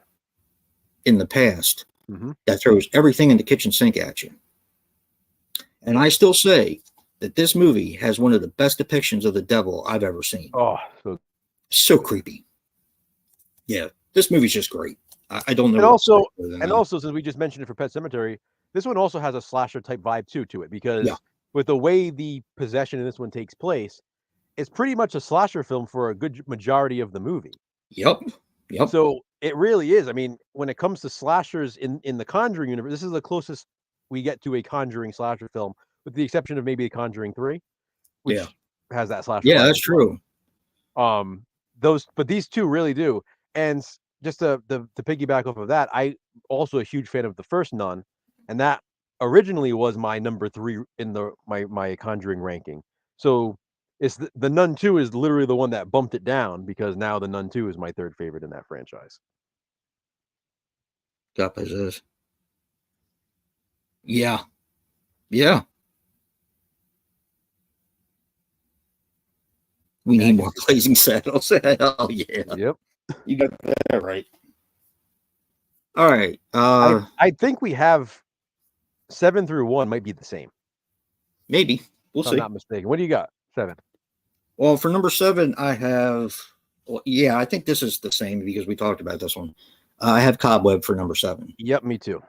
In the past, mm-hmm. that throws everything in the kitchen sink at you. And I still say that this movie has one of the best depictions of the devil I've ever seen. Oh, so creepy. Yeah, this movie's just great. I don't know. And also, since we just mentioned it for Pet Sematary, this one also has a slasher type vibe to it, because with the way the possession in this one takes place, it's pretty much a slasher film for a good majority of the movie. Yep. So it really is. I mean, when it comes to slashers in the Conjuring universe, this is the closest we get to a Conjuring slasher film, with the exception of maybe The Conjuring 3, which has that slasher. Yeah, that's true. But these two really do. And just to piggyback off of that, I also a huge fan of the first Nun, and that originally was my number 3 in my Conjuring ranking. So it's the Nun 2 is literally the one that bumped it down, because now the Nun 2 is my 3rd favorite in that franchise. God possessed. Yeah. Yeah. We need more Blazing Saddles. Oh yeah. Yep. You got that right. All right. I think we have 7 through 1 might be the same. Maybe. We'll see. I'm not mistaken. What do you got? 7. Well, for number 7, I have. Well, yeah, I think this is the same because we talked about this one. I have Cobweb for number 7. Yep, me too.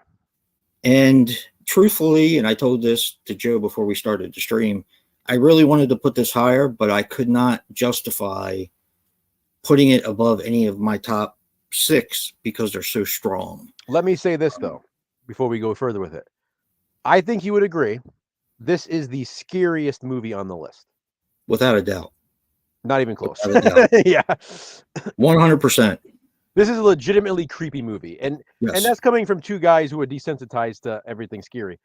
And truthfully, and I told this to Joe before we started the stream, I really wanted to put this higher, but I could not justify putting it above any of my top 6 because they're so strong. Let me say this, though, before we go further with it. I think you would agree this is the scariest movie on the list. Without a doubt. Not even close. Yeah. 100%. This is a legitimately creepy movie. And that's coming from 2 guys who are desensitized to everything scary.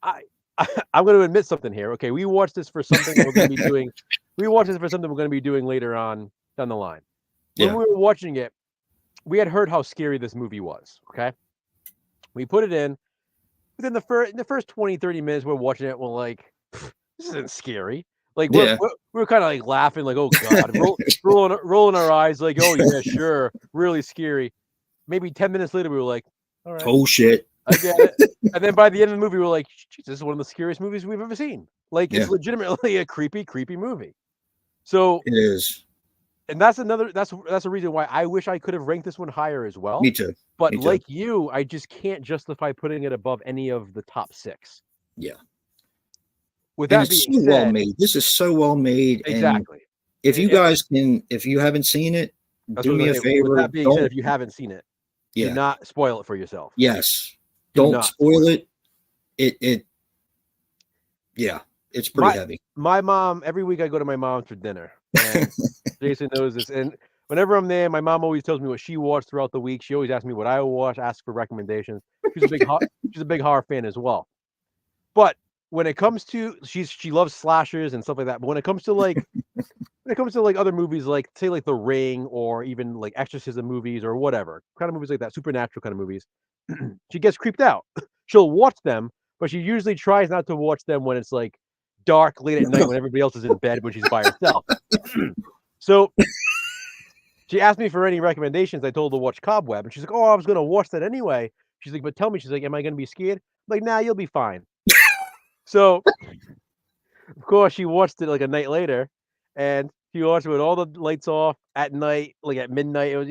I'm going to admit something here. Okay, we watched this for something we're going to be doing. We watched this for something we're going to be doing later on down the line. When we were watching it, we had heard how scary this movie was. Okay, we put it in. Within the first 20, 30 minutes, we're watching it. We're like, this isn't scary. Like we're kind of like laughing, like, oh god, rolling our eyes, like, oh yeah, sure, really scary. Maybe 10 minutes later, we were like, all right, oh shit. I get it. And then by the end of the movie, we're like, this is one of the scariest movies we've ever seen. Like, it's legitimately a creepy movie. So it is. And that's a reason why I wish I could have ranked this one higher as well. Me too. But like you, I just can't justify putting it above any of the top 6. Yeah. With that being said, well made. This is so well made. Exactly. And if you guys if you haven't seen it, do me a favor. With that being said, if you haven't seen it, do not spoil it for yourself. Yes. Don't spoil it. It's pretty heavy. My mom, every week I go to my mom's for dinner. And Jason knows this. And whenever I'm there, my mom always tells me what she watched throughout the week. She always asks me what I watch, asks for recommendations. She's a big horror fan as well. But when it comes to she loves slashers and stuff like that. But when it comes to like other movies, like say like The Ring, or even like exorcism movies or whatever kind of movies like that, supernatural kind of movies, she gets creeped out. She'll watch them, but she usually tries not to watch them when it's like dark late at night when everybody else is in bed when she's by herself. So she asked me for any recommendations. I told her to watch Cobweb, and she's like, "Oh, I was going to watch that anyway." She's like, "But tell me," she's like, "Am I going to be scared?" I'm like, "Nah, you'll be fine." So, of course, she watched it like a night later, and she watched it with all the lights off at night, like at midnight. It was,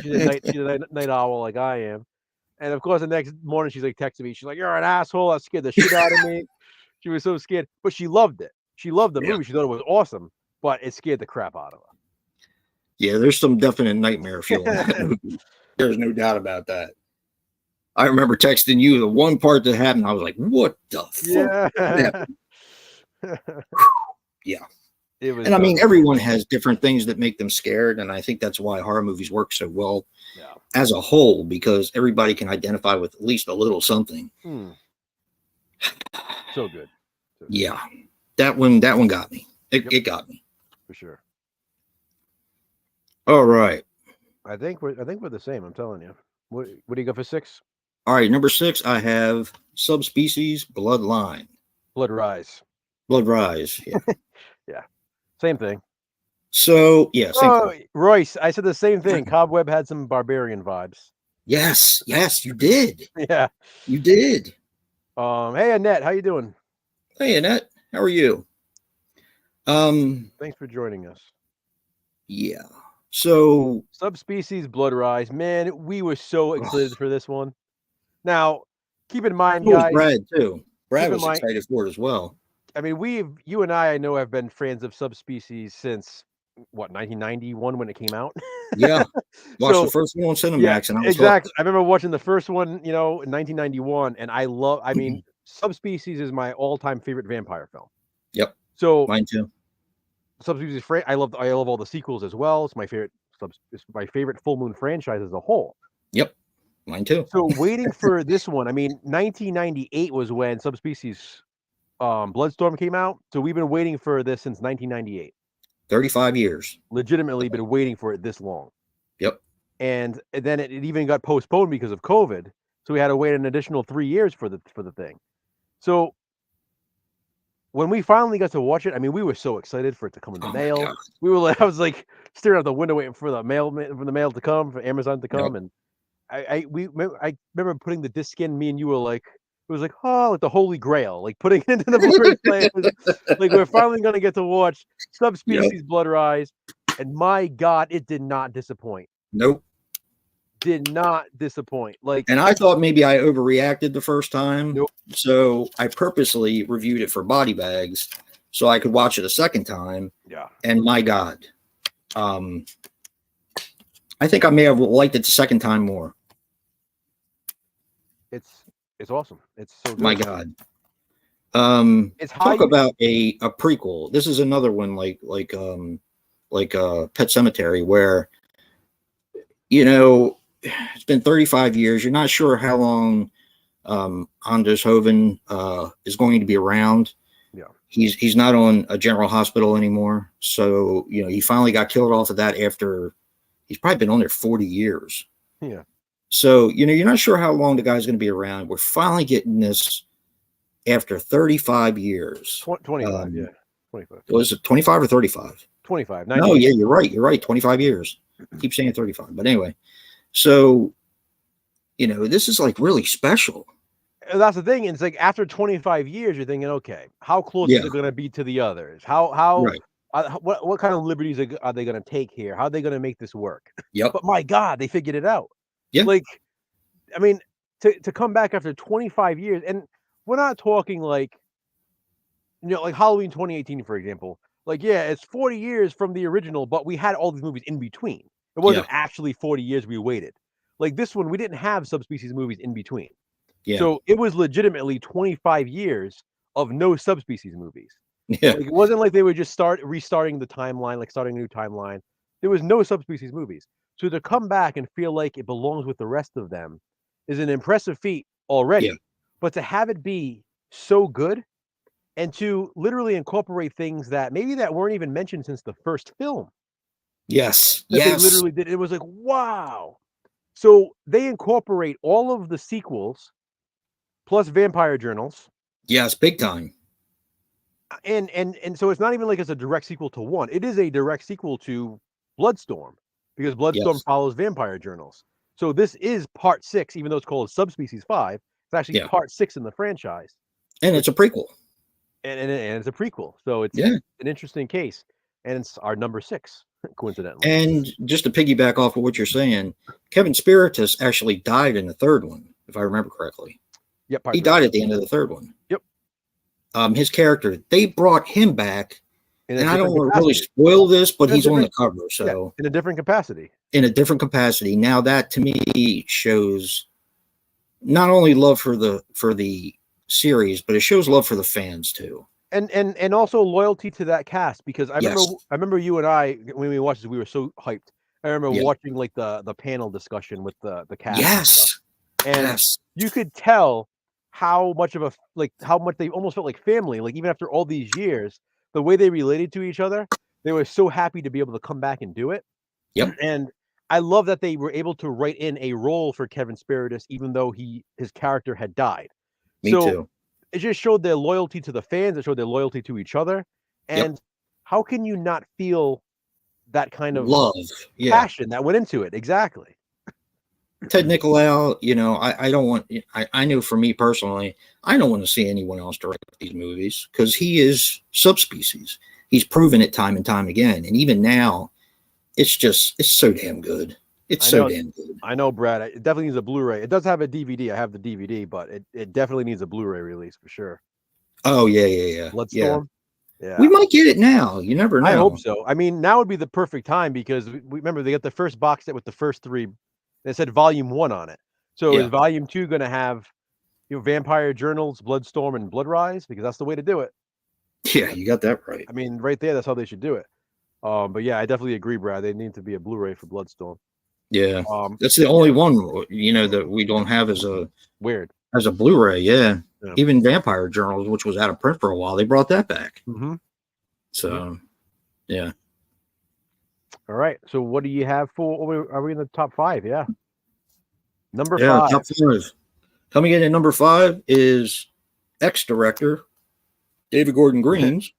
she's a night owl like I am. And of course, the next morning, she's like texting me. She's like, "You're an asshole. That scared the shit out of me." She was so scared, but she loved it. She loved the movie. She thought it was awesome, but it scared the crap out of her. Yeah, there's some definite nightmare feel in that movie. There's no doubt about that. I remember texting you the one part that happened. I was like, "What the fuck?" Yeah. And I mean, everyone has different things that make them scared, and I think that's why horror movies work so well as a whole, because everybody can identify with at least a little something. So good. Yeah, that one got me. It got me for sure. All right. I think we're the same. I'm telling you. What do you go for 6? All right, number 6, I have Subspecies Bloodline. Blood Rise. Yeah. Yeah. Same thing. So same thing. Royce, I said the same thing. Cobweb had some barbarian vibes. Yes, you did. Yeah, you did. Hey Annette, how you doing? Hey Annette, how are you? Thanks for joining us. Yeah. So Subspecies Blood Rise, man, we were so excited for this one. Now, keep in mind, so was guys. Brad too. Brad Keep in was mind, excited for it as well. I mean, you and I know, have been fans of Subspecies since what, 1991 when it came out. Yeah, watched the So first one on yeah, Cinemax, and I was exactly. hooked. I remember watching the first one, in 1991, and I mean, Subspecies is my all-time favorite vampire film. Yep, So mine too. Subspecies, I love all the sequels as well. It's my favorite Full Moon franchise as a whole. Yep, mine too. So waiting for this one, I mean, 1998 was when Subspecies Bloodstorm came out. So we've been waiting for this since 1998. 35 years. Legitimately been waiting for it this long. Yep. And then it even got postponed because of COVID. So we had to wait an additional 3 years for the thing. So when we finally got to watch it, I mean, we were so excited for it to come in the mail. We were like, I was like staring out the window waiting for the mail to come, for Amazon to come. Yep. And I remember putting the disc in. Me and you were like, it was like, oh, like the Holy Grail, like putting it into the Blu-ray player. Like, we're finally gonna get to watch Subspecies Blood Rise, and my God, it did not disappoint. Nope. Did not disappoint. Like, and I thought maybe I overreacted the first time. Nope. So I purposely reviewed it for Body Bags so I could watch it a second time. Yeah. And my God, I think I may have liked it the second time more. It's awesome. It's so good. My God. It's talk about a prequel. This is another one like Pet Cemetery, where, it's been 35 years. You're not sure how long Anders Hoven is going to be around. Yeah. He's not on a general hospital anymore. So, he finally got killed off of that after he's probably been on there 40 years. Yeah. So, you're not sure how long the guy's going to be around. We're finally getting this after 35 years. 25, yeah. 25. Was it 25 or 35? 25. No, yeah, you're right. You're right. 25 years. Keep saying 35. But anyway, so, this is like really special. That's the thing. It's like after 25 years, you're thinking, okay, how close is it going to be to the others? What kind of liberties are they going to take here? How are they going to make this work? Yep. But my God, they figured it out. Yeah. Like, I mean, to come back after 25 years, and we're not talking like, like Halloween 2018, for example. Like, yeah, it's 40 years from the original, but we had all these movies in between. It wasn't actually 40 years we waited. Like this one, we didn't have Subspecies movies in between. Yeah. So it was legitimately 25 years of no Subspecies movies. Yeah. Like, it wasn't like they were just restarting the timeline, like starting a new timeline. There was no Subspecies movies. So to come back and feel like it belongs with the rest of them is an impressive feat already. Yeah. But to have it be so good and to literally incorporate things that weren't even mentioned since the first film. Yes. They literally did. It was like, wow. So they incorporate all of the sequels plus vampire journals. Yes, big time. And so it's not even like it's a direct sequel to one. It is a direct sequel to Bloodstorm, because Bloodstorm follows vampire journals. So this is part 6, even though it's called Subspecies 5. It's actually part 6 in the franchise. And it's a prequel. And it's a prequel. So it's an interesting case. And it's our number 6, coincidentally. And just to piggyback off of what you're saying, Kevin Spiritus actually died in the third one, if I remember correctly. Yep. He died at the end of the third one. Yep. His character, they brought him back. And I don't want to really spoil this, but he's on the cover. So in a different capacity. In a different capacity. Now that to me shows not only love for the series, but it shows love for the fans too. And also loyalty to that cast, because I remember you and I, when we watched this, we were so hyped. I remember watching like the panel discussion with the cast. Yes. And you could tell how much they almost felt like family. Like, even after all these years, the way they related to each other, they were so happy to be able to come back and do it. Yep. And I love that they were able to write in a role for Kevin Spiritus, even though his character had died. Me too. It just showed their loyalty to the fans. It showed their loyalty to each other. And how can you not feel that kind of love, passion that went into it? Exactly. Ted Nicolau, I don't want, I know for me personally, I don't want to see anyone else direct these movies, because he is Subspecies. He's proven it time and time again. And even now, it's so damn good. It's so damn good. I know, Brad. It definitely needs a Blu-ray. It does have a DVD. I have the DVD, but it definitely needs a Blu-ray release for sure. Oh yeah. Bloodstorm. Yeah. We might get it now. You never know. I hope so. I mean, now would be the perfect time because we remember they got the first box set with the first 3. It said Volume 1 on it. So is Volume 2 going to have, Vampire Journals, Bloodstorm, and Bloodrise? Because that's the way to do it. Yeah, you got that right. I mean, right there, that's how they should do it. But yeah, I definitely agree, Brad. They need to be a Blu-ray for Bloodstorm. Yeah, that's the only one that we don't have as a Blu-ray. Yeah. Even Vampire Journals, which was out of print for a while, they brought that back. So, yeah. All right. So, what do you have for? Are we in the top 5? Yeah. Number 5. Top 5. Coming in at number 5 is ex-director David Gordon Green's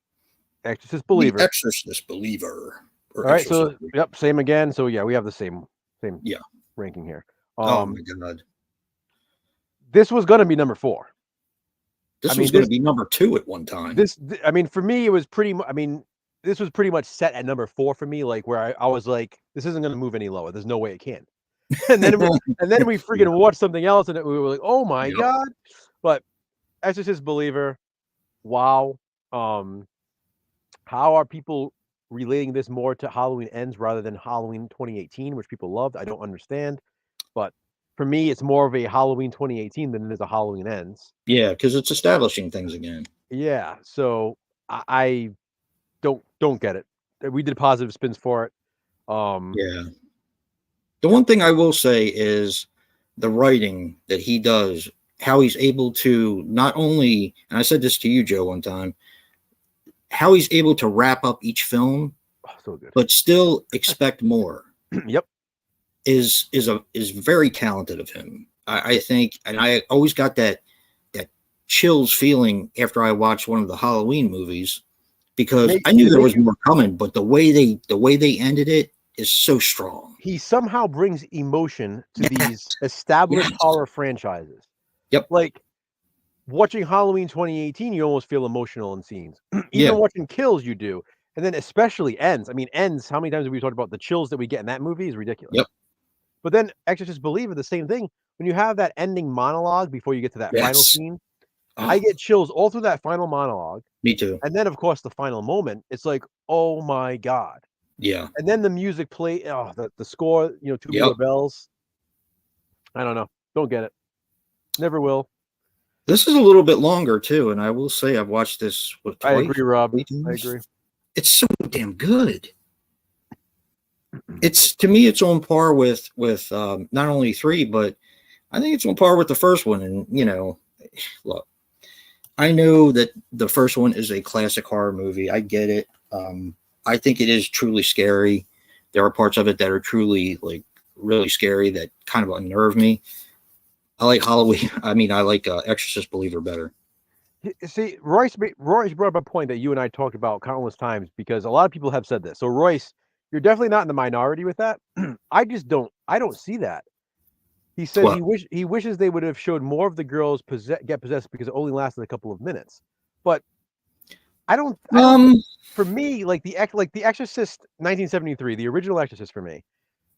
Exorcist Believer. The Exorcist Believer. All right. So, same again. So, yeah, we have the same ranking here. Oh my God. This was going to be number 4. This was going to be number 2 at one time. I mean, for me, it was this was pretty much set at number 4 for me, like where I was like, this isn't going to move any lower. There's no way it can. And then we freaking watched something else, and we were like, oh my God. But Exorcist Believer, wow. How are people relating this more to Halloween Ends rather than Halloween 2018, which people loved? I don't understand. But for me, it's more of a Halloween 2018 than it is a Halloween Ends. Yeah, because it's establishing things again. Yeah, so I don't get it. We did positive spins for it. Yeah. The one thing I will say is the writing that he does, how he's able to not only, and I said this to you, Joe, one time, how he's able to wrap up each film, so good, but still expect more. Yep. Is very talented of him. I think, and I always got that chills feeling after I watched one of the Halloween movies, because I knew there was more coming, but the way they ended it is so strong. He somehow brings emotion to these established horror franchises. Yep. Like watching Halloween 2018, you almost feel emotional in scenes. Even watching Kills, you do. And then especially Ends. I mean, Ends, how many times have we talked about the chills that we get in that movie is ridiculous. Yep. But then Exorcist Believer, the same thing. When you have that ending monologue before you get to that final scene, I get chills all through that final monologue. Me too. And then, of course, the final moment, it's like, oh my God. Yeah. And then the music play, the score, Tubular Bells. I don't know. Don't get it. Never will. This is a little bit longer too, and I will say I've watched this twice. I agree, Rob. I agree. It's so damn good. To me, it's on par with not only 3, but I think it's on par with the first one. And look, I know that the first one is a classic horror movie. I get it. I think it is truly scary. There are parts of it that are truly like really scary that kind of unnerve me. I like Halloween. I mean, I like Exorcist Believer better. See, Royce brought up a point that you and I talked about countless times, because a lot of people have said this. So Royce, you're definitely not in the minority with that. I don't see that. He says he wishes they would have showed more of the girls get possessed because it only lasted a couple of minutes. But I don't for me, like the Exorcist 1973, the original Exorcist for me,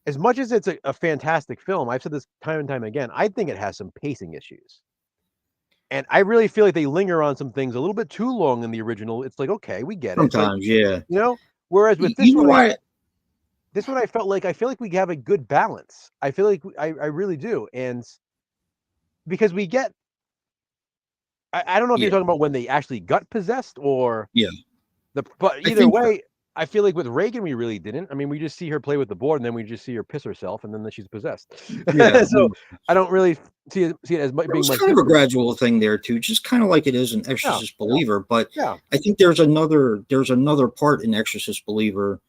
as much as it's a fantastic film, I've said this time and time again, I think it has some pacing issues. And I really feel like they linger on some things a little bit too long in the original. It's like, okay, we get it. Sometimes, yeah. Whereas with this one, I feel like we have a good balance. I feel like I really do. And because we get, I don't know if you're talking about when they actually got possessed or but either way, I feel like with Reagan, we really didn't. I mean, we just see her play with the board, and then we just see her piss herself, and then she's possessed. Yeah. So I don't really see it as being much. It's kind of a gradual thing there too, just kind of like it is in Exorcist Believer. But I think there's another part in Exorcist Believer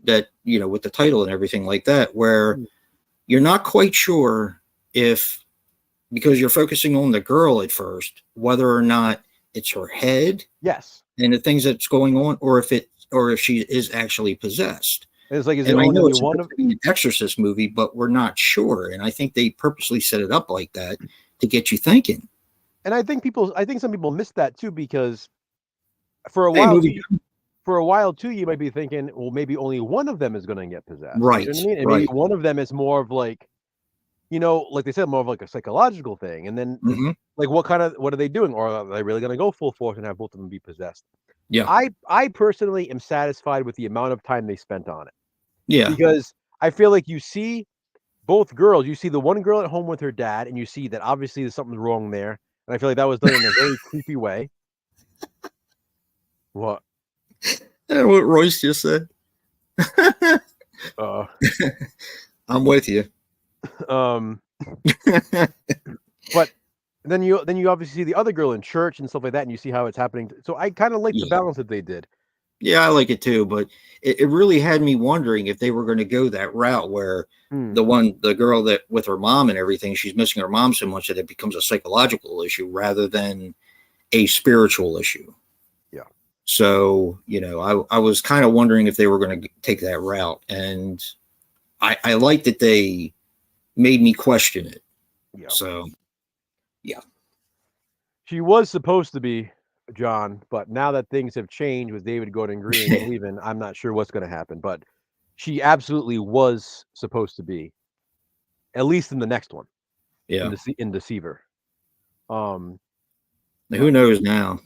that, with the title and everything like that, where you're not quite sure because you're focusing on the girl at first, whether or not it's her head, and the things that's going on, or if she is actually possessed. It's like, I know it's supposed to be an Exorcist movie, but we're not sure. And I think they purposely set it up like that to get you thinking. And I think some people missed that too, because for a while, for a while too, you might be thinking, well, maybe only one of them is going to get possessed. Right. You know what I mean? And Right. maybe one of them is more of like, like they said, more of like a psychological thing. And then, like, what are they doing? Or are they really going to go full force and have both of them be possessed? Yeah. I personally am satisfied with the amount of time they spent on it. Yeah. Because I feel like you see both girls. You see the one girl at home with her dad, and you see that obviously there's something wrong there. And I feel like that was done in a very creepy way. What? What Royce just said. I'm with you. But then you obviously see the other girl in church and stuff like that, and you see how it's happening. So I kind of like the balance that they did. Yeah, I like it too, but it really had me wondering if they were going to go that route where the girl that with her mom and everything, she's missing her mom so much that it becomes a psychological issue rather than a spiritual issue. Yeah. So, I was kind of wondering if they were going to take that route, and I like that they made me question it. Yeah. So, yeah. She was supposed to be John, but now that things have changed with David Gordon Green leaving, I'm not sure what's going to happen. But she absolutely was supposed to be, at least in the next one. Yeah. In Deceiver. Who knows now?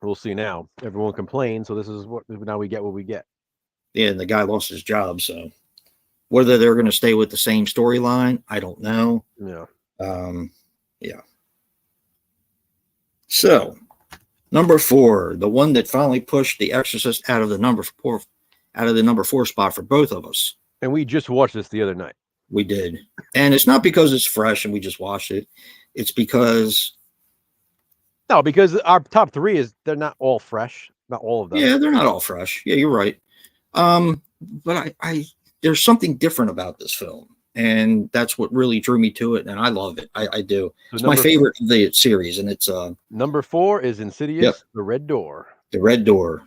We'll see now. Everyone complains, so this is what now we get what we get. Yeah, and the guy lost his job, so whether they're going to stay with the same storyline, I don't know. Yeah. Yeah. So, number 4, the one that finally pushed The Exorcist out of the number 4 spot for both of us. And we just watched this the other night. We did. And it's not because it's fresh and we just watched it. It's because... No, because our top 3 they're not all fresh. Not all of them. Yeah, they're not all fresh. Yeah, you're right. But I there's something different about this film. And that's what really drew me to it. And I love it. I do. So it's my favorite of the series. And it's... number 4 is Insidious, The Red Door. The Red Door.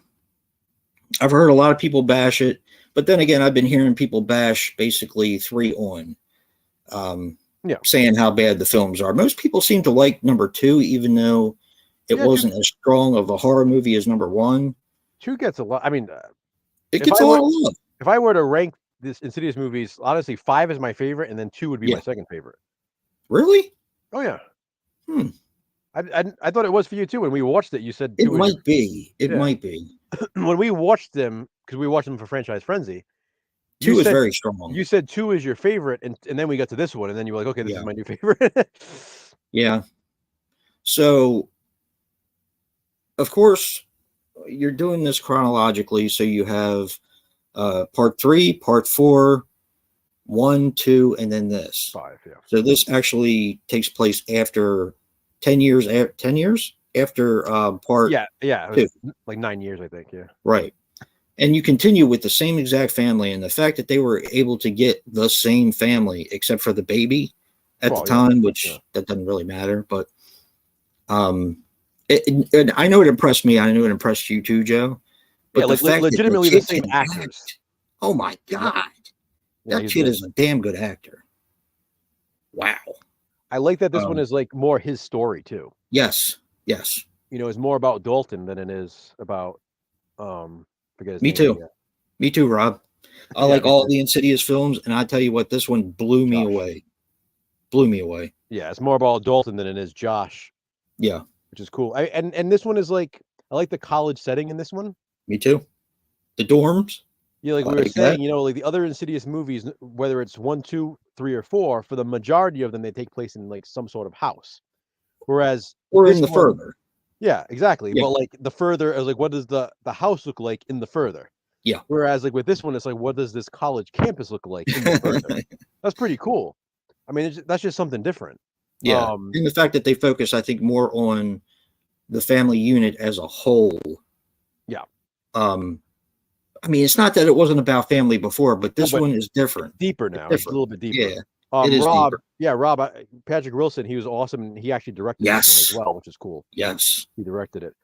I've heard a lot of people bash it. But then again, I've been hearing people bash basically 3 on. Saying how bad the films are. Most people seem to like number 2, even though it wasn't as strong of a horror movie as number 1. 2 gets a lot. I mean, it gets a lot of love. If I were to rank this Insidious movies, honestly, 5 is my favorite, and then 2 would be my second favorite. Really? Oh yeah. I thought it was for you too. When we watched it, you said it might be. It might be. When we watched them, because we watched them for Franchise Frenzy. 2 is very strong. You said 2 is your favorite, and then we got to this one, and then you were like, okay, this is my new favorite. Yeah. So, of course, you're doing this chronologically. So you have part 3, part 4, 1, 2, and then this 5. Yeah. So this actually takes place after 10 years. 10 years after part. Yeah. It was like 9 years, I think. Yeah. Right. And you continue with the same exact family, and the fact that they were able to get the same family except for the baby at the time, which that doesn't really matter, but and I know it impressed me. I know it impressed you too, Joe. But the fact legitimately that the same actors. Oh my God, that kid is a damn good actor. Wow. I like that this one is like more his story too. Yes. It's more about Dalton than it is about forget his Me name. too. Yeah. Me too, Rob. I like all the Insidious films, and I tell you what, this one blew me away. Yeah, it's more about Dalton than it is Josh. Yeah. Which is cool. And this one is like, I like the college setting in this one. Me too. The dorms. Yeah, like we were saying, like the other Insidious movies, whether it's 1, 2, 3, or 4, for the majority of them, they take place in like some sort of house. Whereas in the further. Yeah, exactly. Yeah. But like the further, like what does the house look like in the further? Yeah. Whereas like with this one, it's like, what does this college campus look like in the further? That's pretty cool. I mean, that's just something different. Yeah. And the fact that they focus, I think, more on the family unit as a whole. Yeah. I mean, it's not that it wasn't about family before, but this one is different. Deeper now. It's a little bit deeper. Yeah. It is Rob, deeper. Rob, Patrick Wilson, he was awesome, and he actually directed this one as well, which is cool. Yes. He directed it.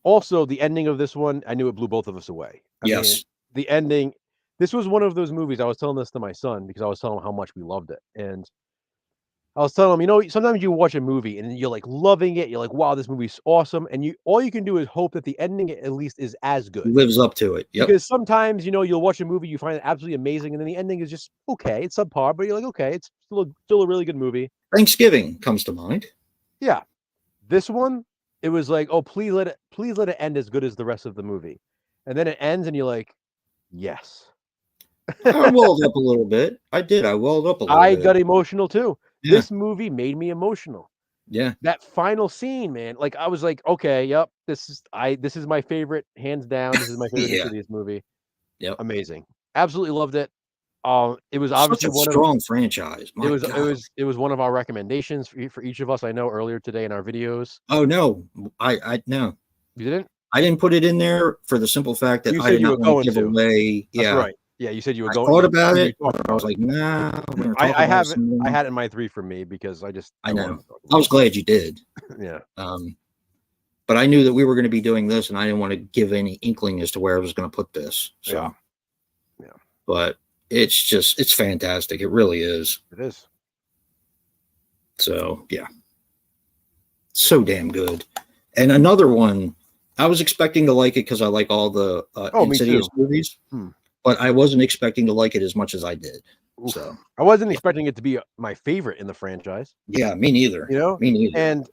Also, the ending of this one, I knew it blew both of us away. I mean, the ending, this was one of those movies, I was telling this to my son, because I was telling him how much we loved it. And I was telling him, you know, sometimes you watch a movie and you're like loving it. You're like, wow, this movie's awesome. And all you can do is hope that the ending at least is as good. Lives up to it. Yep. Because sometimes, you know, you'll watch a movie, you find it absolutely amazing, and then the ending is just okay. It's subpar, but you're like, okay, it's still a really good movie. Thanksgiving comes to mind. Yeah. This one, it was like, oh, please let it end as good as the rest of the movie. And then it ends and you're like, yes. I welled up a little bit. I did. I welled up a little bit. I got emotional too. Yeah. This movie made me emotional. Yeah. That final scene, man. Like I was like, okay, yep, this is my favorite, hands down. This is my favorite Insidious movie. Yep. Amazing. Absolutely loved it. It was Such obviously a strong franchise. My God. It was one of our recommendations for each of us. I know earlier today in our videos. Oh no, I no. You didn't? I didn't put it in there for the simple fact that I did not want to give away. That's Yeah, right. Yeah, you said you were going. I thought about it. I was like, nah. I have it. I had it in my 3 for me because I know. I was glad you did. Yeah. But I knew that we were going to be doing this, and I didn't want to give any inkling as to where I was going to put this. So, yeah. But it's fantastic. It really is. It is. So yeah, so damn good. And another one, I was expecting to like it because I like all the Insidious movies, but I wasn't expecting to like it as much as I did. Oof. So I wasn't expecting it to be my favorite in the franchise. Yeah, me neither. You know, me neither. And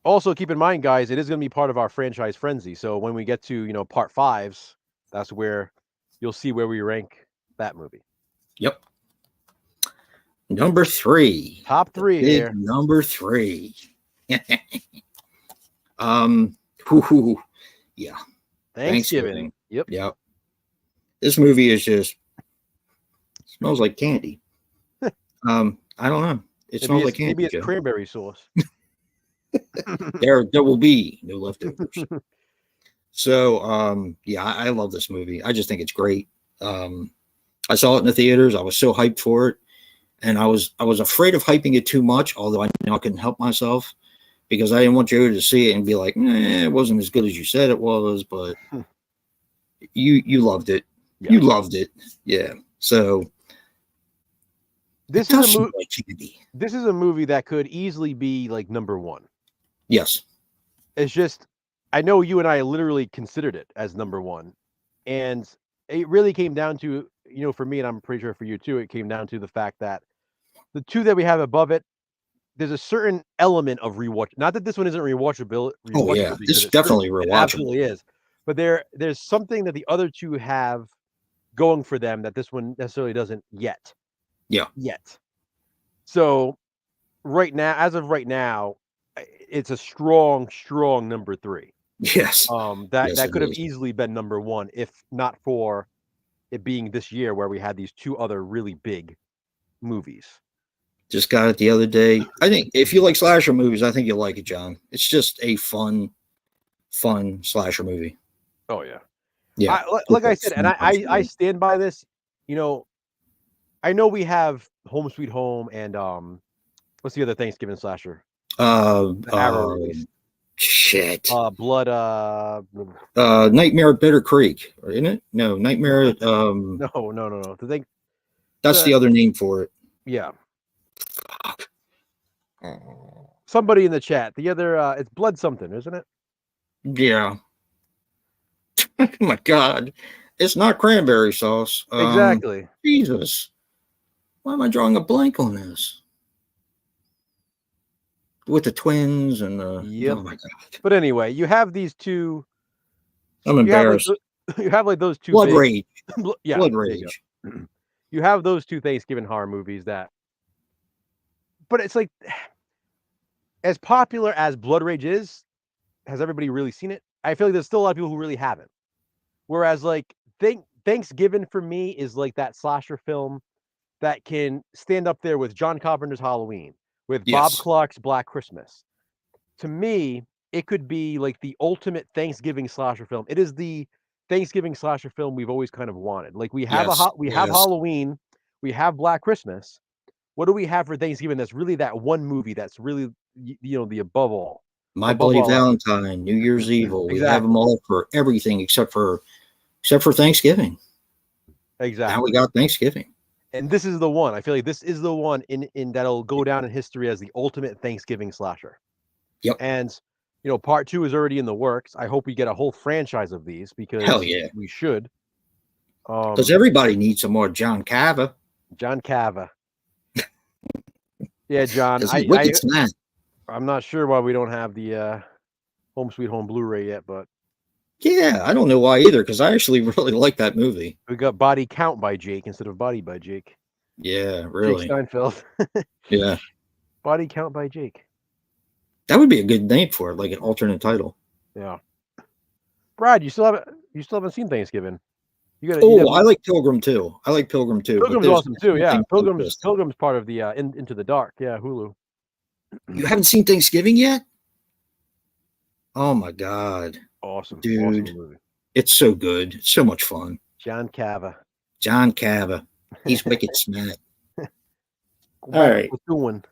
also keep in mind, guys, it is going to be part of our franchise frenzy. So when we get to part 5s, that's where you'll see where we rank that movie. Yep. Number 3. Top 3 here. Number 3. Yeah. Thanksgiving. Yep. Yep. This movie is just smells like candy. I don't know. It smells like candy. Maybe it's cranberry sauce. There will be no leftovers. So yeah, I love this movie. I just think it's great. I saw it in the theaters. I was so hyped for it. And I was afraid of hyping it too much, although I know I couldn't help myself because I didn't want Joe to see it and be like, it wasn't as good as you said it was, but you loved it. Yeah. You loved it. Yeah. So this is a movie that could easily be like number 1. Yes. It's just, I know you and I literally considered it as number 1. And it really came down to, for me, and I'm pretty sure for you too, it came down to the fact that the 2 that we have above it, there's a certain element of rewatch. Not that this one isn't rewatchable. Oh yeah, it's definitely rewatchable. It absolutely is. But there's something that the other 2 have going for them that this one necessarily doesn't yet. Yeah. Yet. So as of right now, it's a strong number 3. Yes. That could have easily been number 1 if not for it being this year where we had these 2 other really big movies. Just got it the other day. I think if you like slasher movies, I think you'll like it, John. It's just a fun slasher movie. Oh yeah. Yeah. Like I said, and I stand by this. I know we have Home Sweet Home and what's the other Thanksgiving slasher? Arrow release. Shit. Blood. Nightmare at Bitter Creek, isn't it? No, Nightmare at No. That's the other name for it. Yeah. Somebody in the chat. The other, it's Blood something, isn't it? Yeah. Oh my God, it's not cranberry sauce. Exactly. Jesus, why am I drawing a blank on this? With the twins and yep. Oh my God. But anyway, you have these 2. I'm embarrassed. You have like those 2. Blood Rage. Yeah. Blood Rage. You have those 2 Thanksgiving horror movies that. But it's like, as popular as Blood Rage is, has everybody really seen it? I feel like there's still a lot of people who really haven't. Whereas, like, Thanksgiving for me is like that slasher film that can stand up there with John Carpenter's Halloween, with Bob Clark's Black Christmas. To me, it could be like the ultimate Thanksgiving slasher film. It is the Thanksgiving slasher film we've always kind of wanted. Like we have have Halloween, we have Black Christmas. What do we have for Thanksgiving that's really that one movie that's really, the above all? My Bloody Valentine, New Year's Evil. We have them all for everything except for Thanksgiving. Exactly. Now we got Thanksgiving. And this is the one. I feel like this is the one in that'll go down in history as the ultimate Thanksgiving slasher. Yep. And part 2 is already in the works. I hope we get a whole franchise of these because Hell yeah, we should. Because everybody needs some more John Cava. John Cava. Yeah, John. I'm not sure why we don't have the Home Sweet Home Blu-ray yet, but yeah, I don't know why either. Because I actually really like that movie. we got Body Count by Jake instead of Body by Jake. Yeah, really. Jake Steinfeld. Yeah. Body Count by Jake. That would be a good name for it, like an alternate title. Yeah. Brad, you still haven't seen Thanksgiving. I like Pilgrim too. Pilgrim's awesome too. Yeah, Pilgrim's part of the Into the Dark. Yeah, Hulu. You haven't seen Thanksgiving yet? Oh my god, awesome, dude! Awesome movie. It's so good, so much fun. John Cava. He's wicked smart. All right. Doing.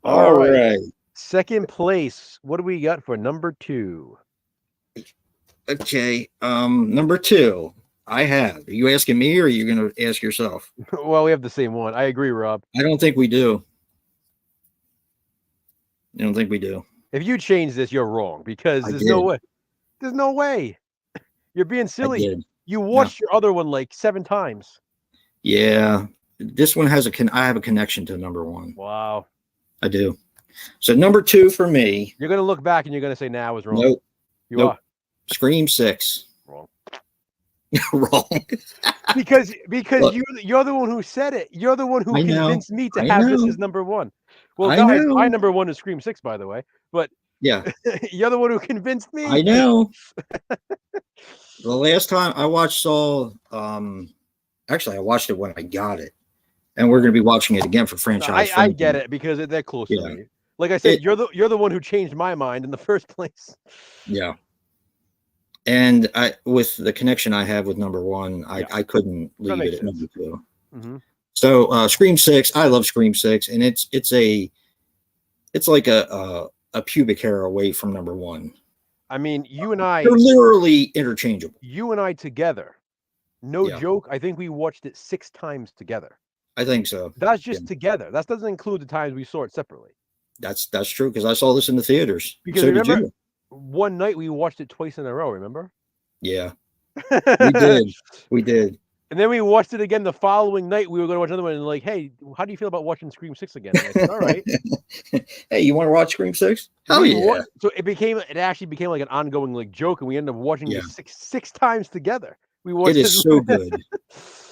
All right. Second place. What do we got for number 2? Okay. Number 2. I have. Are you asking me or are you going to ask yourself? Well, we have the same one. I agree, Rob. I don't think we do. If you change this, you're wrong because there's no way. There's no way. You're being silly. You watched your other one like 7 times. Yeah. This one has I have a connection to number 1. Wow. I do. So number 2 for me. You're going to look back and you're going to say, nah, I was wrong. Nope. You are. Scream 6. Wrong. Wrong. because Look, you're the one who said it. You're the one who convinced me to have this as number 1. Well, guys, my number 1 is Scream 6, by the way. But yeah, you're the one who convinced me. I know. The last time I watched actually I watched it when I got it, and we're going to be watching it again for franchise. I get it because they're close to me. Like I said, you're the one who changed my mind in the first place. Yeah. And with the connection I have with number 1, I couldn't leave it at number 2. Mm-hmm. So Scream 6, I love Scream 6, and it's like a pubic hair away from number 1. I mean, you and I, they're literally interchangeable. You and I together, no joke. I think we watched it 6 times together. I think so. That's just together. That doesn't include the times we saw it separately. That's true because I saw this in the theaters. Because remember, one night we watched it twice in a row. Remember? Yeah, we did. And then we watched it again the following night. We were going to watch another one and like, hey, how do you feel about watching Scream 6 again? And I said, all right. Hey, you want to watch Scream 6? Hell yeah. So it actually became like an ongoing like joke, and we ended up watching it six times together. We watched it is so good.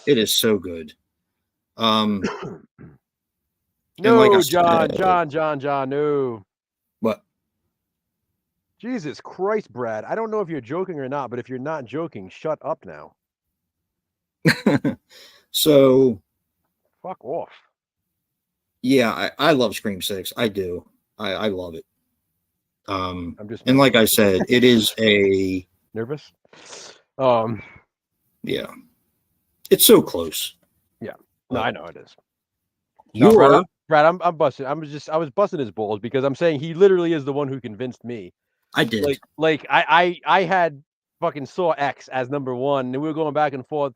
It is so good. No, like John, no. What? Jesus Christ, Brad. I don't know if you're joking or not, but if you're not joking, shut up now. So fuck off. Yeah, I love Scream 6. I do. I love it. I'm just and like I said, it is a nervous. Yeah. It's so close. Yeah. No, I know it is. Brad, I'm busting. I was busting his balls because I'm saying he literally is the one who convinced me. I did. Like I had fucking Saw X as number 1, and we were going back and forth.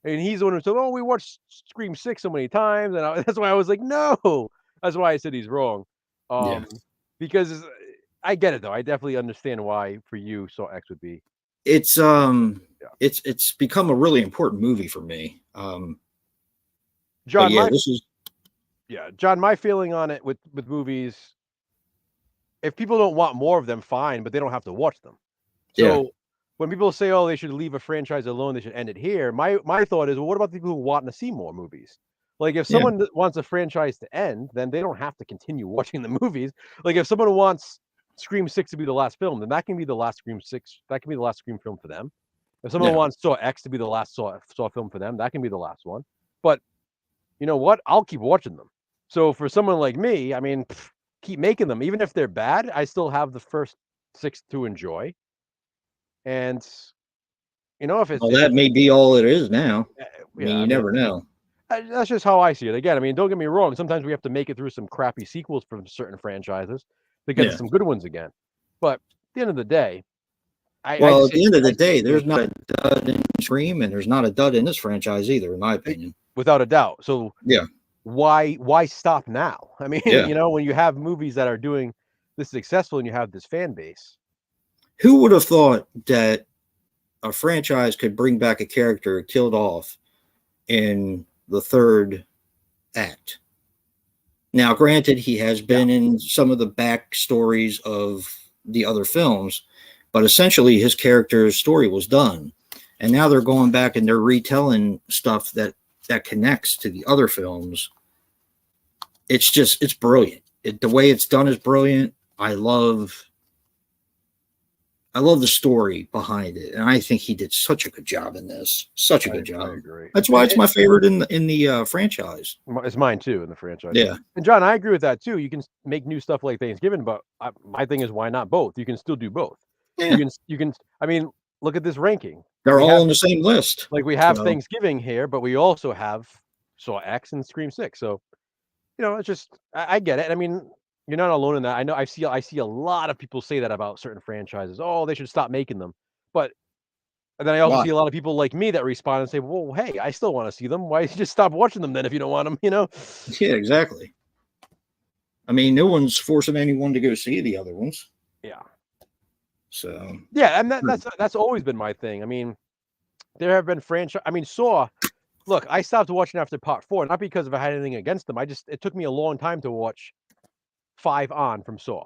And he's the one who said, "Oh, we watched Scream 6 so many times," and that's why I was like, "No." That's why I said he's wrong. Because I get it though. I definitely understand why for you Saw X would be. It's it's become a really important movie for me. John, John, my feeling on it with movies, if people don't want more of them, fine, but they don't have to watch them. So when people say, "Oh, they should leave a franchise alone, they should end it here," my thought is, well, what about the people who want to see more movies? Like, if someone wants a franchise to end, then they don't have to continue watching the movies. Like, if someone wants Scream 6 to be the last film, then that can be the last Scream 6. That can be the last Scream film for them. If someone wants Saw X to be the last Saw film for them, that can be the last one. But you know what? I'll keep watching them. So for someone like me, I mean, keep making them. Even if they're bad, I still have the first 6 to enjoy. And if it's that may be all it is now. You never know. That's just how I see it. Again, I mean, don't get me wrong. Sometimes we have to make it through some crappy sequels from certain franchises to get some good ones again. But at the end of the day, Well, at the end of the day, there's not a dud in Scream, and there's not a dud in this franchise either, in my opinion. Without a doubt. So yeah, why stop now? I mean, yeah. you know, when you have movies that are doing this successful and you have this fan base. Who would have thought that a franchise could bring back a character killed off in the third act? Now, granted, he has been in some of the backstories of the other films, but essentially his character's story was done. And now they're going back and they're retelling stuff that connects to the other films. It's brilliant. The way it's done is brilliant. I love the story behind it, and I think he did such a good job in this. Such a good job. I agree. That's why it's my favorite in the franchise. It's mine too in the franchise. Yeah. And John, I agree with that too. You can make new stuff like Thanksgiving, but my thing is, why not both? You can still do both. Yeah. You can. I mean, look at this ranking. They're all on the same list. Like we have Thanksgiving here, but we also have Saw X and Scream 6. So, you know, it's just I get it. I mean, you're not alone in that. I know I see a lot of people say that about certain franchises. Oh, they should stop making them. But and then I also see a lot of people like me that respond and say, well, hey, I still want to see them. Why don't you just stop watching them then if you don't want them, you know? Yeah, exactly. I mean, no one's forcing anyone to go see the other ones. Yeah. So yeah, and that's always been my thing. I mean, there have been franchise. I mean, Saw. Look, I stopped watching after Part 4, not because I had anything against them. It took me a long time to watch 5 on from Saw.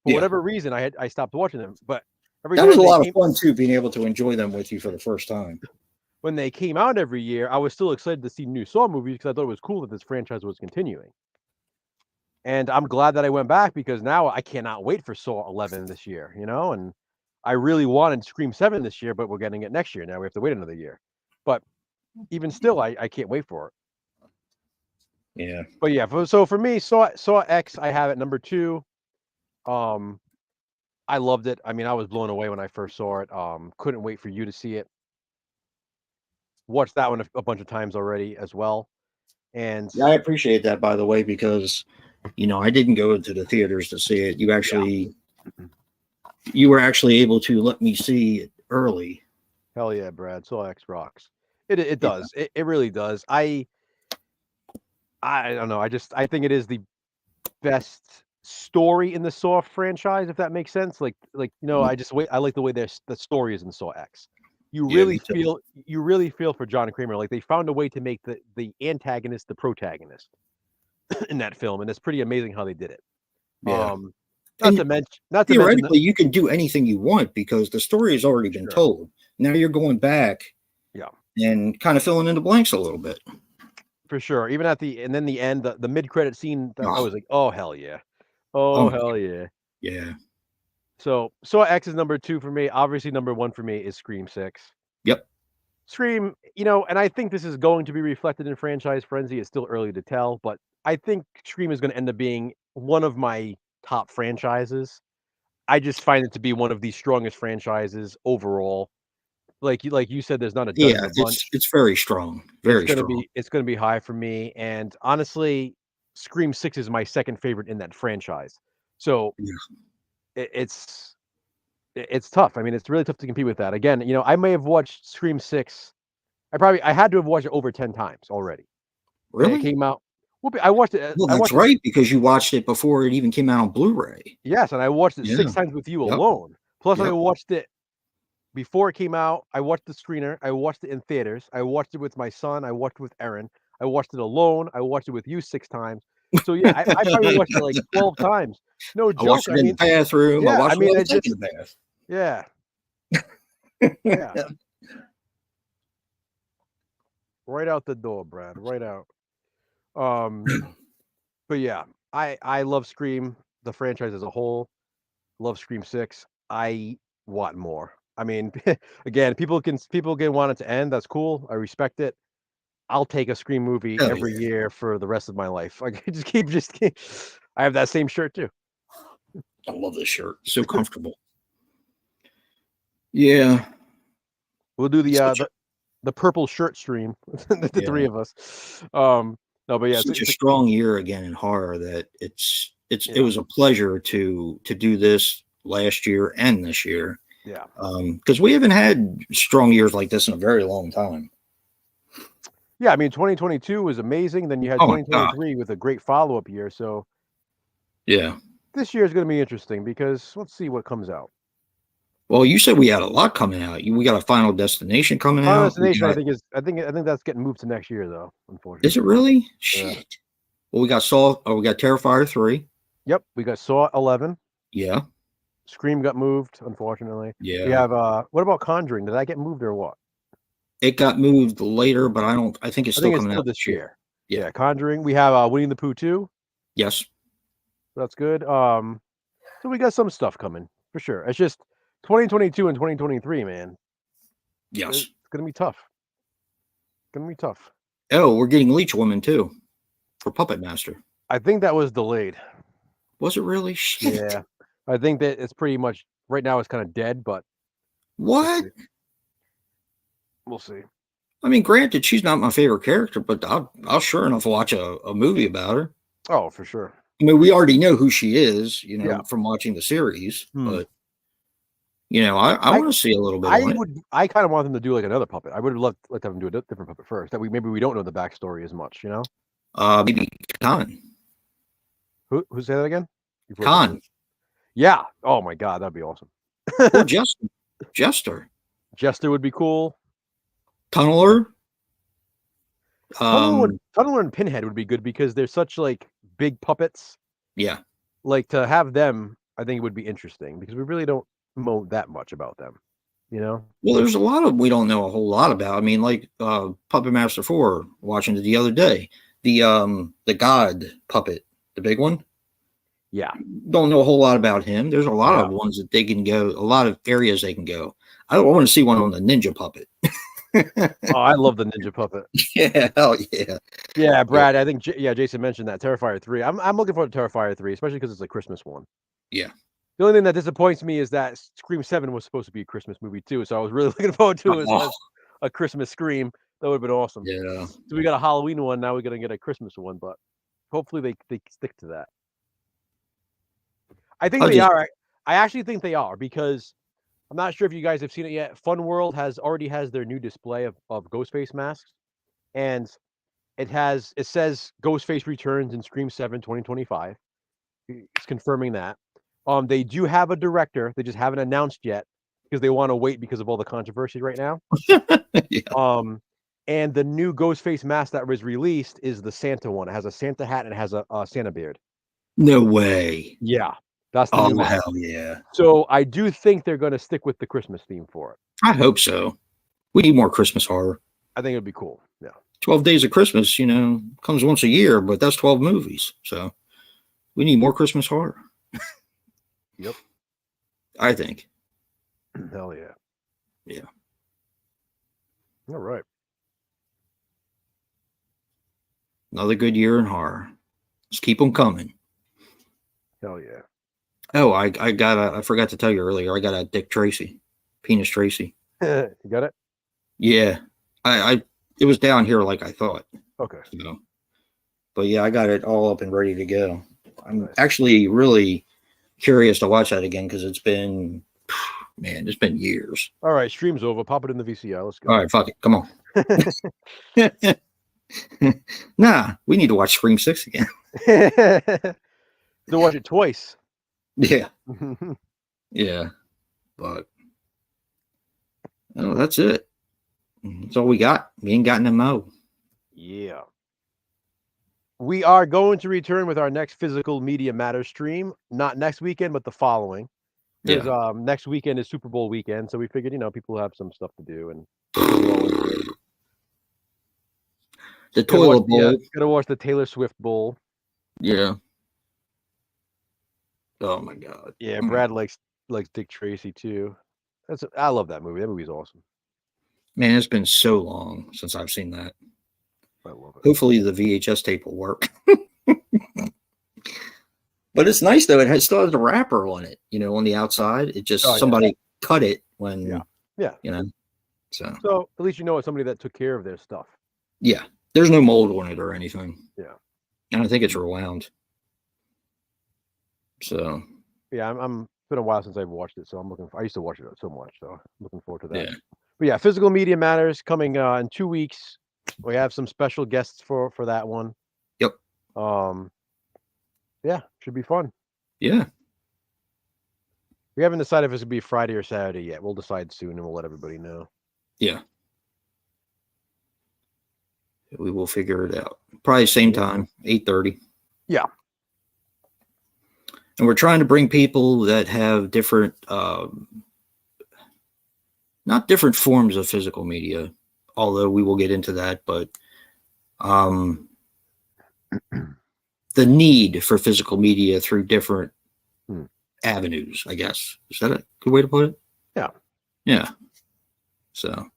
For whatever reason, I stopped watching them. But that was a lot of fun too, being able to enjoy them with you for the first time. When they came out every year, I was still excited to see new Saw movies because I thought it was cool that this franchise was continuing. And I'm glad that I went back because now I cannot wait for Saw 11 this year, you know? And I really wanted Scream 7 this year, but we're getting it next year. Now we have to wait another year. But even still, I can't wait for it. Yeah. But yeah, so for me, Saw X, I have it number 2. I loved it. I mean, I was blown away when I first saw it. Couldn't wait for you to see it. Watched that one a bunch of times already as well. And yeah, I appreciate that, by the way, because you know I didn't go to the theaters to see it. You were actually able to let me see it early. Hell yeah, Brad. Saw X rocks. It does. It really does. I don't know. I think it is the best story in the Saw franchise, if that makes sense. Like you know, I like the way the story is in Saw X. You really feel for John Kramer. Like they found a way to make the antagonist the protagonist in that film, and it's pretty amazing how they did it. Yeah. Not to mention, theoretically, you can do anything you want because the story has already been told. Now you're going back, and kind of filling in the blanks a little bit. For sure. Even at the end, the mid-credit scene, I was like, oh hell yeah, hell yeah, yeah. So Saw X is number 2 for me. Obviously, number 1 for me is Scream 6. Yep. Scream, you know, and I think this is going to be reflected in franchise frenzy. It's still early to tell, but I think Scream is going to end up being one of my top franchises. I just find it to be one of the strongest franchises overall. Like you said, there's not a dud in the bunch. It's very strong. Very strong. It's gonna be high for me. And honestly, Scream 6 is my second favorite in that franchise. So it's tough. I mean, it's really tough to compete with that. Again, you know, I may have watched Scream 6. I had to have watched it over 10 times already. Really? It came out. Well, I watched it. Well, that's right, because you watched it before it even came out on Blu-ray. Yes, and I watched it 6 times with you alone. Plus, I watched it before it came out. I watched the screener. I watched it in theaters. I watched it with my son. I watched it with Erin. I watched it alone. I watched it with you 6 times. So yeah, I probably watched it like 12 times. No joke. I watched it in the bathroom. Yeah, I watched it in the bath. Yeah. Yeah. Right out the door, Brad. Right out. But yeah, I love Scream, the franchise as a whole. Love Scream 6. I want more. I mean, again, people can want it to end. That's cool. I respect it. I'll take a Scream movie every year for the rest of my life. I just keep. I have that same shirt too. I love this shirt. So comfortable. Yeah. We'll do the purple shirt stream. the 3 of us. No, but yeah, such a strong year again in horror that it was a pleasure to do this last year and this year. Yeah. Because we haven't had strong years like this in a very long time. Yeah, I mean, 2022 was amazing. Then you had Oh my God. 2023 with a great follow-up year. So Yeah. this year is going to be interesting because let's see what comes out. Well, you said we had a lot coming out. We got a Final Destination coming Final out. Destination, I think that's getting moved to next year, though. Unfortunately, Is it really? Yeah. Shit. Well, we got Saw. Oh, we got Terrifier 3. Yep, we got Saw 11. Yeah. Scream got moved, unfortunately. Yeah. We have what about Conjuring? Did that get moved or what? It got moved later, but I think it's I still think it's coming still out this year. Yeah. Yeah, Conjuring. We have Winnie the Pooh 2. Yes. That's good. So we got some stuff coming for sure. It's just 2022 and 2023, man. Yes. It's gonna be tough. Gonna be tough. Oh, we're getting Leech Woman too for Puppet Master. I think that was delayed. Was it really? Shit. Yeah. I think that it's pretty much right now it's kind of dead, but What? we'll see. I mean, granted, she's not my favorite character, but I'll sure enough watch a movie about her. Oh, for sure. I mean, we already know who she is, Yeah. from watching the series, but I want to see a little bit on it. I kind of want them to do like another puppet. I would have loved let them do a different puppet first. That maybe we don't know the backstory as much, Maybe Khan. Who say that again? Khan. Yeah. Oh my God, that'd be awesome. Or Jester. Jester would be cool. Tunneler. Tunneler and Pinhead would be good because they're such like big puppets. Yeah. Like to have them, I think it would be interesting because we really don't know that much about them. Well, there's a lot of we don't know a whole lot about. I mean, like Puppet Master 4, watching it the other day. The God puppet, the big one. Yeah. Don't know a whole lot about him. There's a lot of ones that they can go, a lot of areas they can go. I want to see one on the ninja puppet. Oh, I love the ninja puppet. Yeah, hell yeah. Yeah, Brad, I think Jason mentioned that Terrifier 3. I'm looking forward to Terrifier 3, especially because it's a Christmas one. Yeah. The only thing that disappoints me is that Scream 7 was supposed to be a Christmas movie too, so I was really looking forward to it as a Christmas Scream. That would have been awesome. Yeah. So we got a Halloween one, now we're gonna get a Christmas one, but hopefully they stick to that. I think they are. I actually think they are because I'm not sure if you guys have seen it yet. Fun World already has their new display of Ghostface masks, and it says Ghostface returns in Scream 7 2025. It's confirming that. They do have a director. They just haven't announced yet because they want to wait because of all the controversy right now. Yeah. And the new Ghostface mask that was released is the Santa one. It has a Santa hat and it has a Santa beard. No way. Yeah. That's the new one. Hell yeah. So I do think they're going to stick with the Christmas theme for it. I hope so. We need more Christmas horror. I think it'd be cool. Yeah. 12 Days of Christmas, comes once a year, but that's 12 movies. So we need more Christmas horror. Yep. I think. Hell yeah. Yeah. All right. Another good year in horror. Let's keep them coming. Hell yeah. Oh, I forgot to tell you earlier. I got a Dick Tracy, Penis Tracy. You got it? Yeah. It was down here like I thought. Okay. But yeah, I got it all up and ready to go. I'm actually really curious to watch that again because it's been years. All right, stream's over. Pop it in the VCR. Let's go. All right, fuck it. Come on. Nah, we need to watch Scream 6 again. To watch it twice. Yeah. Yeah. But that's it. That's all we got. We ain't got no mo. Yeah. We are going to return with our next Physical Media Matters stream. Not next weekend, but the following. Because next weekend is Super Bowl weekend, so we figured, people have some stuff to do and the toilet bowl. Yeah, gotta watch the Taylor Swift Bowl. Yeah. Oh my God. Yeah, Brad likes Dick Tracy too. I love that movie. That movie's awesome. Man, it's been so long since I've seen that. I love it. Hopefully the VHS tape will work. But it's nice though. It still has a wrapper on it, on the outside. It just somebody cut it when So at least it's somebody that took care of their stuff. Yeah. There's no mold on it or anything. Yeah. And I think it's rewound. So yeah, I'm been a while since I've watched it, so I'm looking. I used to watch it so much, so I'm looking forward to that. Yeah. But yeah, Physical Media Matters coming in 2 weeks. We have some special guests for that one. Yep. Yeah, should be fun. Yeah. We haven't decided if it's gonna be Friday or Saturday yet. We'll decide soon, and we'll let everybody know. Yeah. We will figure it out. Probably same time, 8:30. Yeah. And we're trying to bring people that have different, not different forms of physical media, although we will get into that, but the need for physical media through different avenues, I guess. Is that a good way to put it? Yeah. Yeah. So,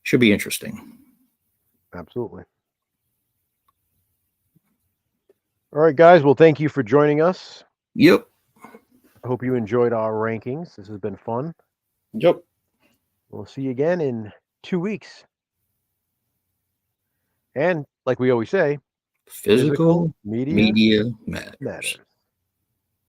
should be interesting. Absolutely. All right, guys. Well, thank you for joining us. Yep. I hope you enjoyed our rankings. This has been fun. Yep. We'll see you again in 2 weeks. And like we always say, Physical media matters.